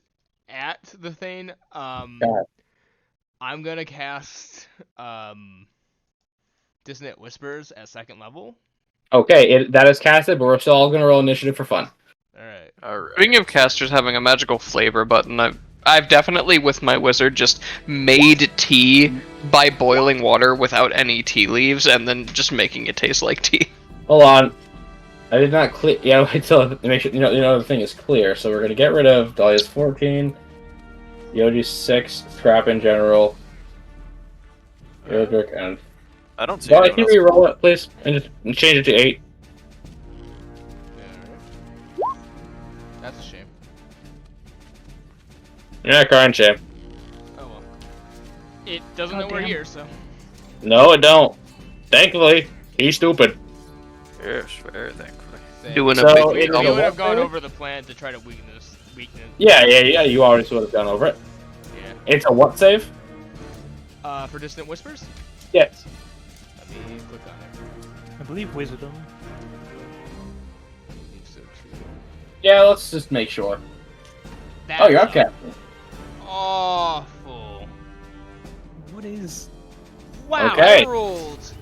at the thing, Yeah. I'm gonna cast Dissonant Whispers at 2nd level. Okay, that is casted, but we're still all going to roll initiative for fun. All right. All right. Speaking of casters having a magical flavor button, I've definitely with my wizard just made tea by boiling water without any tea leaves and then just making it taste like tea. Hold on. I did not clear. Yeah, wait till make sure the thing is clear. So we're going to get rid of Dahlia's 14, Yoji's 6, scrap in general. Eldrick and. I don't see Well, anyone can else. you re-roll it, please, and just change it to 8? Alright. That's a shame. Yeah, crying shame. Oh well. It doesn't Oh, know we're damn. here, so. No, it don't. Thankfully, he's stupid. Yes, very thankfully. Doing So, a it big is We a meal. would have what gone save? over the plan to try to weakness. Yeah, you already would have gone over it. Yeah. It's a what save? For distant whispers. Yes. Let me click on it. I believe wisdom. So true. Yeah, let's just make sure. That Oh, you're was okay. Awful. What is? Wow. Okay. I rolled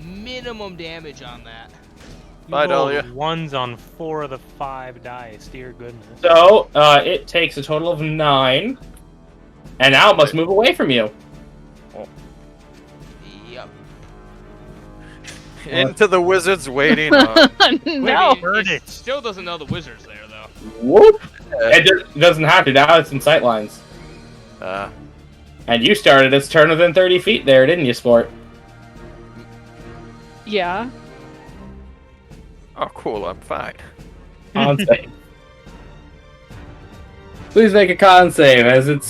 minimum damage on that. You Bye, rolled Dahlia. ones on 4 of the 5 dice. Dear goodness. So, it takes a total of 9. And now it must move away from you. Yep. Into the wizard's waiting on. No. Heard it it. still doesn't know the wizard's there though. Whoop! It doesn't have to, now it's in sight lines. And you started its turn within 30 feet there, didn't you, Sport? Yeah. Oh, cool, I'm fine. Con save. Please make a con save. As it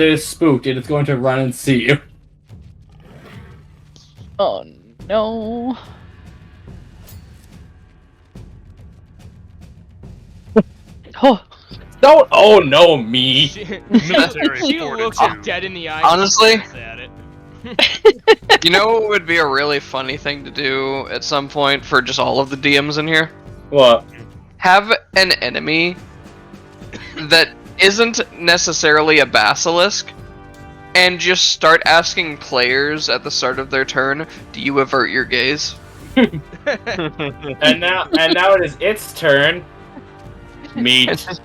is spooked, it is going to run and see you. Oh no. Oh. Don't oh no me. Military She looks fortitude. it dead in the eye. Honestly? and stares at it. You know what would be a really funny thing to do at some point for just all of the DMs in here? What? Have an enemy that isn't necessarily a basilisk, and just start asking players at the start of their turn, do you avert your gaze? And now it is its turn. Meat. Just,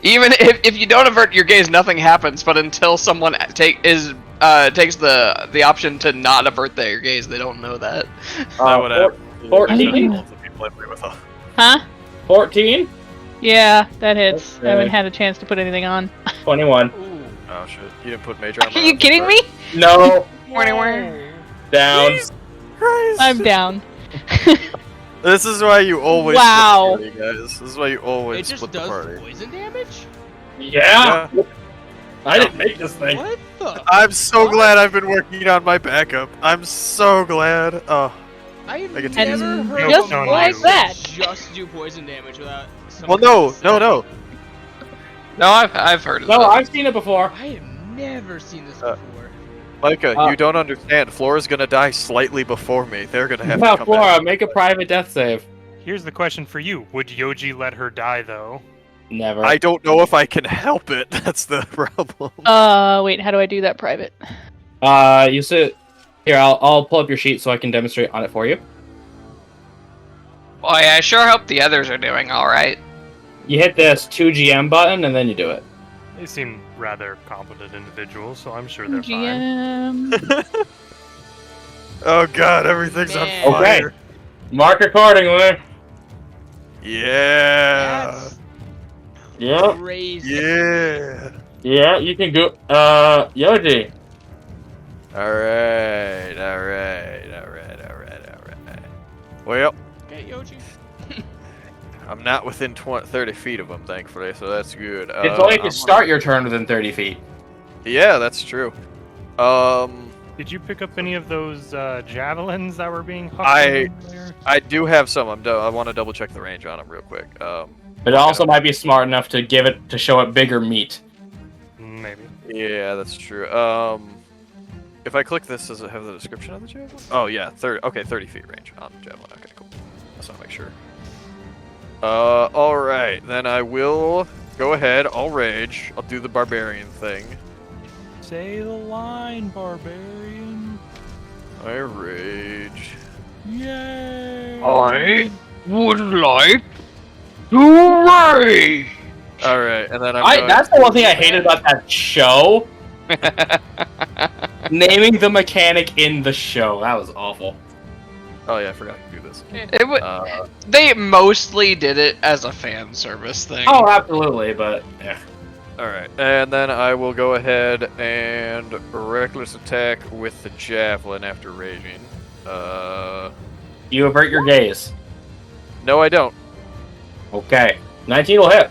even if you don't avert your gaze, nothing happens. But until someone takes the option to not avert their gaze, they don't know that. That would have 14? all the people I play with. Huh? 14? Yeah, that hits. Okay. I haven't had a chance to put anything on. 21. Ooh. Oh shit, you didn't put major armor Are you on, kidding right? me? No. Whoa. Down. I'm down. This is why you always Wow. split the party, guys. This is why you It always just split the does party. poison damage? Yeah. I didn't make this thing. What the? I'm so fuck? glad I've been working on my backup. I'm so glad. Oh, I've I get to never use- heard just of a like monster that. just do poison damage without. well, someone no. No, I've heard of No, that. I've seen it before. I have never seen this Uh, before. Micah, Uh, you don't understand. Flora's gonna die slightly before me. They're gonna have Now, to come Flora, back. make a private death save. Here's the question for you: would Yoji let her die though? Never. I don't know if I can help it. That's the problem. Wait, how do I do that private? You sit here. I'll pull up your sheet so I can demonstrate on it for you. Boy, I sure hope the others are doing all right. You hit this 2GM button and then you do it. They seem rather competent individuals, so I'm sure they're fine. GM. Oh god, everything's on Man. fire. Mark accordingly. Yeah. That's Yep. crazy. Yeah. Yeah, you can go. Yoji. Alright. Well, Okay, Yoji. I'm not within 30 feet of them, thankfully, so that's good. It's only if you I'm- start your turn within 30 feet. Yeah, that's true. Did you pick up any of those javelins that were being hucked I- earlier? I do have some. I want to double check the range on them real quick. But it also might be smart enough to show it bigger meat. Maybe. Yeah, that's true. If I click this, does it have the description of the javelin? Oh yeah, 30. Okay, 30 feet range on the javelin. Okay, cool. Let's not make sure. All right, then I will go ahead. I'll rage. I'll do the barbarian thing. Say the line, barbarian. I rage. Yay! I would like to rage. All right, and then I'm going That's the one thing I hated about that show. Naming the mechanic in the show. That was awful. Oh yeah, I forgot to do this. They mostly did it as a fan service thing. Oh, absolutely, but yeah. Alright, and then I will go ahead and reckless attack with the javelin after raging. You avert your gaze. No, I don't. Okay. 19 will hit.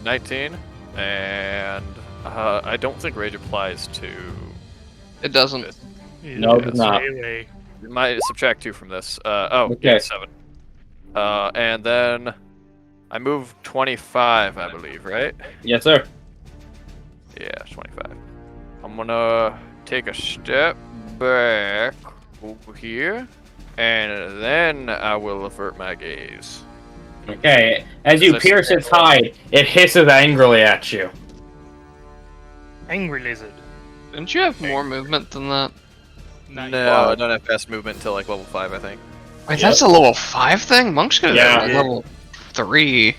19, and I don't think rage applies to. It doesn't. No, it does not. Melee. My subtract 2 from this. Oh, Okay. yeah, 7. And then I move 25, I believe, right? Yes, sir. Yeah, 25. I'm gonna take a step back over here, and then I will avert my gaze. Okay. As you That's- pierce its hide, it hisses angrily at you. Angry lizard. Didn't you have more movement than that? Not No, yet. I don't have fast movement until like level 5, I think. Wait, that's a level 5 thing? Monks could Yeah. have level 3.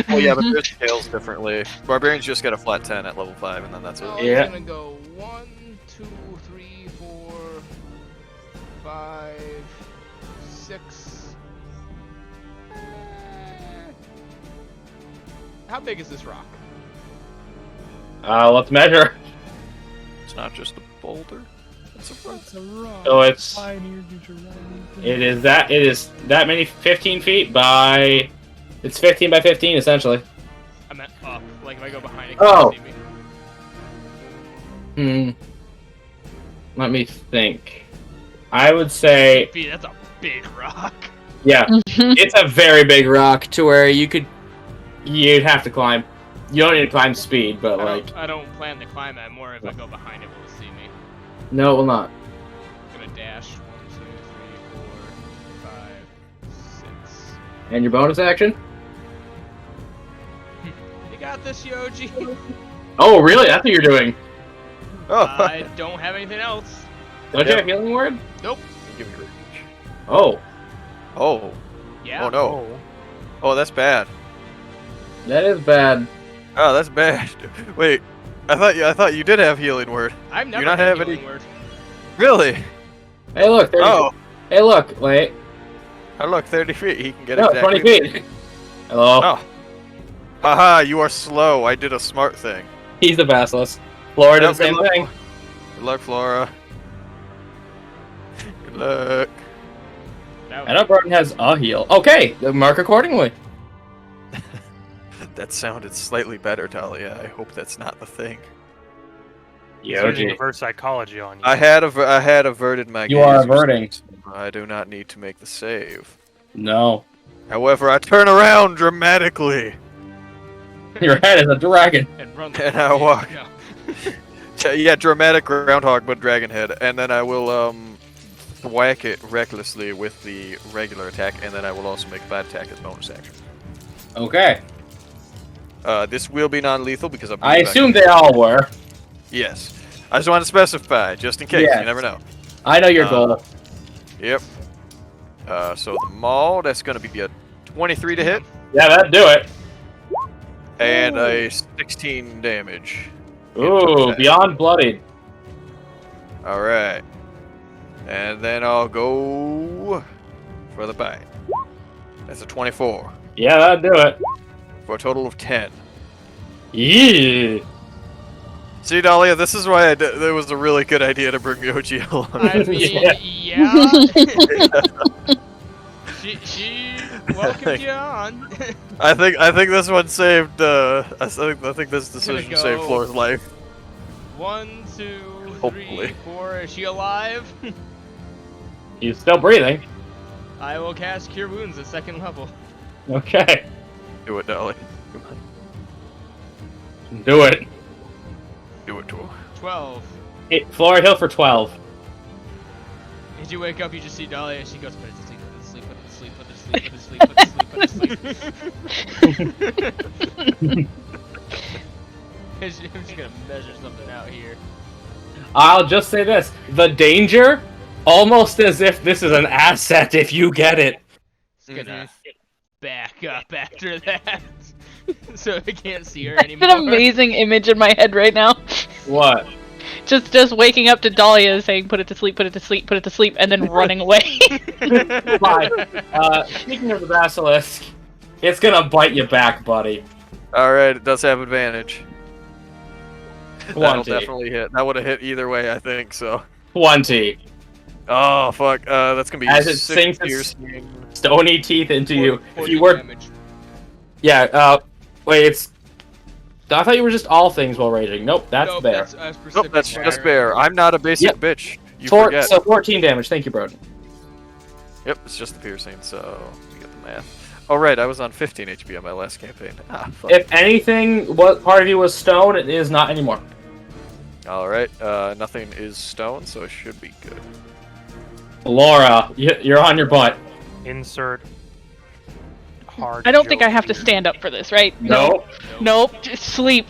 Oh yeah, but there's scales differently. Barbarians just get a flat 10 at level 5, and then that's So it. Yeah. I'm gonna go 1, 2, 3, 4, 5, 6. How big is this rock? Let's measure. It's not just a boulder. It's a rock. It's a rock. So it is that many 15 feet by. It's 15 by 15 essentially. I meant up. Like if I go behind it, Oh. can you see me? Let me think. I would say, Feet, that's a big rock. yeah, it's a very big rock to where you'd have to climb. You don't need to climb speed, but like, I don't plan to climb that. More if I go behind it, will it see me? no, it will not. I'm gonna dash 1, 2, 3, 4, 5, 6. And your bonus action? You got this, Yoji. Oh, really? That's what you're doing. Oh, I don't have anything else. Don't you Yep. have healing word? Nope. give me rage. Oh, Oh. Yeah. Oh no. Oh, that's bad. that is bad. Oh, that's bad. Wait, I thought you did have healing word. I've never not had have healing any- word. Really? Hey, look. 30 Oh. Hey, look. Wait. Oh, look, 30 feet. He can get No, exactly. 20 feet. Hello. Oh. Haha, you are slow. I did a smart thing. He's the Basilisk. Flora did the Yep, same good luck. thing. Good luck, Flora. Good luck. That I know Burton has a heal. Okay, mark accordingly. That sounded slightly better, Talia. I hope that's not the thing. He's using Yoji. reverse psychology on you. I had averted my You gaze. are averting. I do not need to make the save. No. However, I turn around dramatically. Your head is a dragon. and run. And I walk. No. Yeah, dramatic groundhog, but dragon head. And then I will whack it recklessly with the regular attack, and then I will also make a bad attack as bonus action. Okay. This will be non-lethal because I assume they all were. Yes. I just want to specify, just in case. Yes. You never know. I know your goal. Yep. So the maul, that's going to be a 23 to hit, Yeah, that'd do it. and a 16 damage. Ooh, beyond bloodied. Alright. And then I'll go for the bite. That's a 24. Yeah, that'd do it. For a total of 10. Yeah. See, Dahlia, this is why it was a really good idea to bring Yoji along. I mean, Yeah. yeah. she welcomed you on. I think this one saved. I think this decision go. saved Flora's life. 1, 2, 3, Hopefully. 4. Is she alive? He's still breathing. I will cast Cure Wounds at 2nd level. Okay. Do it, Dahlia. Come on. Do it. Do it to him. 12. Hey, Flora heal for 12. As you wake up, you just see Dahlia, and she goes, put it to sleep, put it to sleep, put it to sleep, put it to sleep, put it to sleep, put it to sleep. I'm just gonna measure something out here. I'll just say this. The danger, almost as if this is an asset if you get it. It's gonna back up after that. So I can't see her That's anymore. an amazing image in my head right now. What? Just waking up to Dahlia saying, put it to sleep, put it to sleep, put it to sleep, and then running away. Fine. Speaking of the Basilisk, it's gonna bite you back, buddy. Alright, it does have advantage. That'll 20. definitely hit. That would have hit either way, I think. So. 20. Oh fuck. That's gonna be As it 6 sinks its piercing. stony teeth into you. If 40 you were, damage. yeah. Wait, it's. I thought you were just all things while raging. Nope, that's Nope, bear. Nope, that's just bear. I'm not a basic Yep. bitch. You forget. So 14 damage. Thank you, Broden. Yep, it's just the piercing. So we get the math. Oh right, I was on 15 HP on my last campaign. Ah, fuck. If anything, what part of you was stone, it is not anymore. All right. Nothing is stone, so it should be good. Laura, you're on your butt. Insert hard. I don't think I joke have to here. stand up for this, right? No. Nope. Just sleep.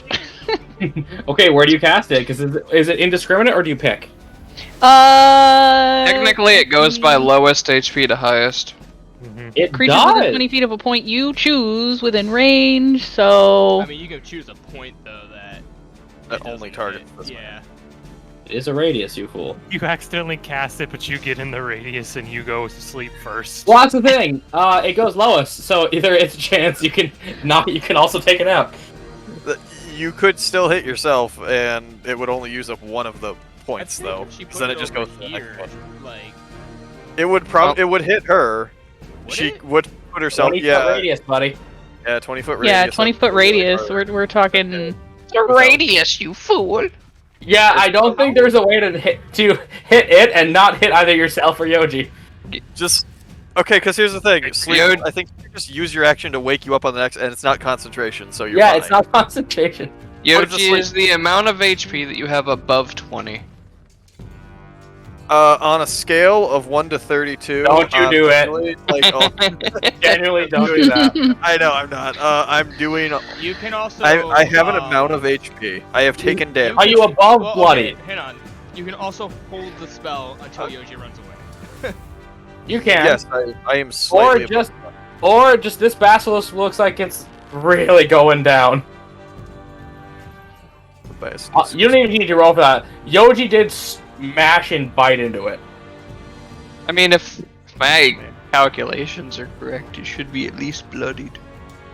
Okay, where do you cast it? Because is it indiscriminate or do you pick? Technically, it goes by lowest HP to highest. Mhm. It Creatures does. within 20 feet of a point you choose within range, so... I mean, you can choose a point though that That only doesn't targets hit. this one. Yeah. It is a radius, you fool. You accidentally cast it, but you get in the radius and you go to sleep first. Well, that's the thing. It goes lowest, so either it's a chance you can not. You can also take it out. You could still hit yourself, and it would only use up one of the I points, think though. if she Because put then it just over goes to the here, next one. like, It would it would hit her. would She it? would put herself. 20 foot Yeah, radius, buddy. yeah, 20-foot radius. Yeah, 20-foot radius. We're talking... The radius, you fool! Yeah, I don't think there's a way to hit it and not hit either yourself or Yoji. Just okay, because here's the thing. Sleep. Yod- I think you just use your action to wake you up on the next, and it's not concentration, so you're Yeah, fine. it's not concentration. What if the Yoji is the amount of HP that you have above 20. On a scale of 1 to 32. Don't you do it. really, Like, Genuinely, don't do that. I know I'm not. I'm doing. you can also. I have an amount of HP. I have taken damage. Are you above Well, bloody? okay, hang on. You can also hold the spell until Yoji runs away. You can. Yes, I am Or slightly. just this basilisk looks like it's really going down. You don't even need to roll for that. Yoji did smash and bite into it. I mean, if my calculations are correct, it should be at least bloodied.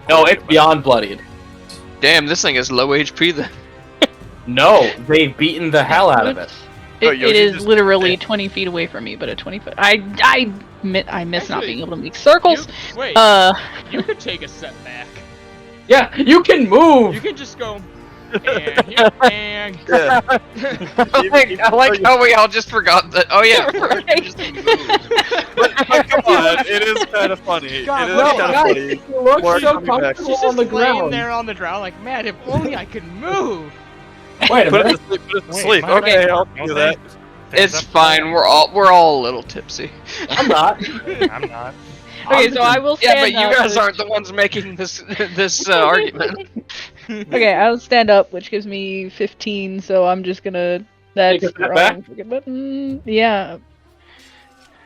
No, it's beyond bloodied. Damn, this thing is low HP then. No, they've beaten the hell out of it. Oh, It Yoshi is just- literally 20 feet away from me, but a 20 foot... I miss not Actually, being able to make circles. Wait, you could take a step back. Yeah, you can move. You can just go. And here, and. Yeah. I like how we all just forgot that. Oh yeah, Right. just move. But come on, it is kind of funny. God, it is no, kind of guys, funny. you look Mark, so coming back. comfortable She's on just the laying ground. there on the ground, like, man, if only I could move. Wait a Put it minute. to sleep. Put it to Wait, sleep. my Okay, bad. I'll No do that. thanks. It's Stand up. fine. We're all a little tipsy. I'm not. I'm not. Okay, so I will Yeah, stand but you up, guys which- aren't the ones making this argument. Okay, I'll stand up, which gives me 15, so I'm just gonna... That's Take a step the back? wrong freaking button. Yeah. I'm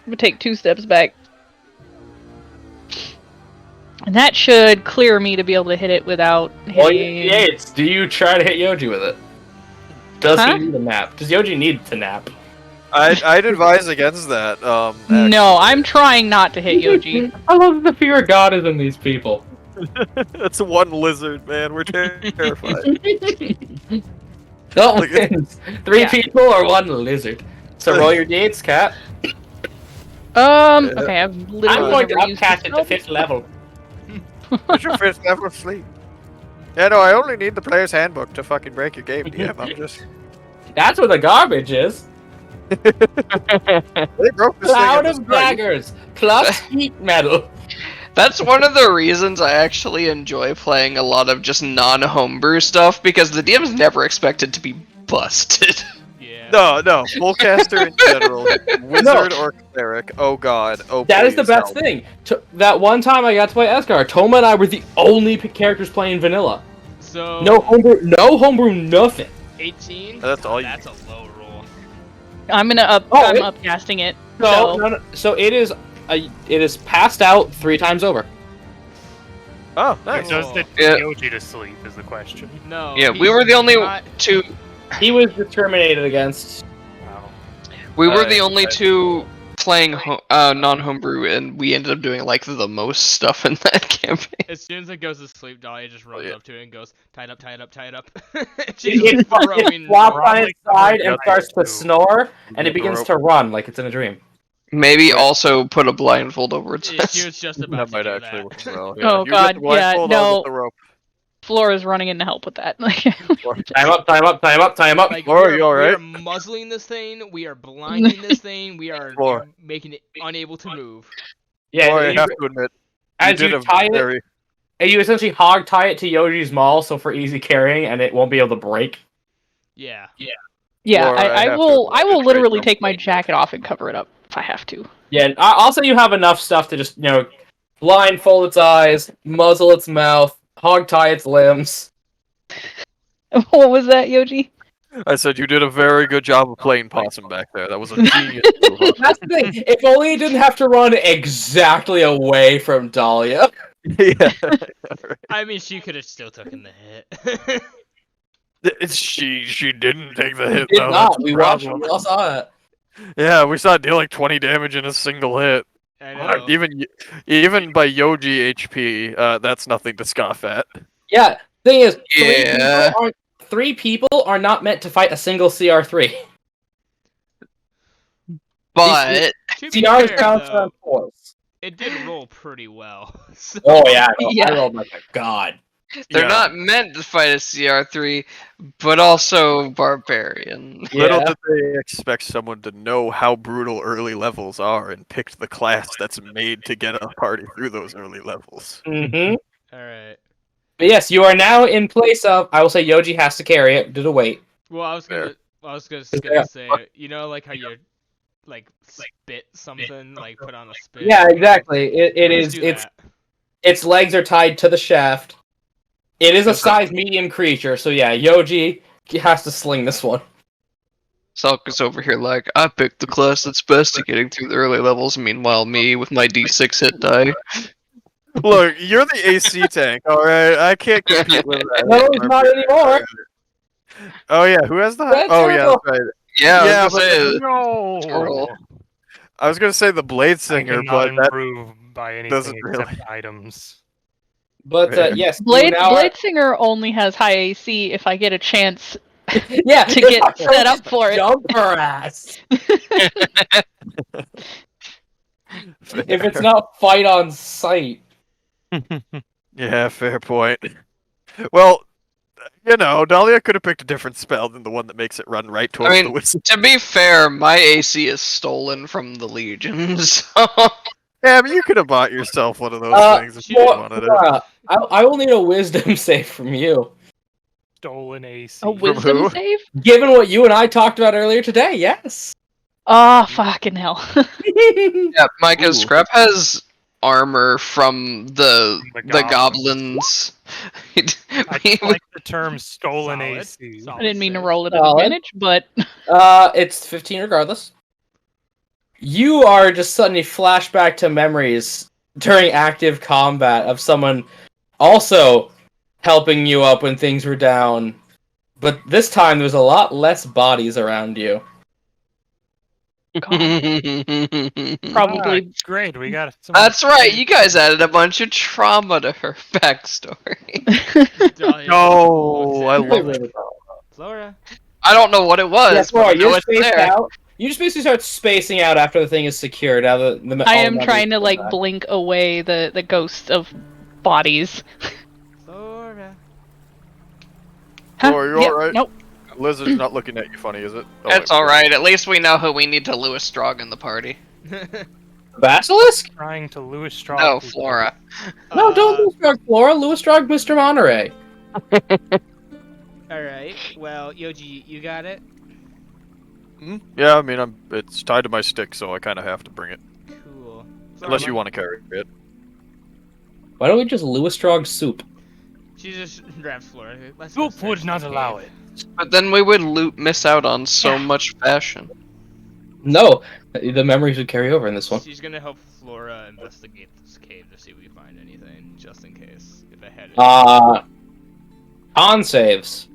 gonna take 2 steps back. And that should clear me to be able to hit it without Well, hitting... Yates, do you try to hit Yoji with it? Does Huh? he need a nap? Does Yoji need to nap? I'd advise against that. No, I'm trying not to hit Yoji. I love that the fear of God is in these people. That's one lizard, man. We're terrified. Dolphins. 3 Yeah. people or 1 lizard. So roll your dates, Cat. Okay, I've I'm literally going to never used upcast this it to spell. 5th level. What's your 5th level sleep? Yeah, no, I only need the player's handbook to fucking break your game, DM. I'm just. That's where the garbage is. They broke this Cloud thing at the of start. daggers plus heat metal. That's one of the reasons I actually enjoy playing a lot of just non-homebrew stuff, because the DM's never expected to be busted. Yeah. No, fullcaster in general, wizard or cleric. Oh god, oh. That is the please best help. thing. That one time I got to play Esgar, Toma and I were the only characters playing vanilla. So. No homebrew, nothing. 18. That's all you That's a low roll. I'm gonna Oh, it- upcasting it. So it is passed out 3 times over. Oh, Wait, nice. does the Yeah. Yoji to sleep is the question. No. Yeah, we he's were the only not- two. He was discriminated against. Wow. We were the I- only two playing non-homebrew, and we ended up doing like the most stuff in that campaign. As soon as it goes to sleep, Dahlia just runs yeah. up to it and goes, tied up, tied up, tied up. It, She's just throwing flops on Probably its side covered and up starts to too. snore, and got it the begins rope. to run like it's in a dream. Maybe also put a blindfold over its She eyes. was just That about to might do actually that. work well. Oh, you God, get the blindfold, yeah, I'll no. get the rope. Flora's running in to help with that. Time up, time up, time up, time up. Like, Laura, we you are alright? muzzling this thing, we are blinding this thing, we are Laura. making it unable to move. Yeah, Or I you- have to admit, as did you a tie it, very you essentially hog tie it to Yoji's maul, so for easy carrying, and it won't be able to break. Yeah. Yeah, Laura, I I have to will. admit, I will it's literally right take my now. jacket off and cover it up if I have to. Yeah, and also you have enough stuff to just, blindfold its eyes, muzzle its mouth, hog tie its limbs. What was that, Yoji? I said you did a very good job of playing possum back there. That was a genius move. That's the thing. If only it didn't have to run exactly away from Dahlia. Yeah. I mean, she could have still taken the hit. She didn't take the hit Did though. not. that's We the watched. problem. We all saw it. Yeah, we saw it deal like 20 damage in a single hit. I know. Even by Yoji HP, that's nothing to scoff at. Yeah. Thing is, Yeah. three people are not meant to fight a single CR3. But To be CRs fair, counts though, on force. it did roll pretty well. So- Oh yeah, Yeah. I rolled like a god. they're Yeah. not meant to fight a CR3, but also barbarian. Little Yeah. did they expect someone to know how brutal early levels are and picked the class that's made to get a party through those early levels. Mm-hmm. Alright. But yes, you are now in place of. I will say Yoji has to carry it due to weight. Well, I was Fair. gonna say, you know, like how you like spit something, like put on a spit. Yeah, exactly. It Let's is. do It's that. its legs are tied to the shaft. It is a Yes, size medium creature, so yeah, Yoji has to sling this one. Salka's over here like, I picked the class that's best at getting through the early levels, meanwhile me with my d6 hit die. Look, you're the AC tank, alright? I can't compete with that. No, it's not anymore. Oh yeah, who has the That's Oh yeah, terrible. that's right. Yeah, Yeah, I was gonna say, No. Turtle. I was gonna say the Blade I Singer, cannot but that improve by doesn't anything really- except items. But Yeah. yes, Blade you now are- Singer only has high AC if I get a chance yeah, to if get I set don't up for it. Jump her ass. If it's not fight on sight. Yeah, fair point. Well, Dahlia could have picked a different spell than the one that makes it run right towards mean, the wizard. To be fair, my AC is stolen from the Legion, so... Yeah, but you could have bought yourself one of those things if you Laura, wanted it. Laura, I will need a wisdom save from you. Stolen AC. A wisdom who? save? Given what you and I talked about earlier today, yes. Oh, fucking hell. Yeah, Micah, Ooh. Scrap has armor from the The goblins. I just like the term stolen Solid. AC. Solid. I didn't mean to save. roll it Solid. advantage, but It's 15 regardless. You are just suddenly flashback to memories during active combat of someone also helping you up when things were down. But this time there's a lot less bodies around you. probably Ah, great. We got some. That's right, you guys added a bunch of trauma to her backstory. Dahlia No, looks I at love her. it. Flora. I don't know what it was, Yes, but I Laura, know you're it's spaced there. out. You just basically start spacing out after the thing is secured. Now the I all am the trying to memories like come back. blink away the ghosts of bodies. Flora. Huh? Laura, you Yep, alright? Nope. Lizard's not looking at you funny, is it? Oh, It's wait. alright, at least we know who we need to Lewis Strog in the party. Basilisk? Trying to Lewis Straw. No, Flora. No, don't Lewis Strog Flora. Lewis Strog Mr. Monterey. Alright, well, Yoji, you got it? Hmm? Yeah, I mean, it's tied to my stick, so I kind of have to bring it. Cool. Unless you want to carry it. Why don't we just Lewis Strog soup? She just grabs Flora. Let's go Soup would search not the allow cave. it. But then we would miss out on so much fashion. No, the memories would carry over in this one. She's gonna help Flora investigate this cave to see if we find anything, just in case. If I had it. Con saves.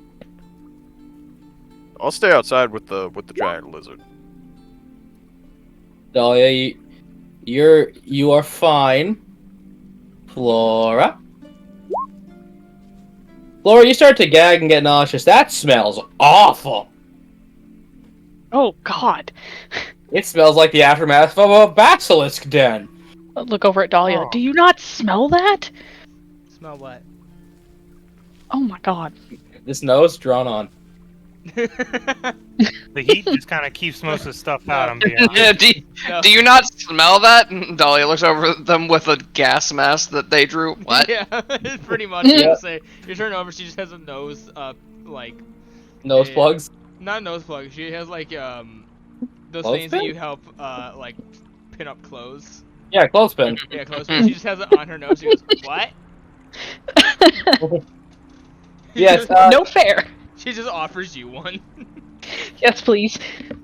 I'll stay outside with the giant lizard. Dahlia, you are fine. Flora, you start to gag and get nauseous. That smells awful. Oh God! It smells like the aftermath of a basilisk den. Look over at Dahlia. Oh. Do you not smell that? Smell what? Oh my God! This nose drawn on. The heat just kind of keeps most of the stuff out. I'm being honest. Yeah, No. do you not smell that? And Dahlia looks over at them with a gas mask that they drew. What? Yeah, pretty much. I would say you turn over. She just has a nose, like Nose Yeah. plugs. not nose plug. She has like those Clothespin? things that you help like pin up clothes. Yeah, clothespin. Yeah, clothespin. She just has it on her nose. She goes, "What?" Yes, No fair. She just offers you one. Yes, please.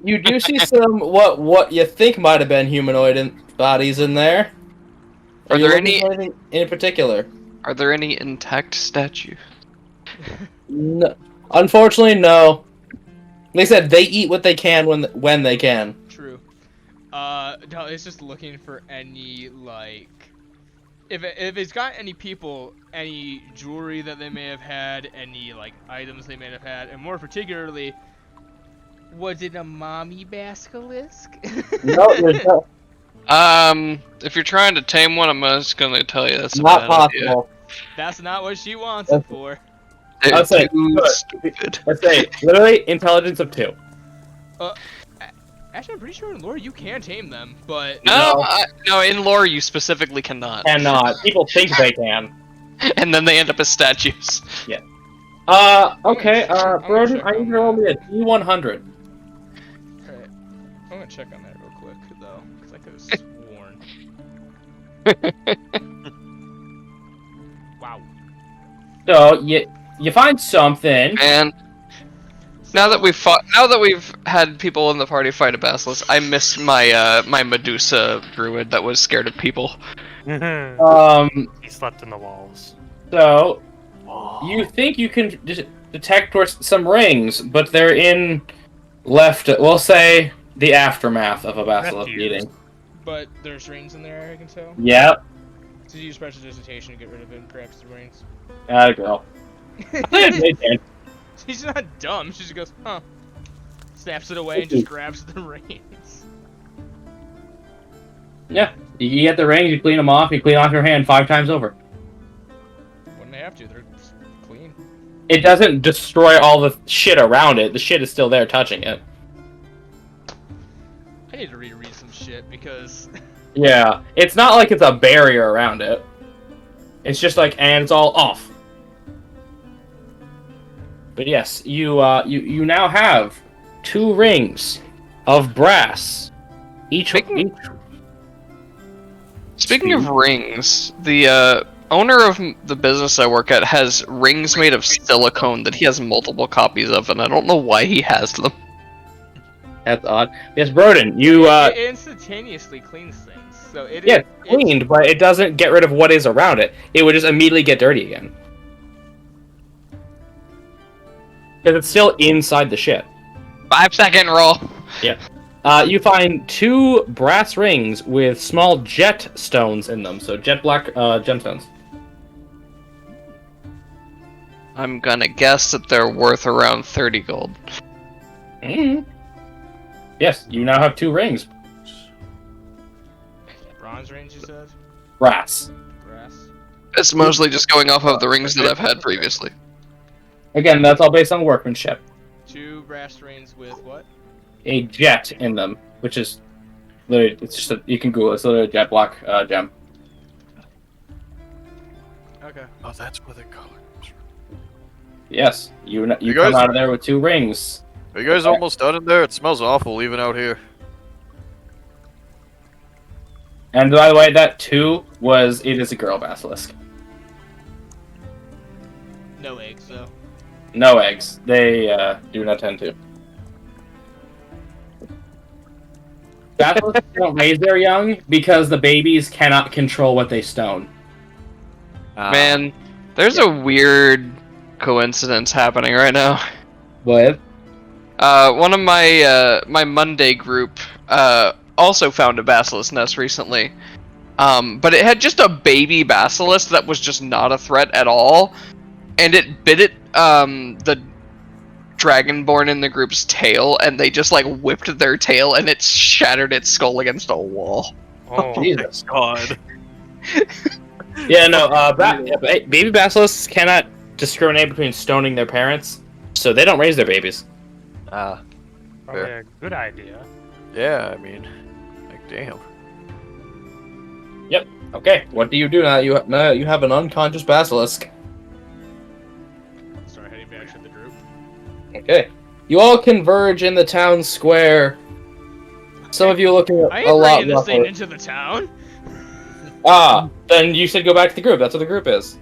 you do see some what you think might have been humanoid bodies in there. Are you there looking any- for anything in particular? Are there any intact statues? No, unfortunately, no. They said they eat what they can when they can. True. It's just looking for any like, if it's got any people, any jewelry that they may have had, any like items they may have had, and more particularly, was it a mommy basilisk? No, there's no, If you're trying to tame one, I'm just gonna tell you that's a not bad idea. possible. That's not what she wants it for. They're I'd say, too good. stupid. Let's say literally intelligence of 2. Actually, I'm pretty sure in lore you can tame them, but No, no, in lore you specifically cannot. Cannot. People think they can. And then they end up as statues. Okay. I'm gonna Broden, check I need on you to roll me a D100. Alright. I'm gonna check on that real quick though, because I could have sworn. Wow. So you find something. And now that we've had people in the party fight a basilisk, I miss my my Medusa druid that was scared of people. He slept in the walls. So you think you can detect some rings, but they're in we'll say the aftermath of a basilisk Refuse. eating. But there's rings in there, I can tell. Yep. So you use special dissertation to get rid of it and grabs the rings. Atta girl. They can. She's not dumb, she just goes, huh. Snaps it away and just grabs the rings. Yeah. You get the rings, you clean them off, you clean off your hand 5 times over. Wouldn't they have to, they're clean. It doesn't destroy all the shit around it. The shit is still there touching it. I need to reread some shit because Yeah. It's not like it's a barrier around it. It's just like, and it's all off. But yes, you now have 2 rings of brass. Speaking of rings, the owner of the business I work at has rings made of silicone that he has multiple copies of, and I don't know why he has them. That's odd. Yes, Broden, you it instantaneously cleans things. So it yeah, is cleaned, but it doesn't get rid of what is around it. It would just immediately get dirty again. Because it's still inside the ship. 5-second roll. You find 2 brass rings with small jet stones in them, so jet black gemstones. I'm gonna guess that they're worth around 30 gold. Yes, you now have 2 rings. bronze range, you said? Brass. Brass. It's mostly just going off of the rings that I've had previously. Again, that's all based on workmanship. 2 brass rings with what? A jet in them, which is literally, it's just you can Google it. It's literally a jet black gem. Okay. Oh, that's where the color comes from. Yes, you You come guys- out of there with 2 rings. Are you guys almost done in there? It smells awful even out here. And by the way, that 2 it is a girl basilisk. No eggs though. No eggs. They do not tend to. Basilisks don't raise their young because the babies cannot control what they stone. Man, there's a weird coincidence happening right now. What? One of my my Monday group also found a basilisk nest recently. But it had just a baby basilisk that was just not a threat at all, and it bit the dragonborn in the group's tail, and they just like whipped their tail, and it shattered its skull against a wall. Oh, Jesus. God. Yeah, no. Baby basilisks cannot discriminate between stoning their parents, so they don't raise their babies. Ah, probably a good idea. yeah, I mean, like, damn. Okay, what do you do now? You have an unconscious basilisk. Start heading back to the group. Okay, you all converge in the town square. Some of you looking I a ain't lot bringing this thing rougher. into the town. Then you should go back to the group. That's what the group is.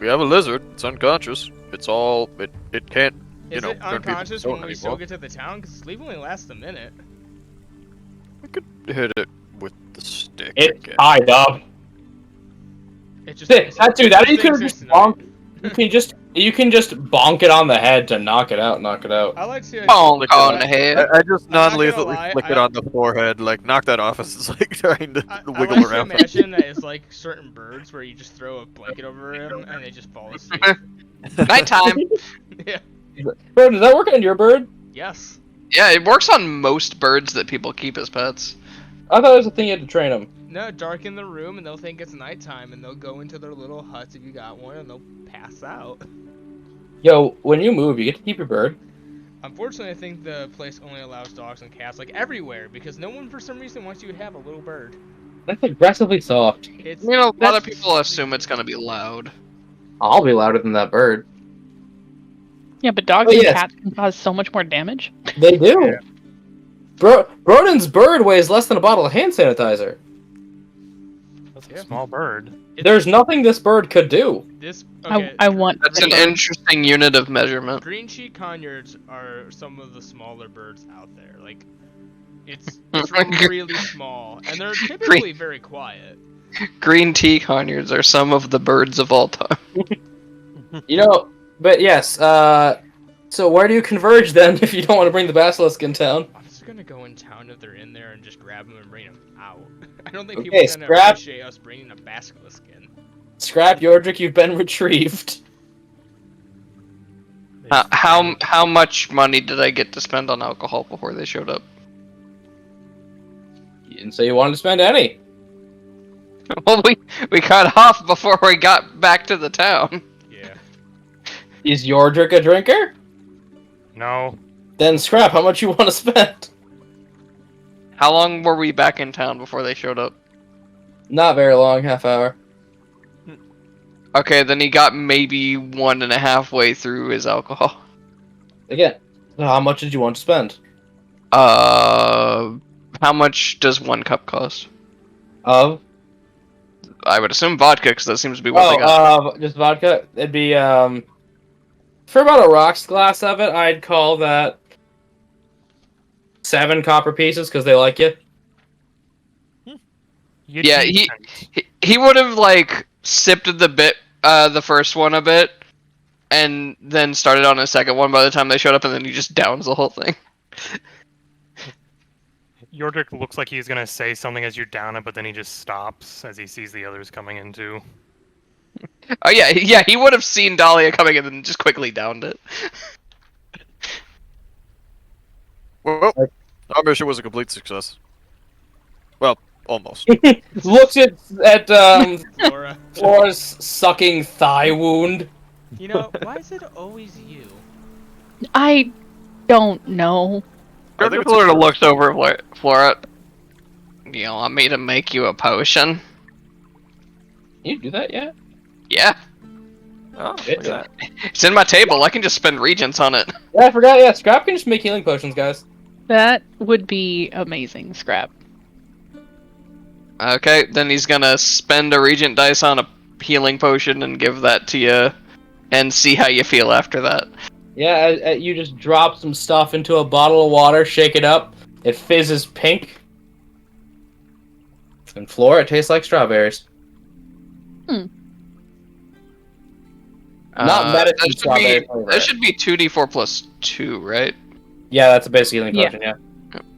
We have a lizard. It's unconscious. It's all. It can't. Is it turn people unconscious stone when we still anymore. get to the town? Because sleep only lasts a minute. We could hit it with the stick. It's again. tied up. It just That you could things just are bonk. You can just bonk it on the head to knock it out. Knock it out. I like to. Bonk I- on the head. I just not gonna non-lethally lie, flick it on the forehead, like knock that off. It's like trying to I wiggle like to around. imagine that it's like certain birds where you just throw a blanket over them and they just fall asleep. Nighttime. Yeah. Bro, does that work on your bird? Yes. Yeah, it works on most birds that people keep as pets. I thought it was a thing you had to train them. No, darken the room and they'll think it's nighttime and they'll go into their little huts if you got one and they'll pass out. Yo, when you move, you get to keep your bird. Unfortunately, I think the place only allows dogs and cats, like everywhere, because no one for some reason wants you to have a little bird. That's aggressively soft. It's You know, a lot of people assume it's gonna be loud. I'll be louder than that bird. Yeah, but dogs Oh, and yes. cats can cause so much more damage. They do. Broden's bird weighs less than a bottle of hand sanitizer. That's Yeah. a small bird. There's nothing this bird could do. This. Okay, I want. That's an interesting unit of measurement. green cheek conures are some of the smaller birds out there. Like, it's really small, and they're typically very quiet. Green tea conures are some of the birds of all time. You know, but yes, so where do you converge then if you don't want to bring the basilisk in town? I'm just gonna go in town if they're in there and just grab them and bring them out. I don't think Okay, people are gonna scrap- appreciate us bringing a basilisk in. Scrap Yordrick, you've been retrieved. How much money did I get to spend on alcohol before they showed up? You didn't say you wanted to spend any. Well, we cut off before we got back to the town. Yeah. Is Yordrick a drinker? No. Then scrap how much you want to spend. How long were we back in town before they showed up? Not very long, half hour. Okay, then he got maybe 1.5 way through his alcohol. Again, how much did you want to spend? How much does 1 cup cost? Of? I would assume vodka, because that seems to be what they got. Just vodka? It'd be, for about a rocks glass of it, I'd call that 7 copper pieces, because they like you. Yeah, he would have, like, sipped the first one a bit, and then started on a second one by the time they showed up, and then he just downs the whole thing. Yordrick looks like he's gonna say something as you down it, but then he just stops as he sees the others coming in too. Oh yeah, he would have seen Dahlia coming in and just quickly downed it. Well, our mission was a complete success. Well, almost. Looks at Flora. Flora's sucking thigh wound. You know, why is it always you? I don't know. I think it's Flora looks over at Flora. You want me to make you a potion? Can you do that yet? Yeah, Oh, Good. look at that. it's in my table. I can just spend regents on it. Yeah, I forgot. Yeah, Scrap can just make healing potions, guys. That would be amazing, Scrap. Okay, then he's gonna spend a regent dice on a healing potion and give that to you, and see how you feel after that. Yeah, you just drop some stuff into a bottle of water, shake it up, it fizzes pink. And Flora, it tastes like strawberries. Not medicine strawberry flavor. That should be 2d4 plus 2, right? Yeah, that's a basic healing Yeah. potion, yeah.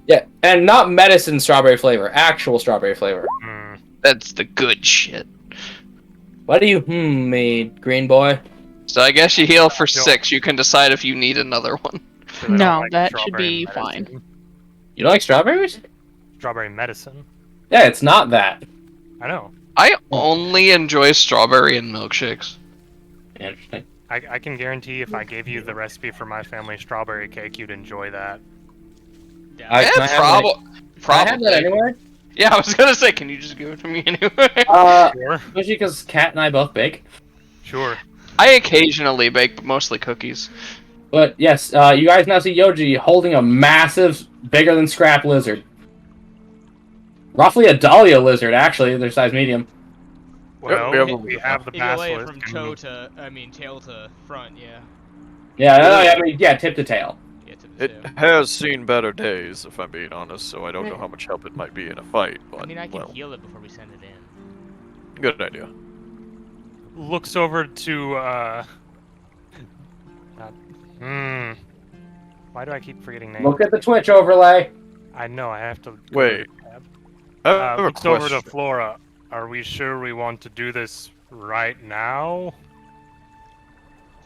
Yeah, and not medicine strawberry flavor, actual strawberry flavor. Mm. That's the good shit. What do you made, green boy? So I guess you heal for Don't. 6. You can decide if you need another one. 'Cause I don't No, like that should strawberry be medicine. fine. You don't like strawberries? Strawberry medicine. Yeah, it's not that. I know. I only enjoy strawberry and milkshakes. Interesting. I can guarantee if I gave you the recipe for my family strawberry cake, you'd enjoy that. I- Yeah, can I have, like- probably. Can I have that anyway? Yeah, I was gonna say, can you just give it to me anyway? Sure. Especially because Kat and I both bake. Sure. I occasionally bake, but mostly cookies. But yes, you guys now see Yoji holding a massive, bigger than Scrap lizard. Roughly a Dahlia lizard, actually. They're size medium. Well, we have the You go away basilisk. from and- tail to front, yeah. Yeah, tip to tail. Yeah, to the It tail. has seen better days, if I'm being honest, so I don't know how much help it might be in a fight, but, I mean, I can well, heal it before we send it in. good idea. Looks over to why do I keep forgetting names? Look at the Twitch overlay. I know I have to go Wait. to the tab. I have a Looks over to question. Flora. Are we sure we want to do this right now?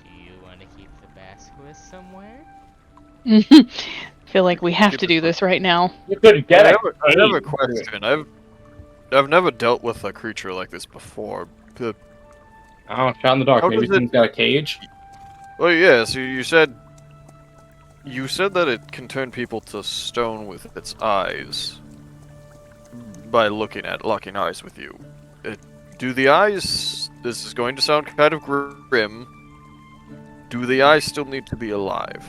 Do you want to keep the basilisk somewhere? Feel like we have to do this right now. You could get I it. have a question. I've never dealt with a creature like this before. Oh, shot in the dark. How Maybe does it- he's got a cage. Well, yeah. So you said that it can turn people to stone with its eyes by locking eyes with you. Do the eyes? This is going to sound kind of grim. Do the eyes still need to be alive?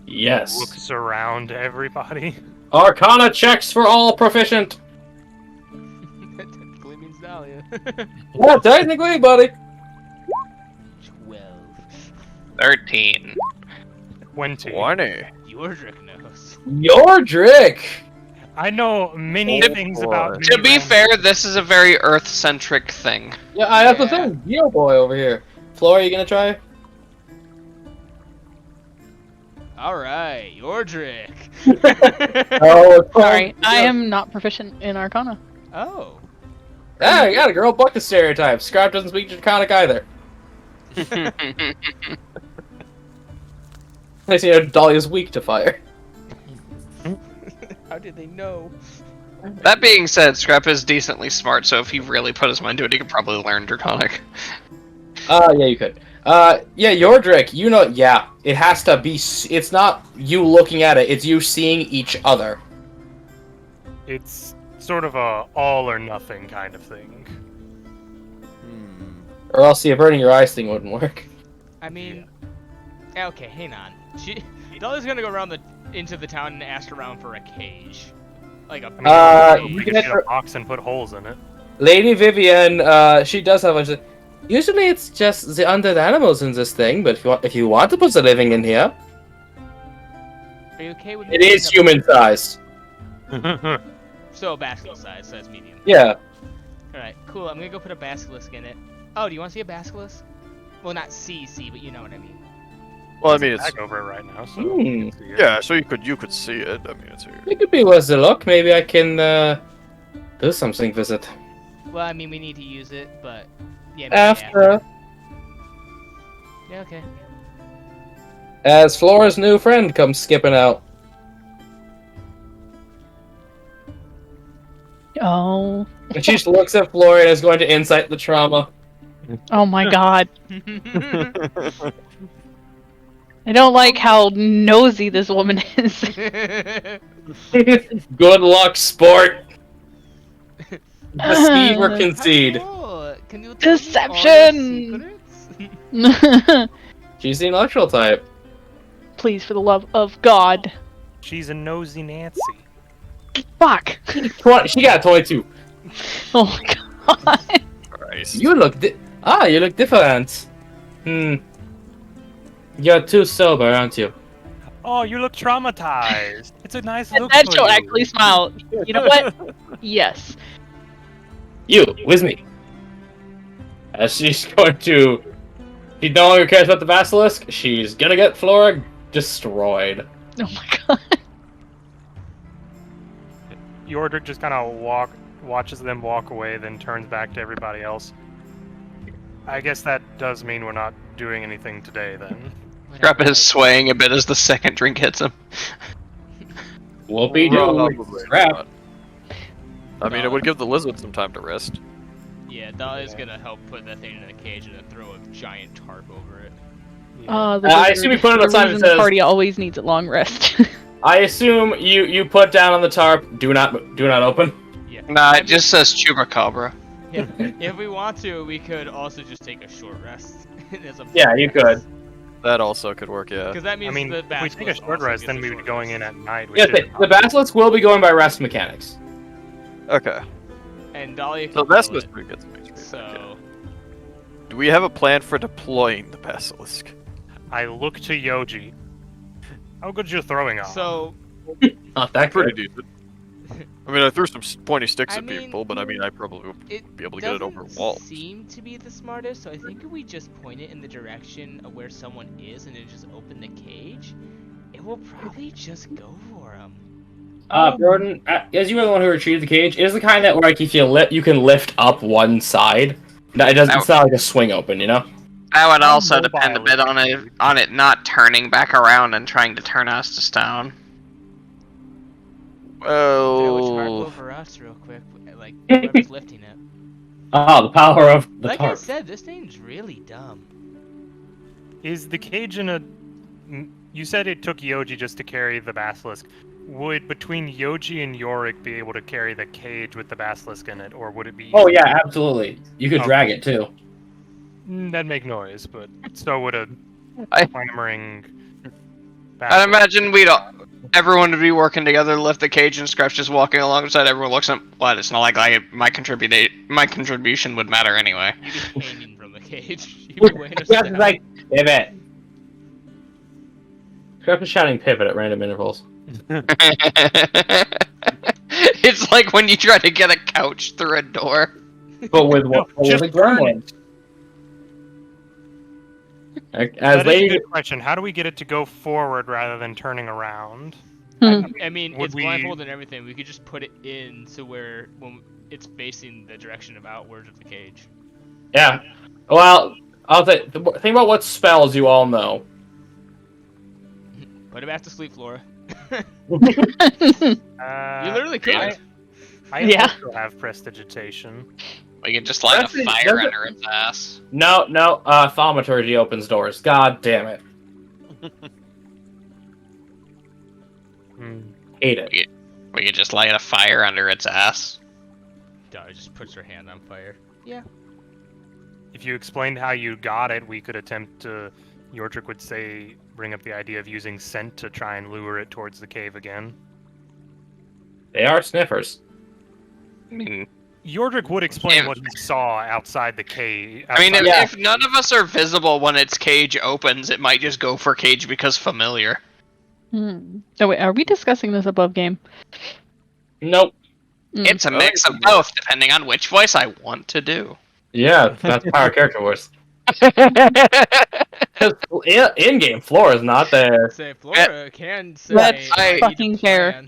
Yes. Looks around everybody. Arcana checks for all proficient. That technically means Dahlia. Yeah, technically, buddy. 12. 13. 20. 20. Yordrick knows. Yordrick. I know many Oh, things boy. about. To be many fair, this is a very Earth-centric thing. Yeah, I have the Yeah. thing. Geo boy over here. Flora, you gonna try? Alright, Yordrick. Oh, Sorry, I am not proficient in Arcana. Oh. Ah, you got a girl. Buck the stereotype. Scrap doesn't speak Draconic either. Nice, you know, Dahlia's weak to fire. How did they know? That being said, Scrap is decently smart, so if he really put his mind to it, he could probably learn Draconic. Yeah, you could. Yeah, Yordrick, you know, yeah, it has to be. It's not you looking at it; it's you seeing each other. It's sort of a all or nothing kind of thing. Or else the averting your eyes thing wouldn't work. I mean, okay, hang on. Dahlia's gonna go around into the town and ask around for a cage, like a. I mean, You we can can get enter- a box and put holes in it. Lady Vivian, she does have a. Usually, it's just the undead animals in this thing, but if you want to put the living in here, Are you okay with me it is putting human sized. a- So basilisk size, so that's medium. Yeah. Alright, cool. I'm gonna go put a basilisk in it. Oh, do you want to see a basilisk? Well, not see, but you know what I mean. Well, I mean, it's Back over it right now, so Hmm. you can see it. yeah. So you could see it. I mean, it's here. It could be worth a look. Maybe I can do something with it. Well, I mean, we need to use it, but yeah. maybe After, Yeah, okay. as Flora's new friend comes skipping out. Oh, And she just looks at Flora and is going to incite the trauma. oh my God! I don't like how nosy this woman is. Good luck, sport. Deceive or concede. Oh, can you tell me all Deception! your secrets? She's the intellectual type. Please, for the love of God. She's a nosy Nancy. Fuck! She got a 22. Oh my God! Christ. You look you look different. You're too sober, aren't you? Oh, you look traumatized. It's a nice look That for she'll you. actually smile. You know what? Yes. You, with me. As she's going to... She no longer cares about the basilisk. She's gonna get Flora destroyed. Oh my god. Yordrick just kind of watches them walk away, then turns back to everybody else. I guess that does mean we're not doing anything today, then. Scrap is swaying a bit as the second drink hits him. Whoopie Probably doo. not. Crap. I mean, it would give the lizard some time to rest. Yeah, Dahlia's gonna help put that thing in a cage and then throw a giant tarp over it. I assume you put it on the side that The says- party always needs a long rest. I assume you put down on the tarp. Do not open. Yeah. Nah, it just says Chupacabra. If we want to, we could also just take a short rest. As a Yeah, you could. That also could work, yeah. Because that I means mean, the if we Basilisk take a short also rest, gets then a we would short be going rest. in at night. Yeah, the Basilisk will be going by rest mechanics. Okay. And Dahlia can So that's heal what's it, pretty good. Some HP. So, Do we have a plan for deploying the Basilisk? I look to Yoji. How good's your throwing off? so Not that Pretty good. decent. I mean, I threw some pointy sticks I at mean, people, but I mean, I probably would it be able to get it over doesn't walls. seem to be the smartest. So I think if we just point it in the direction of where someone is and then just open the cage, it will probably just go for him. Jordan, as you were the one who retrieved the cage, it is the kind that like if you can lift up one side. No, it doesn't. It's not like a swing open, you know. That would How also depend a mobile bit is on it not turning back around and trying to turn us to stone. Throw a tarp Well, over us real quick, like whoever's lifting it. Oh, the power of the Like I tarp. said, this thing's really dumb. Is the cage in a... You said it took Yoji just to carry the Basilisk. Would between Yoji and Yorick be able to carry the cage with the Basilisk in it, or would it be... Oh yeah, absolutely. You could Okay. drag it too. That'd make noise, but so would a I- clamoring... I'd imagine everyone would be working together to lift the cage, and Scraps just walking alongside. Everyone looks at what? It's not like my contribution would matter anyway. You'd be hanging from the cage. You'd be weighing us Yeah, down. it's like pivot. Crap is shouting pivot at random intervals. It's like when you try to get a couch through a door. But with what? No, With just a gremlin. As That is a lady, good question. How do we get it to go forward rather than turning around? I mean, Would it's we- blindfolded and everything. We could just put it in to where when it's facing the direction of outwards of the cage. yeah. Well, I'll think about what spells you all know. Put it back to sleep, Flora. Uh, You literally could. I Yeah. also have prestidigitation. We could just light a That's- fire that's- under its ass. No, thaumaturgy opens doors. God damn it. Hmm. Hate it. We could just light a fire under its ass. Dahlia just puts her hand on fire. If you explained how you got it, we could attempt to... Yordrick would say, bring up the idea of using scent to try and lure it towards the cave again. They are sniffers. I mean, Yordrick would explain Yeah. what he saw outside the cave. I mean, outside- if none of us are visible when its cage opens, it might just go for cage because familiar. Oh wait, are we discussing this above game? Nope. It's a mix of both, depending on which voice I want to do. Yeah, that's power character voice. In-game floor is not there. Say Flora can say. That's "I need fucking to fair."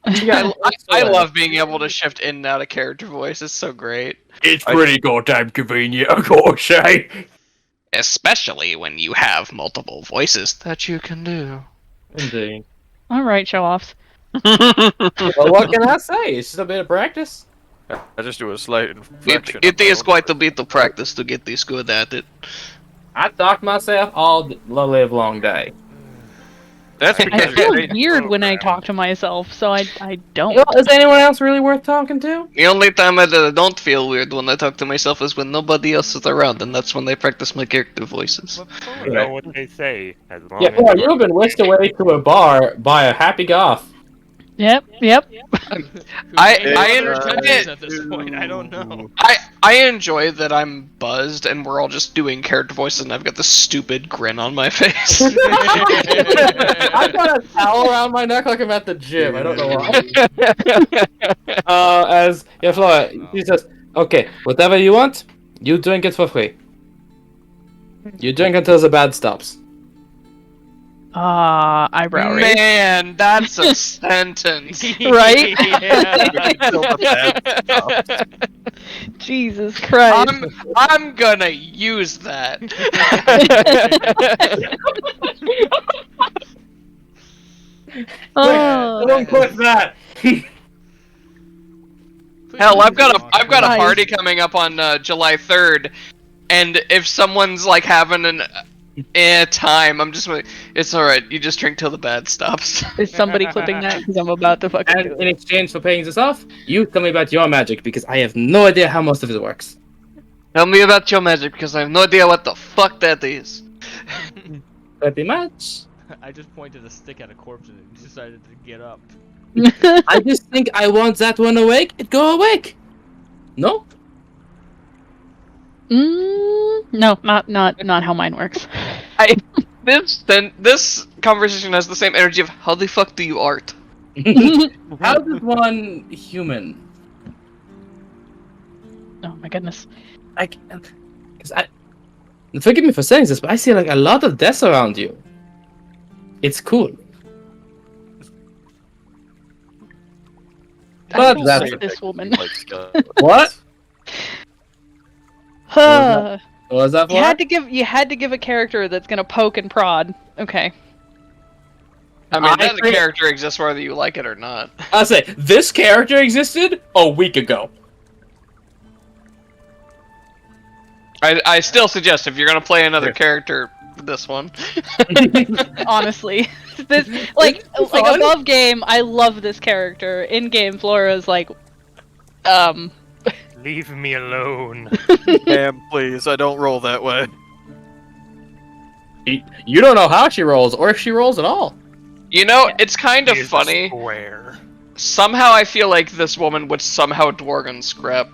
plan." I love being able to shift in and out of character voice. It's so great. It's pretty goddamn convenient, of course, say. Especially when you have multiple voices that you can do. Indeed. All right, show offs. Well, what can I say? It's just a bit of practice. I just do a slight It, inflection. it on my is own. quite a bit of practice to get this good at it. I talk myself all the live long day. That's I because feel you're great. weird when I talk to myself, so I don't. Well, is anyone else really worth talking to? The only time I don't feel weird when I talk to myself is when nobody else is around, and that's when I practice my character voices. But Flora- You know what they say. As long Yeah, as well, you've been whisked away to a bar by a happy goth. Yep. who I may have other understand opinions it. at this point. I don't know. I enjoy that I'm buzzed and we're all just doing character voices, and I've got this stupid grin on my face. I've got a towel around my neck like I'm at the gym. I don't know why. As yeah, Flora, he says, "Okay, whatever you want, you drink it for free. You drink until the bad stops." Eyebrow raise. Man, that's a sentence. Right? Kill the bad stuff. Jesus Christ. I'm gonna use that. Oh. Don't put that. Hell, I've got a Nice. party coming up on July 3rd, and if someone's like having an time, I'm just like, it's all right. You just drink till the bad stops. Is somebody clipping that? Because I'm about to fucking do And it. in exchange for paying this off, you tell me about your magic because I have no idea how most of it works. Tell me about your magic because I have no idea what the fuck that is. Pretty much. I just pointed a stick at a corpse and it decided to get up. I just think I want that one awake. It go awake. No. No, not how mine works. This conversation has the same energy of how the fuck do you art? How does one human? Oh my goodness. Because forgive me for saying this, but I see like a lot of deaths around you. It's cool. I But don't that's like this woman. Like, What? Huh. What was that for? You had to give a character that's gonna poke and prod. Okay. I mean, I that think- character exists whether you like it or not. I'll say this character existed a week ago. I still suggest if you're gonna play another character, this one. Honestly, this like fun. above game, I love this character. In game, Flora's like, Leave me alone. Ma'am, please, I don't roll that way. You don't know how she rolls or if she rolls at all. You know, it's kind of He is a funny. Square. Somehow I feel like this woman would somehow Dwarven scrap.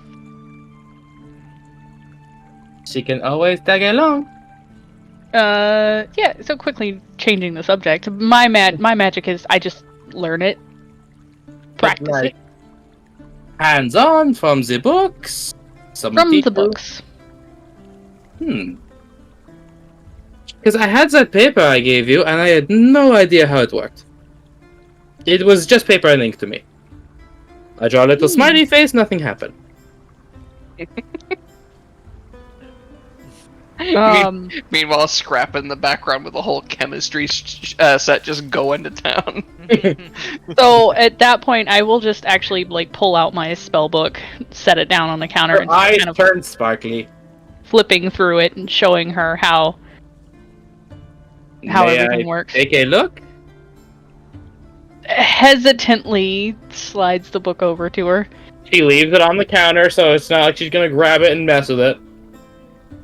She can always tag along. yeah. So quickly changing the subject. My magic is I just learn it, practice Like, it hands on from the books. Some from the people. books. Because I had that paper I gave you, and I had no idea how it worked. It was just paper and ink to me. I draw a little smiley face, nothing happened. Meanwhile, Scrap in the background with a whole chemistry set just going to town. So at that point, I will just actually like pull out my spell book, set it down on the counter, Her and eyes kind of turn sparkly. flipping through it and showing her how May everything I works. take a look? Hesitantly slides the book over to her. She leaves it on the counter, so it's not like she's gonna grab it and mess with it.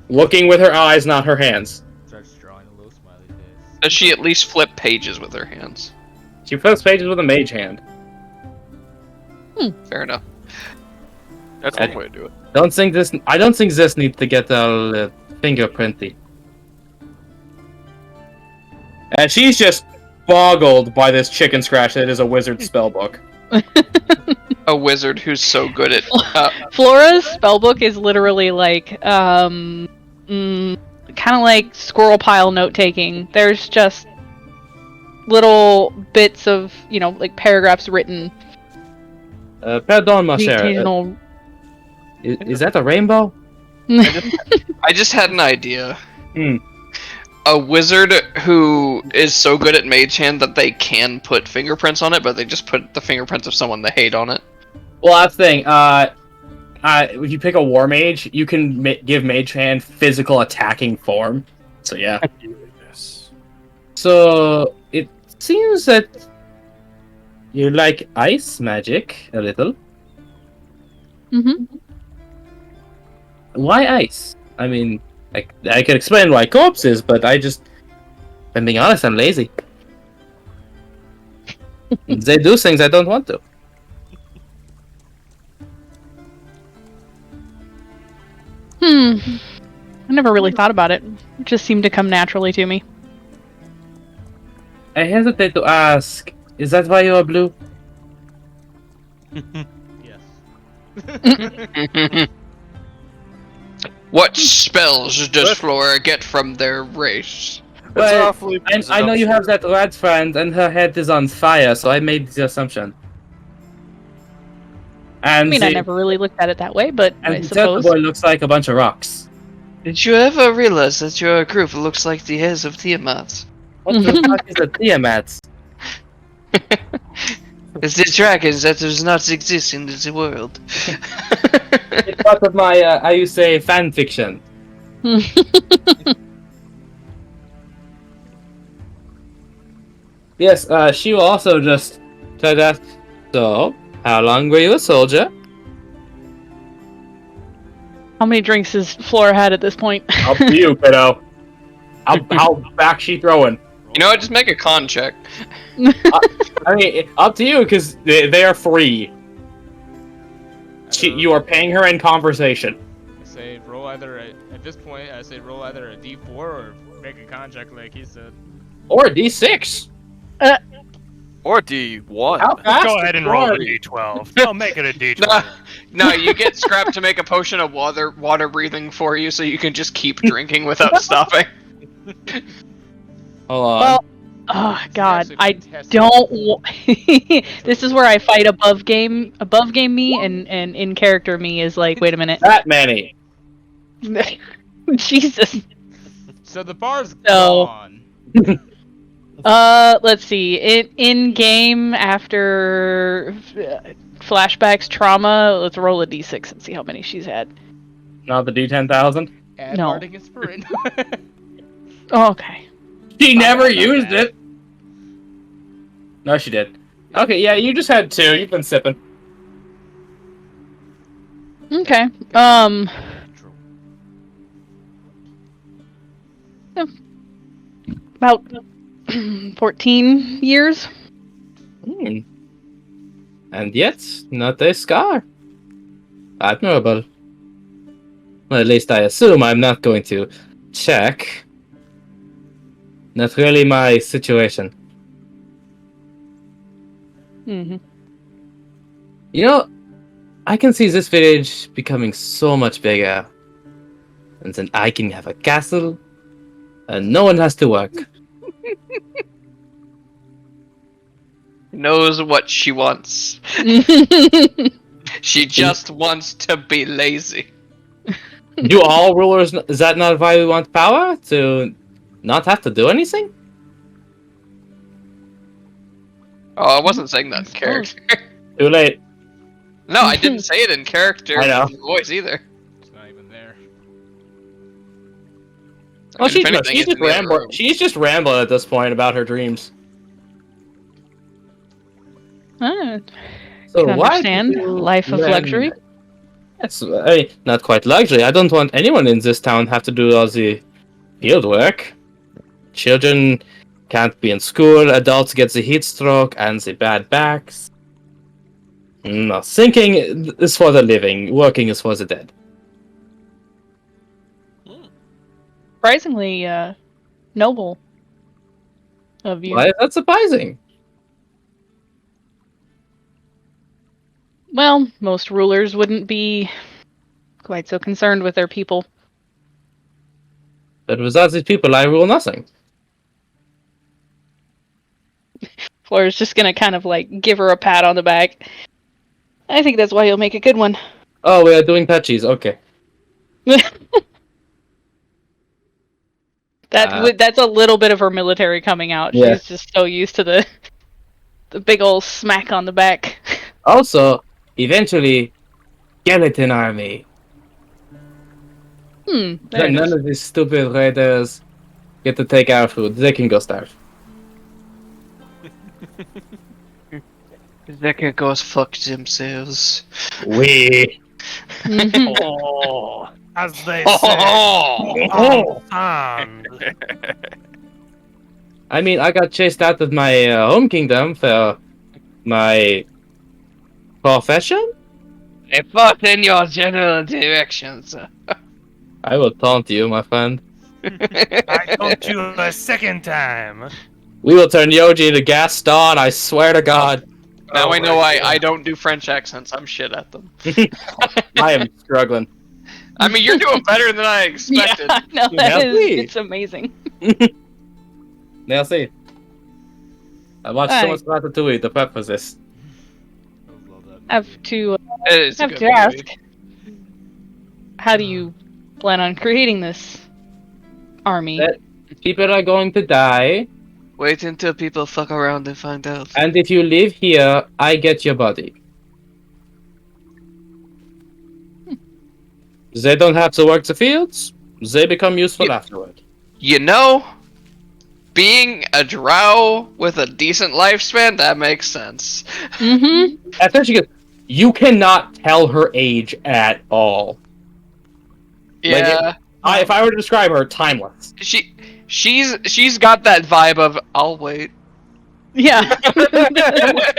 Looking with her eyes, not her hands. Starts drawing a little smiley face. Does she at least flip pages with her hands? She flips pages with a mage hand. Fair enough. That's one way to do it. I don't think this needs to get all fingerprinty. And she's just boggled by this chicken scratch that is a wizard spellbook. A wizard who's so good at. Flora's spellbook is literally like, kind of like squirrel pile note taking. There's just little bits of, like paragraphs written. Pardon, ma chère. Occasional. Is that a rainbow? I just had an idea. Hmm. A wizard who is so good at mage hand that they can put fingerprints on it, but they just put the fingerprints of someone they hate on it. Well, that's the thing. If you pick a war mage, you can give mage hand physical attacking form. So yeah. Yes. So it seems that you like ice magic a little. Mm-hmm. Why ice? I mean, I can explain why corpses, but if I'm being honest, I'm lazy. They do things I don't want to. I never really thought about it. It just seemed to come naturally to me. I hesitate to ask, is that why you are blue? Yes. What spells does Flora get from their race? Well, awfully I know you have that rat friend, and her head is on fire, so I made the assumption. I And mean, I never really looked at it that way, but I and the turtle suppose. boy looks like a bunch of rocks. Did you ever realize that your group looks like the hairs of Tiamat? What the fuck is a Tiamat? It's the dragons that does not exist in this world. It's part of my, how you say, fan fiction. Yes, she will also just try that. So, how long were you a soldier? How many drinks has Flora had at this point? Up to you, kiddo. How back she throwing? You know what? Just make a con check. I mean, up to you, because they are free. You are paying her in conversation. I say roll either at this point. I say roll either a D4 or make a con check like he said. Or a D6. Or D1. How fast? Go ahead and roll a d12. I'll make it a d12. No, you get Scrap to make a potion of water breathing for you, so you can just keep drinking without stopping. Hold on. Well, oh god, Actually I fantastic. don't. This is where I fight above game me, and in character me is like, wait a minute, That many. Jesus. So the bar's So- gone. Let's see. In game after flashbacks, trauma. Let's roll a d6 and see how many she's had. Not the D10,000. Add No. Bardic Inspiration. Oh, okay. She never I got used that. it. No, she did. Okay, yeah, you just had 2. You've been sipping. Okay. About 14 years. Hmm. And yet, not a scar. Admirable. Well, at least I assume I'm not going to check. Not really my situation. Mm-hmm. You know, I can see this village becoming so much bigger. And then I can have a castle, and no one has to work. Knows what she wants. She just wants to be lazy. Do all rulers, is that not why we want power? To not have to do anything? Oh, I wasn't saying that in character. Too late. No, I didn't say it in character. I know. In voice either. It's not even there. Well, If anything, it's in the other room. She's just rambling at this point about her dreams. Ah, So can why understand. do you Life of then- luxury. Yes, I mean, not quite luxury. I don't want anyone in this town have to do all the field work. Children can't be in school. Adults get the heat stroke and the bad backs. No, thinking is for the living. Working is for the dead. Surprisingly, noble of you. Why is that surprising? Well, most rulers wouldn't be quite so concerned with their people. But without these people, I rule nothing. Flora's just gonna kind of like give her a pat on the back. I think that's why you'll make a good one. Oh, we are doing patches. Okay. That's a little bit of her military coming out. Yeah. She's just so used to the big old smack on the back. Also, eventually, skeleton army. There Then it none is. of these stupid raiders get to take our food. They can go starve. They can go fuck themselves. We. Mhm. Oh, as they say. Oh! On I mean, I got chased out of my home kingdom for my profession. They fought in your general directions. I will taunt you, my friend. I told you a second time. We will turn Yoji into Gaston, I swear to God. Now Oh I know my why God. I don't do French accents. I'm shit at them. I am struggling. I mean, you're doing better than I expected. Yeah, no, Yeah, that is please. it's amazing. Merci. I watched so much Ratatouille to prep for this. I have to It's a have good to ask. movie. How do you plan on creating this army? That- People are going to die, Wait until people fuck around and find out. and if you live here, I get your body. They don't have to work the fields. They become useful afterward. You know, being a drow with a decent lifespan, that makes sense. Mm-hmm. Especially because you cannot tell her age at all. Yeah, If I were to describe her, timeless. she's got that vibe of I'll wait. Yeah.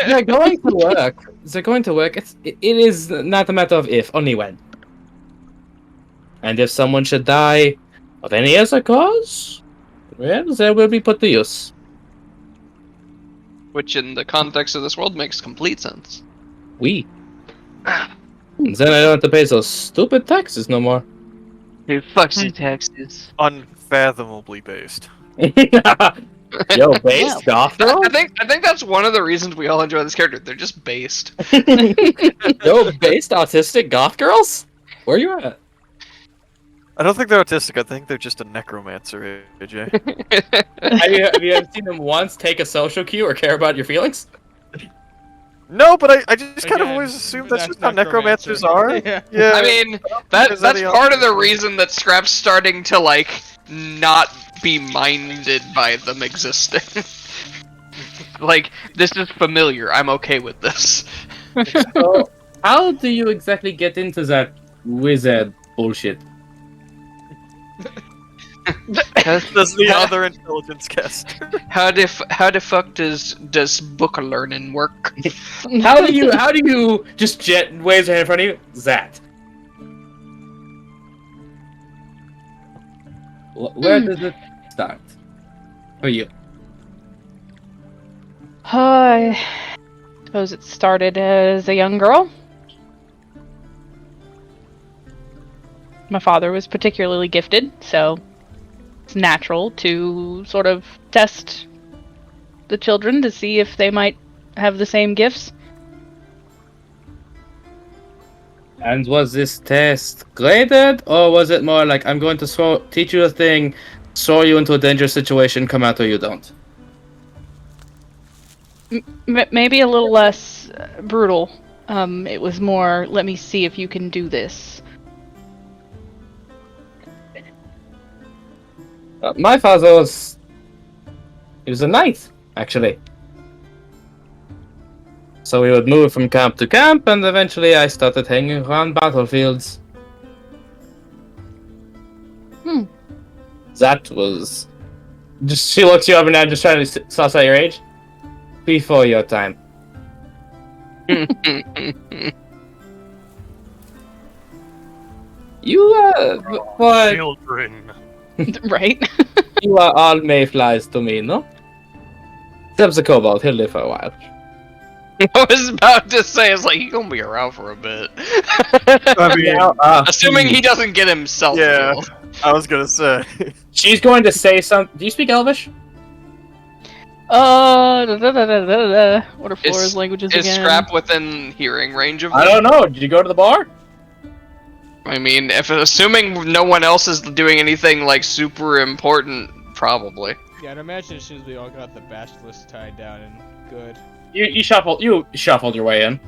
They're going to work. They're going to work. It is not a matter of if, only when. And if someone should die of any other cause, well, they will be put to use. Which, in the context of this world, makes complete sense. We. And then I don't have to pay those stupid taxes no more. Who fucks the taxes? Unfathomably based. Yo, based goth girl? I think that's one of the reasons we all enjoy this character. They're just based. Yo, based autistic goth girls? Where you at? I don't think they're autistic. I think they're just a necromancer, AJ. Have you ever seen them once take a social cue or care about your feelings? No, but I just kind of Again, always assumed that's that's just how necromancer. necromancers are. Yeah. Yeah. I mean, There's that's any part of the other- reason that Scrap's starting to, like, not be minded by them existing. Like, this is familiar. I'm okay with this. So, how do you exactly get into that wizard bullshit? Does the other intelligence caster? How the fuck does book learning work? How do you just wave your hand in front of you? That. Where does it start? For you. I suppose it started as a young girl. My father was particularly gifted, so it's natural to sort of test the children to see if they might have the same gifts. And was this test graded, or was it more like, I'm going to teach you a thing, throw you into a dangerous situation, come out or you don't? Maybe a little less brutal. It was more, let me see if you can do this. My father was... He was a knight, actually. So we would move from camp to camp, and eventually I started hanging around battlefields. That was... She looks you up and down, just trying to suss out your age. Before your time. What? Children. Right? You are all mayflies to me, no? Except the kobold, he'll live for a while. I was about to say, it's like, he's gonna be around for a bit. I mean, Assuming he doesn't get himself Yeah. killed. I was gonna say. She's going to say something. Do you speak Elvish? What are Flora's languages Is again? Scrap within hearing range of I them? don't know. Did you go to the bar? I mean, assuming no one else is doing anything, like, super important, probably. Yeah, I'd imagine as soon as we all got the Basilisk tied down and good. You shuffled your way in.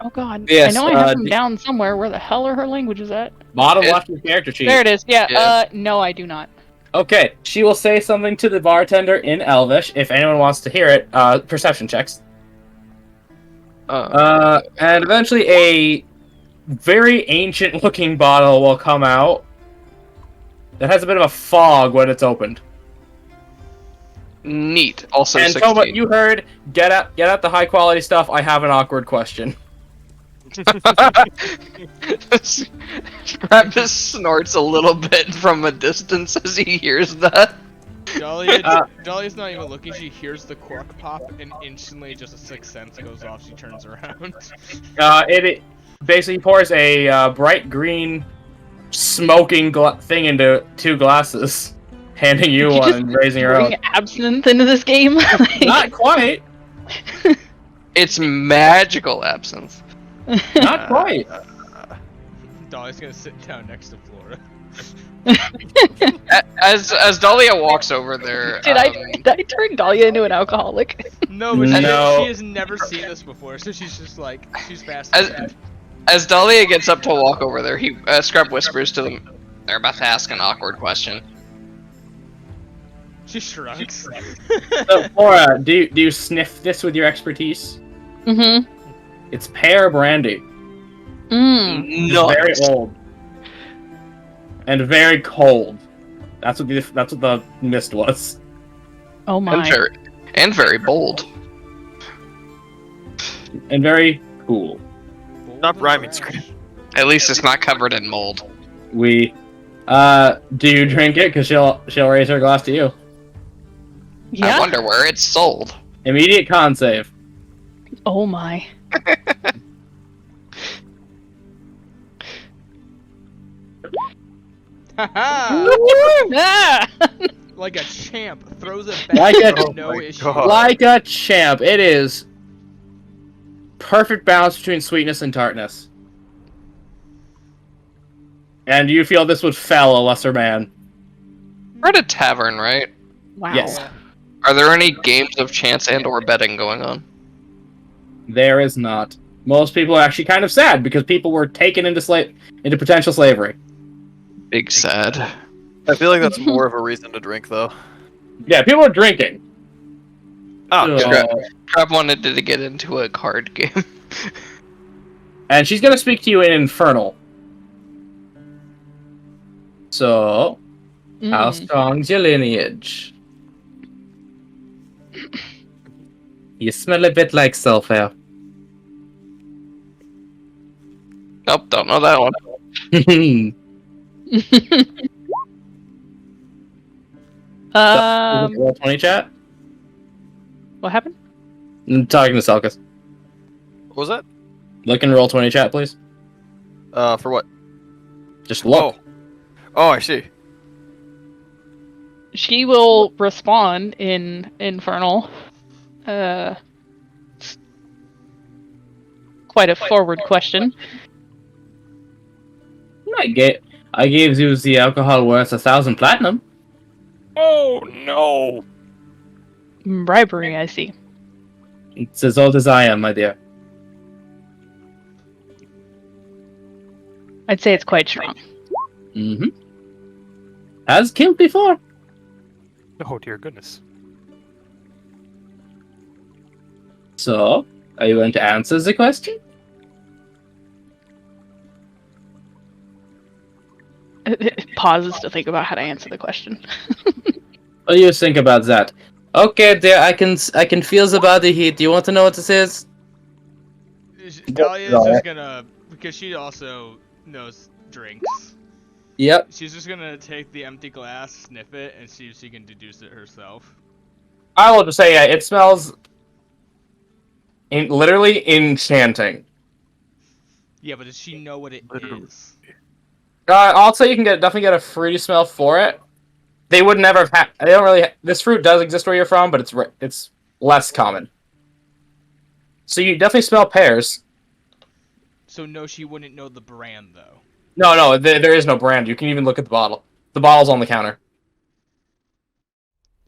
Oh god. Yes, I know I have them the- down somewhere. Where the hell are her languages at? Bottom Yeah. left of your character sheet. There it is. Yeah, Yeah. no I do not. Okay, she will say something to the bartender in Elvish. If anyone wants to hear it, perception checks. And eventually a very ancient-looking bottle will come out that has a bit of a fog when it's opened. Neat. Also And 16. Toma, you heard, get out the high-quality stuff. I have an awkward question. Scrap just snorts a little bit from a distance as he hears that. Dahlia's not even looking, she hears the cork pop, and instantly just a sixth sense goes off, she turns around. It basically pours a bright green smoking thing into two glasses, handing you Did one just and raising her bring own. absinthe into this game? Not quite. It's magical absinthe. Not quite. Dolly's gonna sit down next to Flora. As Dahlia walks over there, Did I turn Dahlia into an alcoholic? No, but No. she has never seen this before, so she's just like, she's fascinated. as Dahlia gets up to walk over there, he Scrub whispers to them, "They're about to ask an awkward question." She shrugs. So, Flora, do you sniff this with your expertise? Mm-hmm. It's pear brandy. Mm. It's very old. And very cold. That's what the mist was. Oh my. And very bold. And very cool. Stop rhyming, Scream. At least it's not covered in mold. Do you drink it? Because she'll raise her glass to you. Yeah. I wonder where it's sold. Immediate con save. Oh my. Haha! Ah! Like a champ, throws it back. Like a- with no Oh my issue. God. Like a champ. It is perfect balance between sweetness and tartness. And you feel this would fell a lesser man. We're at a tavern, right? Wow. Yes. Are there any games of chance and/or betting going on? There is not. Most people are actually kind of sad because people were taken into potential slavery. Big sad. I feel like that's more of a reason to drink, though. Yeah, people are drinking. Oh, So- yeah. Crab wanted to get into a card game. And she's gonna speak to you in Infernal. So, how Mm. strong's your lineage? You smell a bit like sulfur. Nope, don't know that one. Roll 20 chat? What happened? I'm talking to Selkus. what was that? Look and roll 20 chat, please. For what? Just look. Oh, I see. She will respond in Infernal. Quite a forward question. I gave you the alcohol worth 1,000 platinum. Oh no! Bribery, I see. It's as old as I am, my dear. I'd say it's quite strong. Mm-hmm. Has killed before. Oh dear goodness. So, are you going to answer the question? Pauses to think about how to answer the question. What do you think about that? Okay, dear, I can feel the body heat. Do you want to know what this is? Dahlia is just gonna, because she also knows drinks. Yep. She's just gonna take the empty glass, sniff it, and see if she can deduce it herself. I will just say, yeah, it smells literally enchanting. Yeah, but does she know what it is? I'll say you can definitely get a fruity smell for it. They would never have. They don't really. This fruit does exist where you're from, but it's less common. So you definitely smell pears. So no, she wouldn't know the brand though. No, there is no brand. You can even look at the bottle. The bottle's on the counter.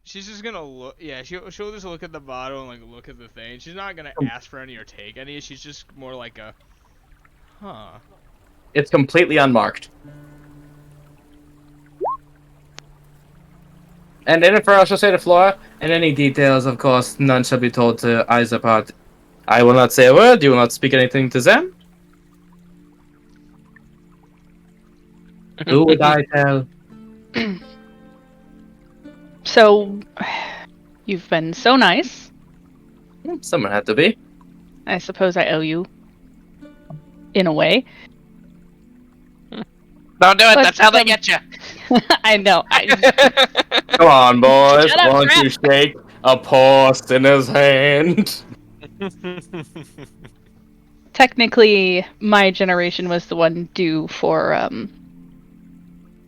She's just gonna look. Yeah, she'll just look at the bottle and like look at the thing. She's not gonna ask for any or take any. She's just more like a, huh. It's completely unmarked. And in Inferno shall say to Flora, and any details, of course, none shall be told to either party. I will not say a word. You will not speak anything to them. Who would I tell? So, you've been so nice. Someone had to be. I suppose I owe you. In a way. Don't do it, But, that's how they get you. I know. Come on, boys. Shut up, Why don't you shake a paw in his hand? Technically, my generation was the one due for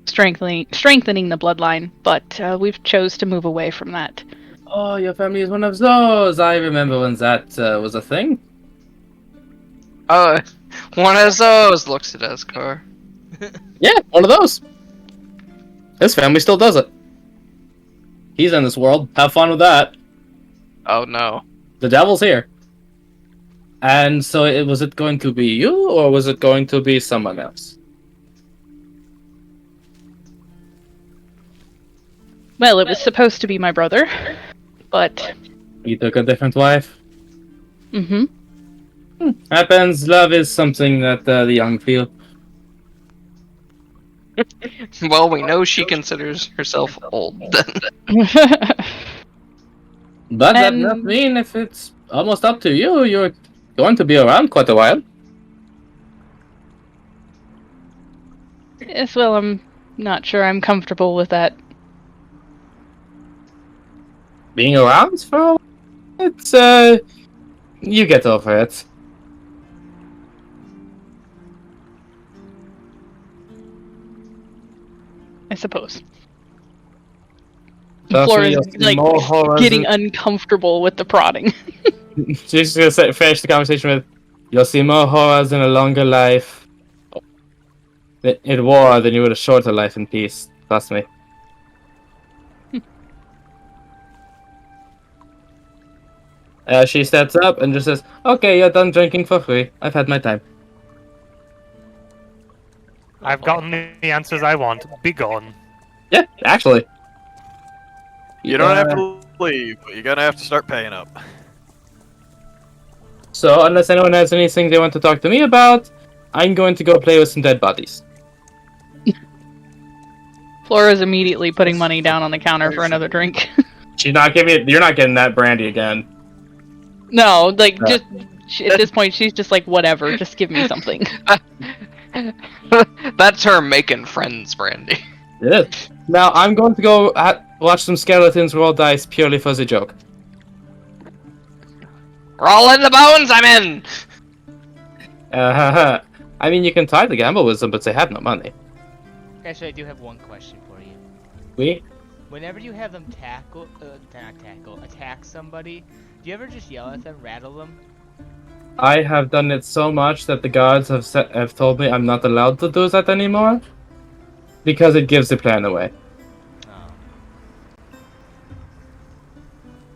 strengthening the bloodline, but we've chose to move away from that. Oh, your family is one of those. I remember when that was a thing. Oh, one of those. Looks at Escar. Yeah, one of those. His family still does it. He's in this world. Have fun with that. Oh no. The devil's here. And so, was it going to be you, or was it going to be someone else? Well, it was supposed to be my brother, but... You took a different wife? Mm-hmm. Happens. Love is something that the young feel. Well, we know she considers herself old then. But that And- does mean if it's almost up to you, you're going to be around quite a while. Yes, well, I'm not sure I'm comfortable with that. Being around for a while, it's, you get over it. I suppose. Trust Flora's me, you'll see like more horrors getting and- uncomfortable with the prodding. She's just gonna finish the conversation with, "You'll see more horrors in a longer life in war than you would a shorter life in peace. Trust me." She steps up and just says, "Okay, you're done drinking for free. I've had my time." I've gotten the answers I want. Be gone. Yeah, actually. You don't have to leave, but you're gonna have to start paying up. So, unless anyone has anything they want to talk to me about, I'm going to go play with some dead bodies. Flora's immediately putting money down on the counter for another drink. She's not giving it. You're not getting that brandy again. No, like, just at this point, she's just like, whatever, just give me something. That's her making friends, Brandy. It is. Now, I'm going to go watch some skeletons roll dice purely for the joke. Roll in the bones, I'm in! I mean, you can try to gamble with them, but they have no money. Actually, I do have one question for you. We? Whenever you have them attack somebody, do you ever just yell at them, rattle them? I have done it so much that the guards have told me I'm not allowed to do that anymore. Because it gives the plan away. Oh.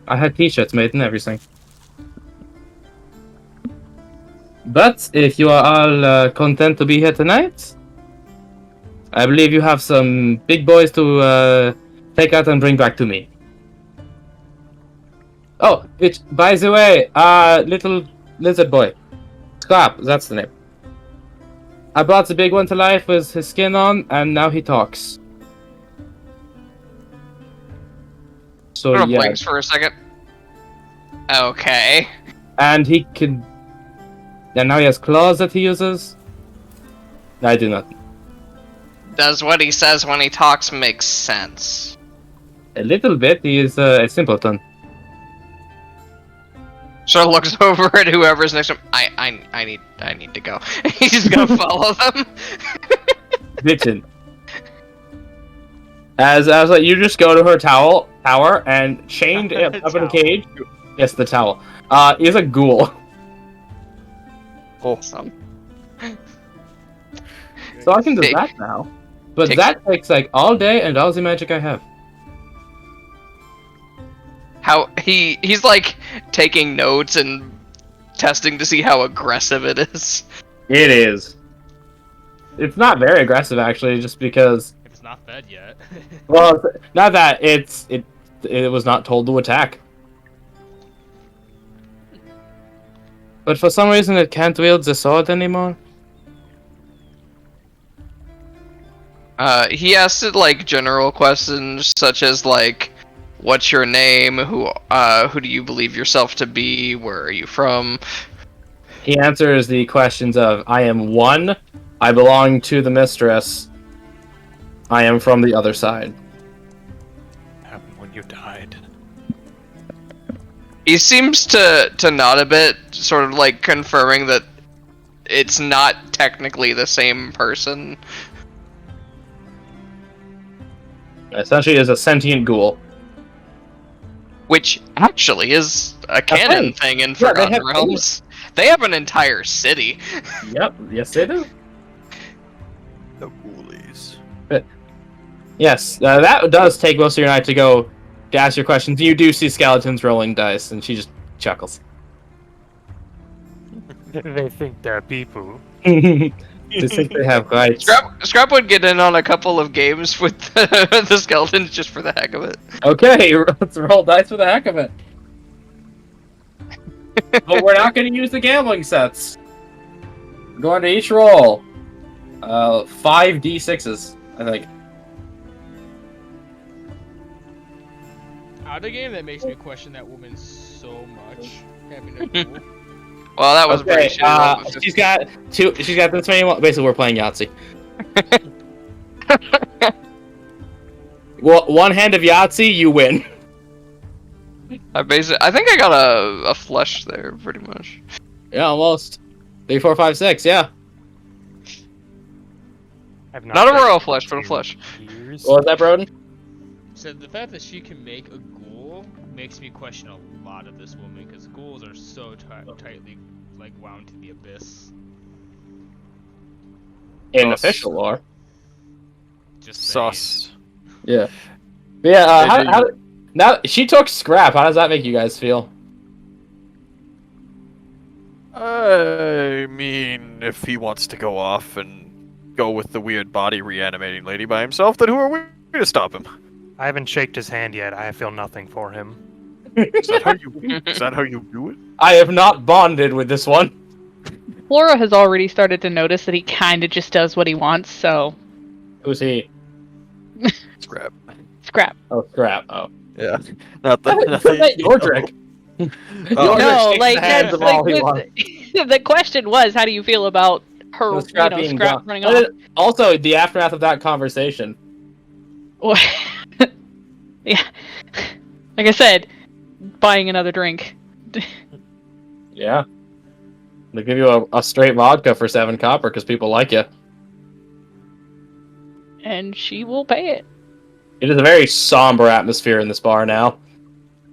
I had t-shirts made and everything. But if you are all content to be here tonight, I believe you have some big boys to take out and bring back to me. Oh, which, by the way, little lizard boy. Scrap, that's the name. I brought the big one to life with his skin on, and now he talks. So, Sort of yeah. blinks for a second. Okay. And he can... And now he has claws that he uses? I do not. Does what he says when he talks make sense? A little bit, he is a simpleton. Sort of looks over at whoever's next to him. I need to go. He's gonna follow them. Bitchin'. As like, you just go to her tower and chained up in a cage. Yes, the towel. Is a ghoul. Awesome. So I can do Take- that now. But take- that takes like all day and all the magic I have. How he's like taking notes and testing to see how aggressive it is. It is. It's not very aggressive actually, just because. If it's not fed yet. Well, not that it was not told to attack. But for some reason it can't wield the sword anymore. He asks it like general questions such as like, what's your name? Who do you believe yourself to be? Where are you from? He answers the questions of, I am one, I belong to the mistress, I am from the other side. Happened when you died. He seems to nod a bit, sort of like confirming that it's not technically the same person. Essentially, is a sentient ghoul. Which actually is a canon thing in Forgotten Realms. They have an entire city. Yep, yes they do. The ghoulies. Yes, that does take most of your night to go to ask your questions. You do see skeletons rolling dice, and she just chuckles. They think they're people. Just think they have rights. Scrap would get in on a couple of games with the skeletons just for the heck of it. Okay, let's roll dice for the heck of it. But we're not going to use the gambling sets. We're going to each roll 5d6s, I think. Out of game that makes me question that woman so much. Having a ghoul. Well, that was Okay, pretty shitty. she's got two. She's got this many. Basically, we're playing Yahtzee. Well, one hand of Yahtzee, you win. I think I got a flush there, pretty much. Yeah, almost. 3, 4, 5, 6. Yeah. I've Not a played royal flush, but a flush. years. What was that, Broden? So the fact that she can make a ghoul makes me question a lot of this woman, because ghouls are so tightly like wound to the abyss. In Sauce. official lore. Just saying. Sauce. Yeah. But yeah. Hey, How, now she took scrap. How does that make you guys feel? I mean, if he wants to go off and go with the weird body reanimating lady by himself, then who are we to stop him? I haven't shaked his hand yet. I feel nothing for him. Is that how you do it? I have not bonded with this one. Flora has already started to notice that he kind of just does what he wants, so Who's he? Scrap. scrap. Oh, scrap. Oh. Yeah. Not the. Is that your trick? Oh, No, shakes like the hands of all he wants. the question was, how do you feel about her, The scrap being scrap gone. running off? Also, the aftermath of that conversation. Yeah, like I said, buying another drink. Yeah. They give you a straight vodka for 7 copper because people like you. And she will pay it. It is a very somber atmosphere in this bar now.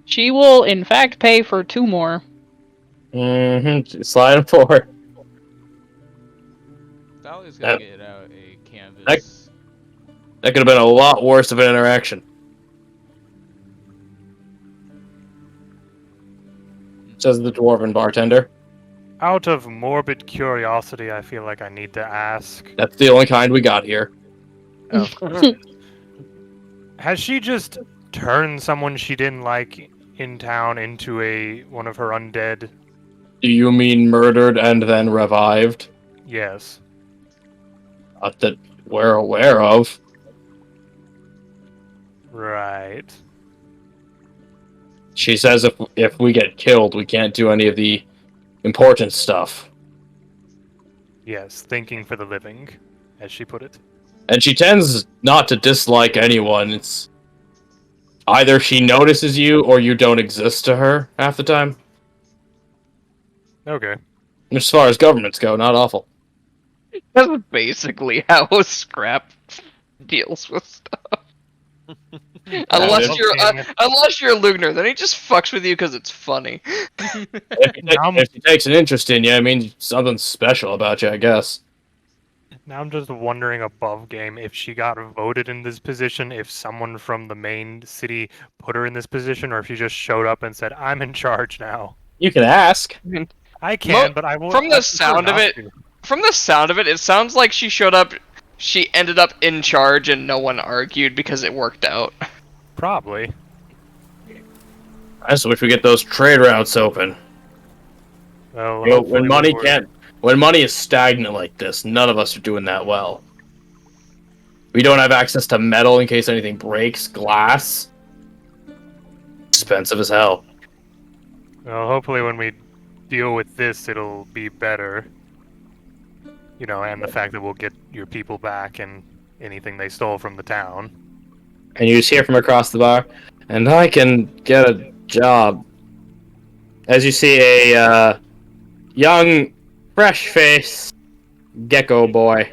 She will, in fact, pay for 2 more. Mm-hmm. Sliding forward. Dolly's gonna get out a canvas. That could have been a lot worse of an interaction. Says the dwarven bartender. Out of morbid curiosity, I feel like I need to ask. That's the only kind we got here. Of course. Has she just turned someone she didn't like in town into one of her undead? Do you mean murdered and then revived? Yes. That we're aware of. Right. She says if we get killed, we can't do any of the important stuff. Yes, thinking for the living, as she put it. And she tends not to dislike anyone. It's either she notices you or you don't exist to her half the time. Okay. As far as governments go, not awful. That's basically how Scrap deals with stuff. Unless you're Lugner, then he just fucks with you because it's funny. If he takes an interest in you, I mean something special about you, I guess. Now I'm just wondering above game if she got voted in this position, if someone from the main city put her in this position, or if she just showed up and said, "I'm in charge now." You can ask. I can, but I won't. From the sound of it, it sounds like she showed up. She ended up in charge, and no one argued because it worked out. Probably. I just wish we get those trade routes open. Well, You know, hopefully when money is stagnant like this, none of us are doing that well. We don't have access to metal in case anything breaks, glass. Expensive as hell. Well, hopefully when we deal with this, it'll be better. You know, and the fact that we'll get your people back and anything they stole from the town. And you just hear from across the bar, and I can get a job. As you see a young, fresh-faced gecko boy.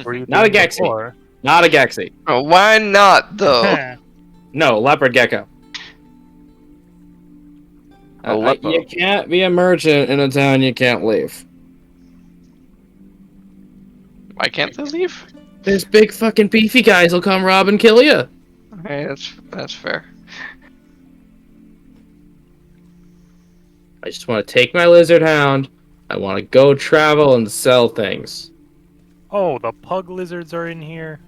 Were you Not a doing Gexy. before? Not a Gexy. Oh, why not, though? No, leopard gecko. Aleppo. You can't be a merchant in a town you can't leave. Why can't they leave? There's big fucking beefy guys will come rob and kill you. Hey, that's fair. I just want to take my lizard hound. I want to go travel and sell things. Oh, the pug lizards are in here.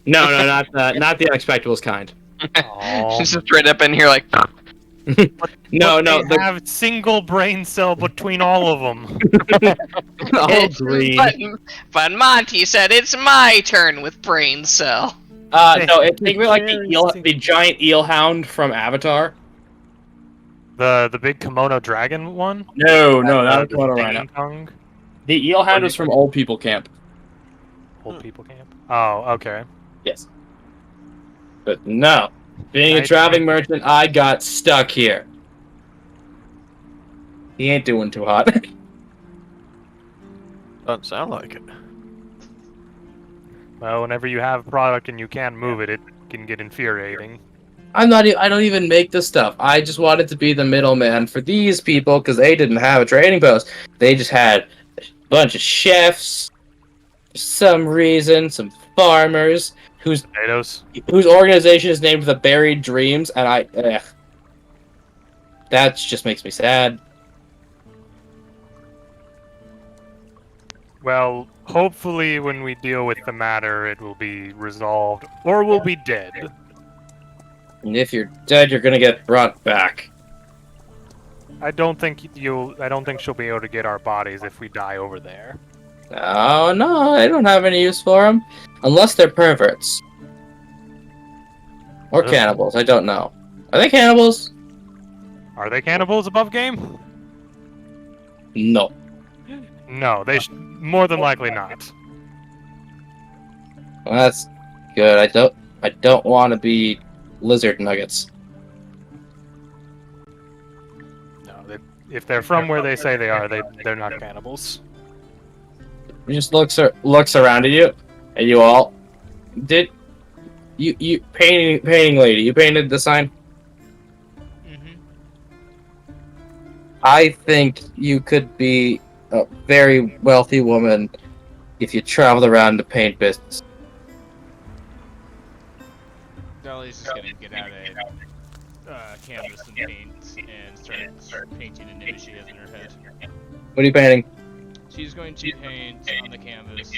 No, not the unexpectables kind. Oh. She's just right up in here like, No, They have single brain cell between all of them. all green. but Monty said it's my turn with brain cell. No, think of it like Very the giant eel hound from Avatar. The big kimono dragon one? No, not a The Komodo stinging rhino. tongue? The eel hound was from Old People Camp. Old people camp. Oh, okay. Yes. But no, being a I traveling think- merchant, I got stuck here. He ain't doing too hot. Doesn't sound like it. Well, whenever you have a product and you can't move it, it can get infuriating. I don't even make this stuff. I just wanted to be the middleman for these people because they didn't have a trading post. They just had a bunch of chefs, for some reason, some farmers whose Potatoes. organization is named the Buried Dreams, and that just makes me sad. Well, hopefully when we deal with the matter, it will be resolved, or we'll be dead. And if you're dead, you're gonna get brought back. I don't think she'll be able to get our bodies if we die over there. Oh no, I don't have any use for them, unless they're perverts or Ugh. cannibals. I don't know. Are they cannibals? Are they cannibals above game? No. No, they more than likely not. Well, that's good. I don't want to be lizard nuggets. No, if they're from where they say they are, they're not cannibals. He just looks around at you, and you all did. You painting lady. You painted the sign. Mm-hmm. I think you could be a very wealthy woman if you traveled around the paint business. Dolly's just gonna get out a canvas and paint and start painting an image she has in her head. What are you painting? She's going to paint on the canvas.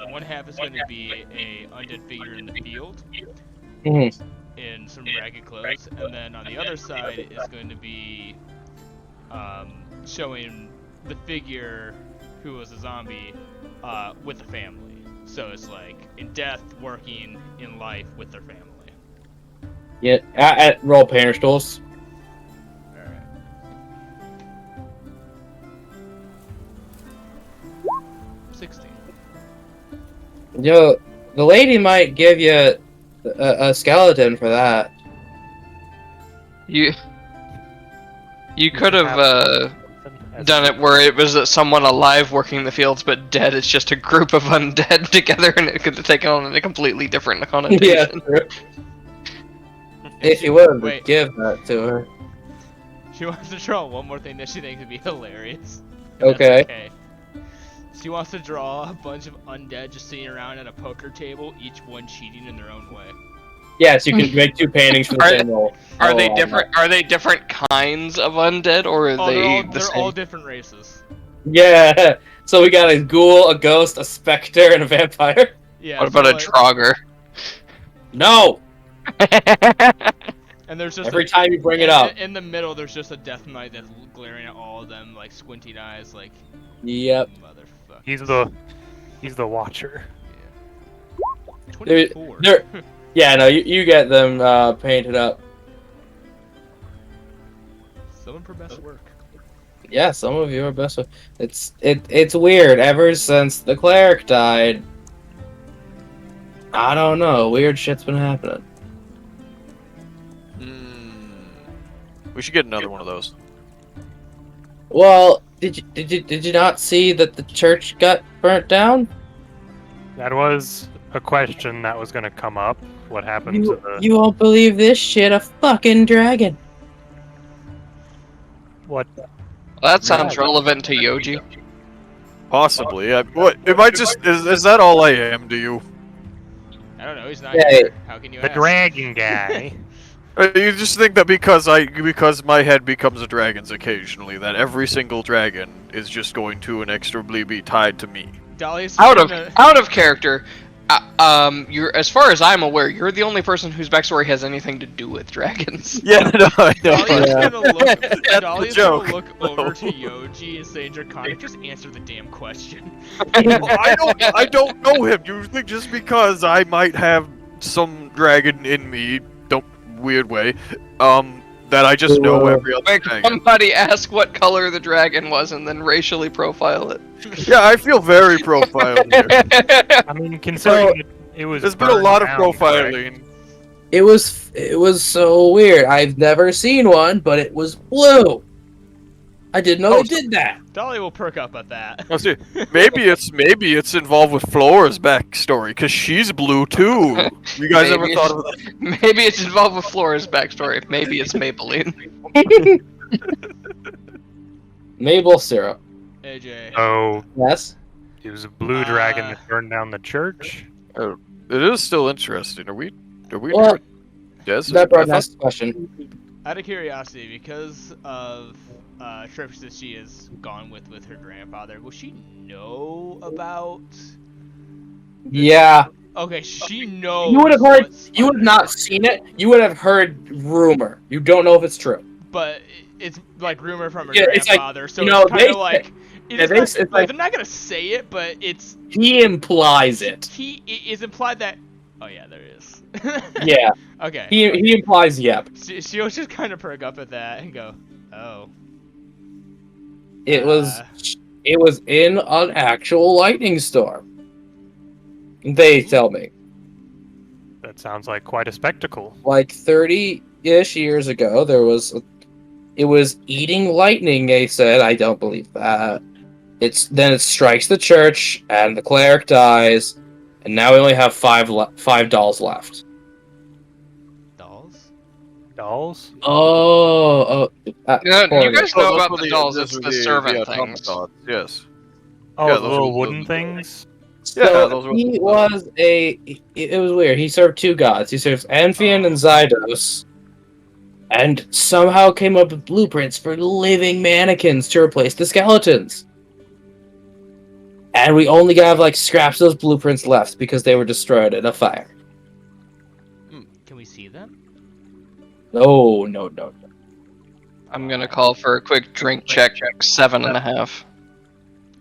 One half is going to be a undead figure in the field Mhm. in some ragged clothes, and then on the other side is going to be showing the figure who was a zombie with a family. So it's like in death, working in life with their family. Yeah, at roll painter tools. Alright. 16. Yo, the lady might give you a skeleton for that. You could have done it where it was someone alive working the fields but dead. It's just a group of undead together, and it could have taken on a completely different connotation. Yeah. If you would Wait. give that to her. She wants to draw one more thing that she thinks would be hilarious. Okay. She wants to draw a bunch of undead just sitting around at a poker table, each one cheating in their own way. Yes, you can make two paintings for the same role. Are they different? Are they different kinds of undead, or are they the they're same? all different races. Yeah. So we got a ghoul, a ghost, a specter, and a vampire. Yeah. What about a Draugr? No. And there's just Every time you bring it up. in the middle, there's just a death knight that's glaring at all of them, like squinting eyes, like Yep. motherfucker. He's the watcher. 24. Yeah, no, you get them painted up. Someone for best work. Yeah, some of you are best. It's weird. Ever since the cleric died, I don't know. Weird shit's been happening. We should get another one of those. Well, did you not see that the church got burnt down? That was a question that was going to come up. What happened to the... You won't believe this shit, a fucking dragon. What? Well, that sounds relevant to Yoji. Possibly. What? Am I just? Is that all I am to you? I don't know. He's not Yeah, here. How can you The ask? dragon guy. You just think that because my head becomes a dragon's occasionally, that every single dragon is just going to inexorably be tied to me. Dolly's Out gonna- of character. You're, as far as I'm aware, you're the only person whose backstory has anything to do with dragons. Yeah, no, I know. Dolly's Yeah. gonna look. That's Dolly's the joke. gonna look over to Yoji and say, "Draconic, just answer the damn question." Well, I don't know him. You think just because I might have some dragon in me, weird way, that I just know every other Like dragon. somebody ask what color the dragon was and then racially profile it. Yeah, I feel very profiled here. I mean, considering it was There's been a burned lot of down, profiling. It was so weird. I've never seen one, but it was blue. I didn't know they did that. Dolly will perk up at that. Let's see. Maybe it's involved with Flora's backstory, because she's blue too. You guys ever Maybe thought of that? Maybe it's involved with Flora's backstory. Maybe it's Maybelline. Maple syrup. AJ. Oh, Yes. it was a blue dragon that burned down the church. It is still interesting. Are we Well, Des? that brought us the question. Out of curiosity, because of trips that she has gone with her grandfather, will she know about? Yeah. Okay, she knows. You would have heard. what's You would have not seen it. You would have heard rumor. You don't know if it's true. But it's like rumor from her Yeah, it's like, grandfather, so you know, it's kind they of like. yeah, It's they- not, it's like, like- they're not gonna say it, but it's He implies it. it is implied that. Oh yeah, there is. Yeah. Okay. He implies yep. She'll just kind of perk up at that and go, oh. It was in an actual lightning storm. They tell me. That sounds like quite a spectacle. Like 30-ish years ago, it was eating lightning, they said. I don't believe that. Then it strikes the church, and the cleric dies, and now we only have five dolls left. Dolls? Dolls? Oh. You guys know about those the were dolls, those it's were the servant automatons, things. Yes. Oh, Yeah, the those little were- wooden those- things? Yeah, So those were- he was it was weird. He served two gods. He serves Amphion and Zydos, and somehow came up with blueprints for living mannequins to replace the skeletons. And we only got like scraps of those blueprints left because they were destroyed in a fire. Can we see them? No. I'm gonna call for a quick drink check. 7.5.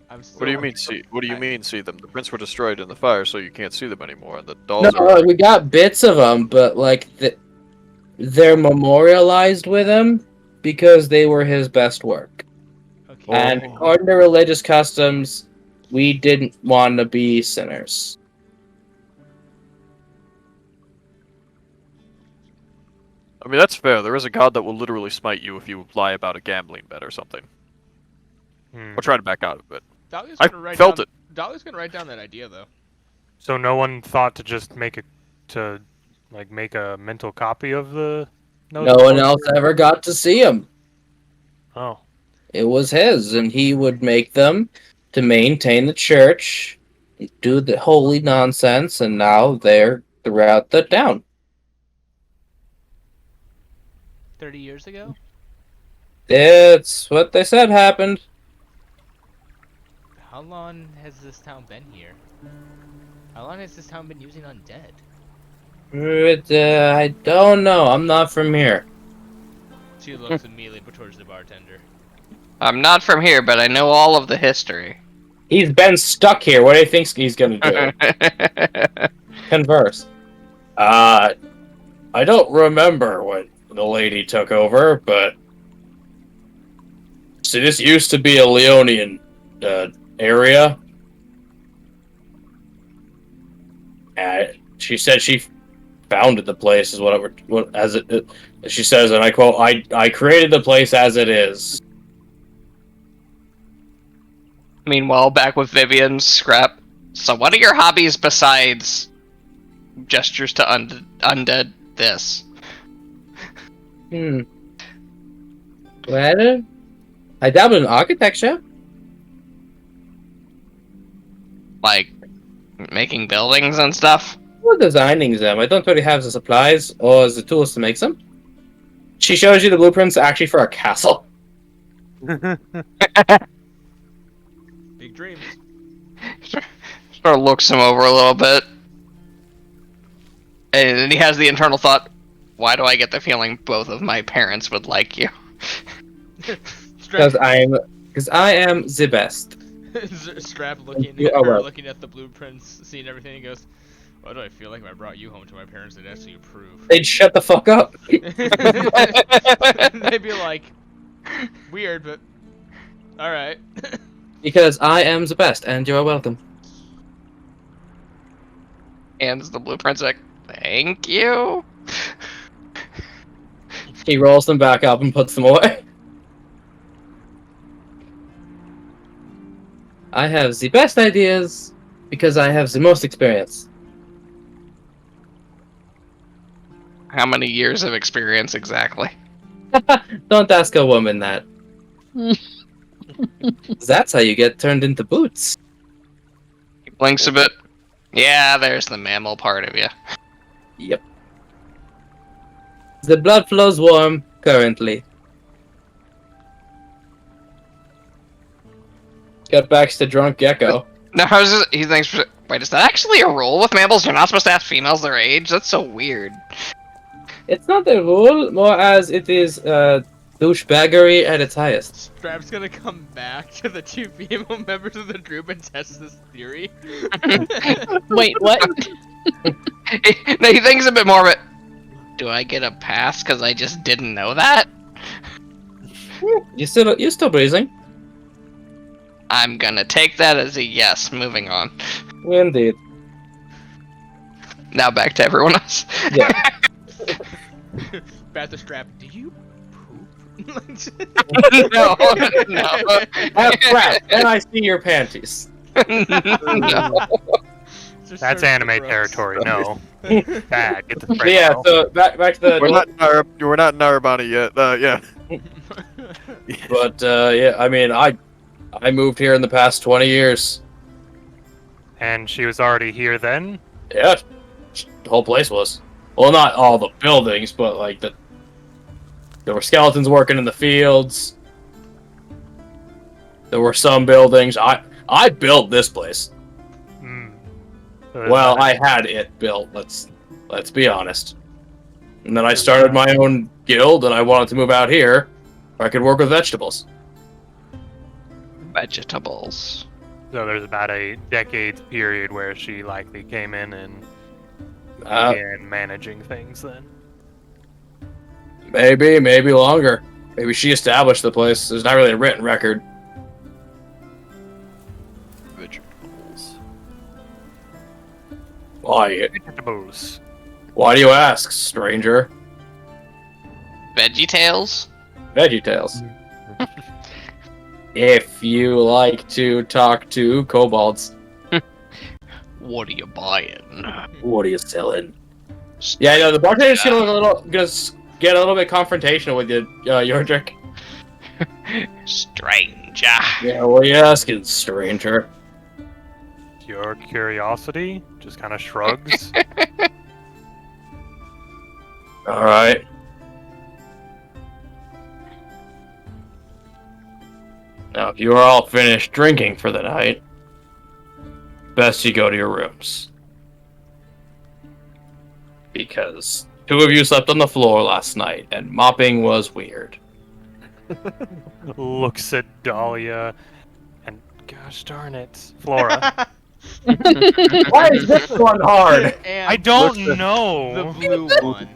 I'm still What do you mean see? What do you mean see them? The prints were destroyed in the fire, so you can't see them anymore. And the dolls No, are. we got bits of them, but like they're memorialized with him because they were his best work. Okay. And according to religious customs, we didn't want to be sinners. I mean, that's fair. There is a god that will literally smite you if you lie about a gambling bet or something. Hmm. Or try to back out of it. Dolly's I gonna write felt down, it. Dolly's gonna write down that idea though. So no one thought to just make a mental copy of the notes? No one else ever got to see him. Oh. It was his, and he would make them to maintain the church, do the holy nonsense, and now they're throughout the town. 30 years ago? It's what they said happened. How long has this town been here? How long has this town been using undead? I don't know. I'm not from here. She looks immediately towards the bartender. I'm not from here, but I know all of the history. He's been stuck here. What do you think he's gonna do? Converse. I don't remember when the lady took over, but see, this used to be a Leonian area. She said she founded the place, is she says, and I quote, I created the place as it is. Meanwhile, back with Vivian, Scrap So what are your hobbies besides gestures to undead this? Well, I dabbled in architecture. Like, making buildings and stuff? Well, designing them. I don't really have the supplies or the tools to make them. She shows you the blueprints actually for a castle. Big dreams. Sort of looks him over a little bit. And then he has the internal thought, why do I get the feeling both of my parents would like you? Because I am the best. Strap looking You are welcome. looking at the blueprints, seeing everything, and goes, "Why do I feel like if I brought you home to my parents, they'd actually approve?" They'd shut the fuck up. They'd be like, "Weird, but all right." Because I am the best, and you're welcome. Hands the blueprints like, thank you. He rolls them back up and puts them away. I have the best ideas because I have the most experience. How many years of experience exactly? Don't ask a woman that. That's how you get turned into boots. He blinks a bit. Yeah, there's the mammal part of you. Yep. The blood flows warm currently. Got back to drunk gecko. No, he thinks, wait, is that actually a rule with mammals? You're not supposed to ask females their age? That's so weird. It's not a rule, more as it is douchebaggery at its highest. Strap's gonna come back to the two female members of the group and test this theory. Wait, what? No, he thinks a bit more, but do I get a pass because I just didn't know that? You're still breathing. I'm gonna take that as a yes. Moving on. Indeed. Now back to everyone else. Yeah. Back to Strap. Do you poop? No. Crap. And I see your panties. No. Just That's starts anime to gross. territory. No. Bad. Get the But spray yeah, bottle. so back to the. We're not in Narabani yet. Yeah. But yeah, I mean, I moved here in the past 20 years. And she was already here then. Yeah, the whole place was. Well, not all the buildings, but like there were skeletons working in the fields. There were some buildings. I built this place. So Well, I had it built. Let's be honest. And then I started my own guild, and I wanted to move out here where I could work with vegetables. Vegetables. So there's about a decades period where she likely came in and began managing things then. Maybe longer. Maybe she established the place. There's not really a written record. Vegetables. Vegetables. Why do you ask, stranger? VeggieTales? VeggieTales. If you like to talk to kobolds, What are you buying? what are you selling? Yeah, I know the bartender's gonna get a little bit confrontational with you, Yordrick. Stranger. Yeah, what are you asking, stranger? Your curiosity just kind of shrugs. All right. Now, if you are all finished drinking for the night, best you go to your rooms. Because 2 of you slept on the floor last night, and mopping was weird. Looks at Dahlia, and gosh darn it, Flora. Why is this one hard? And I don't the know. blue one.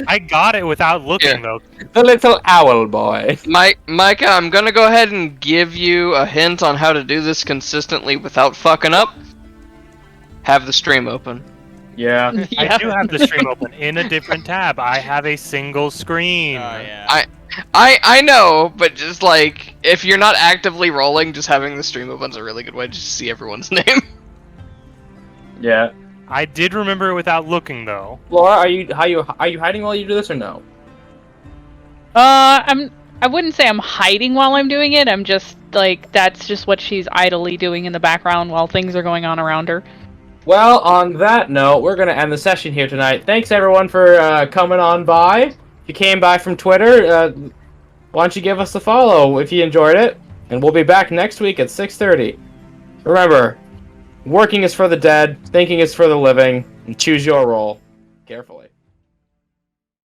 I got it without looking though. The little owl boy. Micah, I'm gonna go ahead and give you a hint on how to do this consistently without fucking up. Have the stream open. Yeah. I do have the stream open in a different tab. I have a single screen. Oh yeah. I know, but just like if you're not actively rolling, just having the stream open's a really good way to just see everyone's name. Yeah. I did remember it without looking, though. Laura, are you hiding while you do this or no? I wouldn't say I'm hiding while I'm doing it. I'm just like that's just what she's idly doing in the background while things are going on around her. Well, on that note, we're gonna end the session here tonight. Thanks everyone for coming on by. If you came by from Twitter, why don't you give us a follow if you enjoyed it? And we'll be back next week at 6:30. Remember, working is for the dead, thinking is for the living, and choose your role carefully.